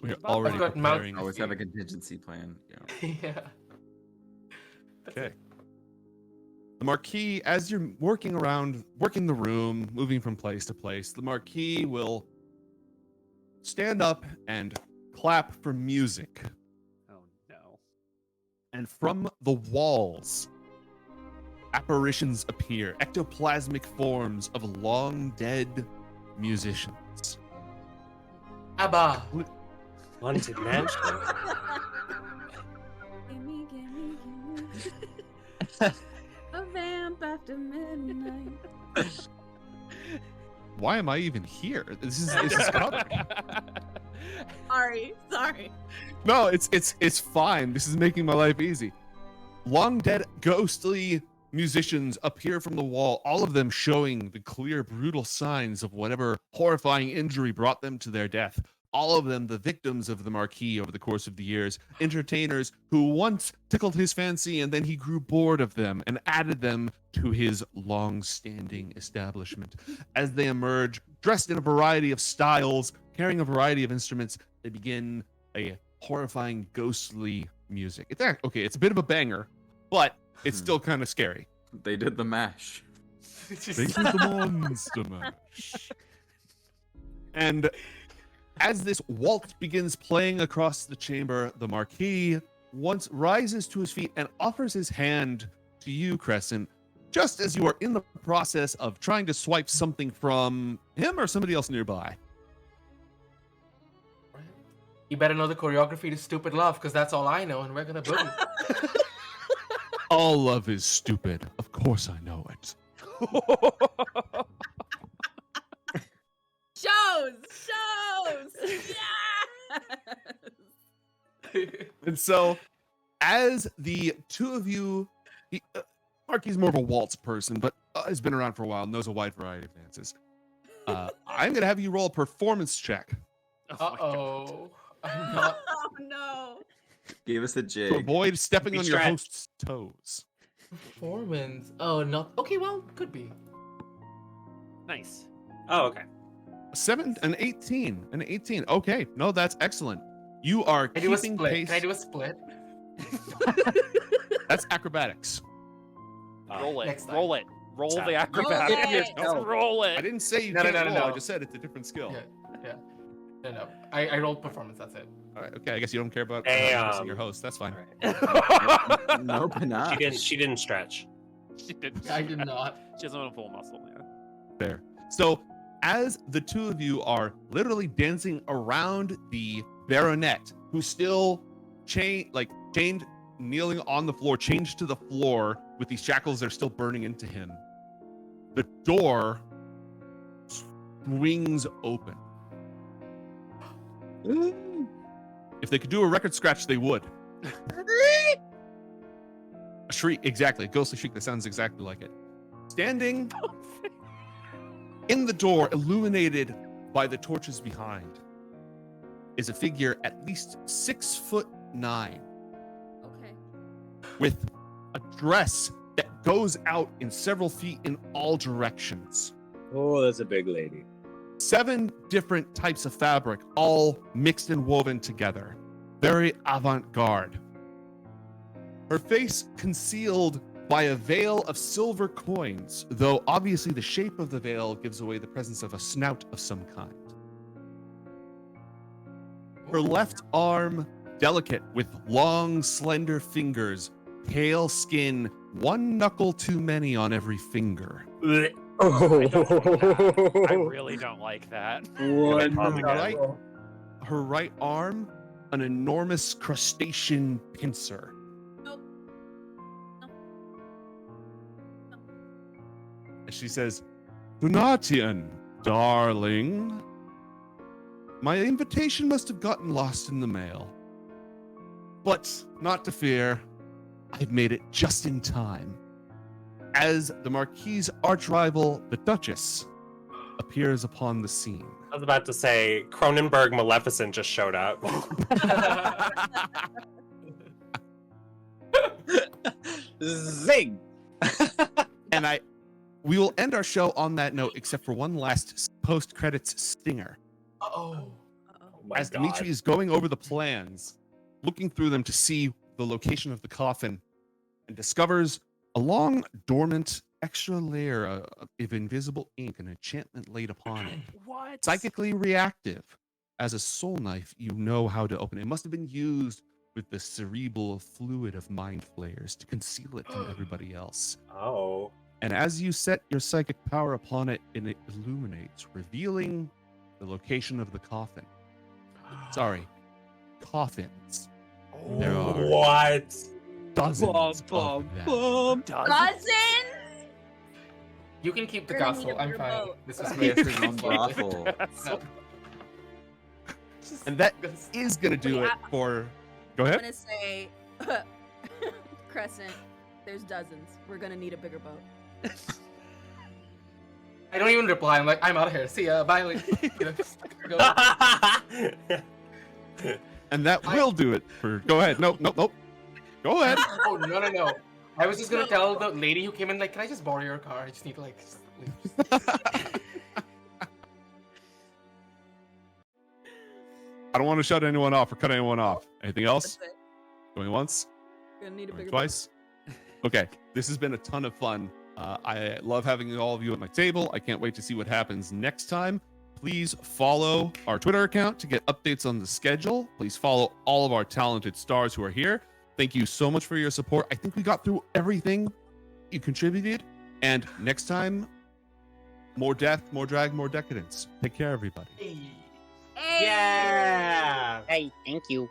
We're I've already got mouth- preparing. Always have a contingency plan. Yeah. Yeah. That's Okay. it. The Marquis, as you're working the room, moving from place to place, the Marquis will stand up and clap for music. Oh no. And from the walls, apparitions appear, ectoplasmic forms of long dead musicians. Abba. Haunted mansion. Gimme. A vamp after midnight. Why am I even here? This is covered. Sorry. No, it's fine. This is making my life easy. Long dead ghostly musicians appear from the wall, all of them showing the clear, brutal signs of whatever horrifying injury brought them to their death. All of them the victims of the Marquis over the course of the years, entertainers who once tickled his fancy and then he grew bored of them and added them to his long-standing establishment. As they emerge, dressed in a variety of styles, carrying a variety of instruments, they begin a horrifying, ghostly music. It's a bit of a banger, but it's still kind of scary. They did the mash. They did the monster mash. And As this waltz begins playing across the chamber, the Marquis once rises to his feet and offers his hand to you, Crescent, just as you are in the process of trying to swipe something from him or somebody else nearby. You better know the choreography to Stupid Love, because that's all I know, and we're gonna boogie. All love is stupid. Of course I know it. Shows! Yes! And so, as the two of you, Marky's more of a waltz person, but has been around for a while and knows a wide variety of dances. I'm going to have you roll a performance check. Uh-oh. I'm not... Oh, no. Give us a To jig. avoid stepping Be on your stretched. host's toes. Performance. Oh, not... Okay, well, could be. Nice. Oh, okay. An 18. Okay, no, that's excellent. You are Can I do a keeping split? pace. Can I do a split? That's acrobatics. Roll it. next time. Roll it. Roll Stop. the acrobatics. Roll Just roll I it. didn't say you No, no, can't no, no, roll. I no. just said it's a different skill. Yeah. No. I rolled performance, that's it. All right, okay. I guess you don't care about Damn. your host. That's fine. No panache. She didn't stretch. She didn't. I did not. She doesn't want to pull muscle, man. Fair. So, as the two of you are literally dancing around the baronet, who's still chained, kneeling on the floor, chained to the floor with these shackles that are still burning into him, the door swings open. If they could do a record scratch, they would. A shriek, exactly. A ghostly shriek that sounds exactly like it. Standing in the door, illuminated by the torches behind, is a figure at least 6'9", Okay. with a dress that goes out in several feet in all directions. Oh, that's a big lady. 7 different types of fabric, all mixed and woven together. Very avant-garde. Her face concealed by a veil of silver coins, though obviously the shape of the veil gives away the presence of a snout of some kind. Her left arm, delicate with long, slender fingers, pale skin, one knuckle too many on every finger. Blech. I really don't like that. And One her right arm, an enormous crustacean pincer. Nope. No. And she says, Donatian, darling, my invitation must have gotten lost in the mail. But not to fear, I've made it just in time. As the Marquis' arch-rival, the Duchess, appears upon the scene. I was about to say Cronenberg Maleficent just showed up. Zing! And we will end our show on that note, except for one last post-credits stinger. Uh-oh. Oh my As God. Dimitri is going over the plans, looking through them to see the location of the coffin, and discovers a long, dormant, extra layer of invisible ink and enchantment laid upon it. What? Psychically reactive. As a soul knife, you know how to open it. It must have been used with the cerebral fluid of mind flayers to conceal it from everybody else. Oh. And as you set your psychic power upon it, and it illuminates, revealing the location of the coffin. Sorry, coffins. There are What? dozens of them. Cousin! You can keep the We're gonna need castle. a I'm bigger fine. boat. This is This great. is a brothel. No. And that is going to do Wait, it for... Go I'm ahead. gonna say, Crescent, there's dozens. We're gonna need a bigger boat. I don't even reply. I'm like, I'm out of here. See ya. Bye. Like, you know, just go. And that will do it for... Go ahead. Nope. Go ahead. Oh, no. I was just gonna tell the lady who came in, like, can I just borrow your car? I just need to, like, just leave. I don't want to shut anyone off or cut anyone off. Anything else? That's it. Going once? We're gonna need a Going bigger boat. twice? Okay. This has been a ton of fun. I love having all of you at my table. I can't wait to see what happens next time. Please follow our Twitter account to get updates on the schedule. Please follow all of our talented stars who are here. Thank you so much for your support. I think we got through everything you contributed. And next time, more death, more drag, more decadence. Take care, everybody. Yeah! Hey, thank you.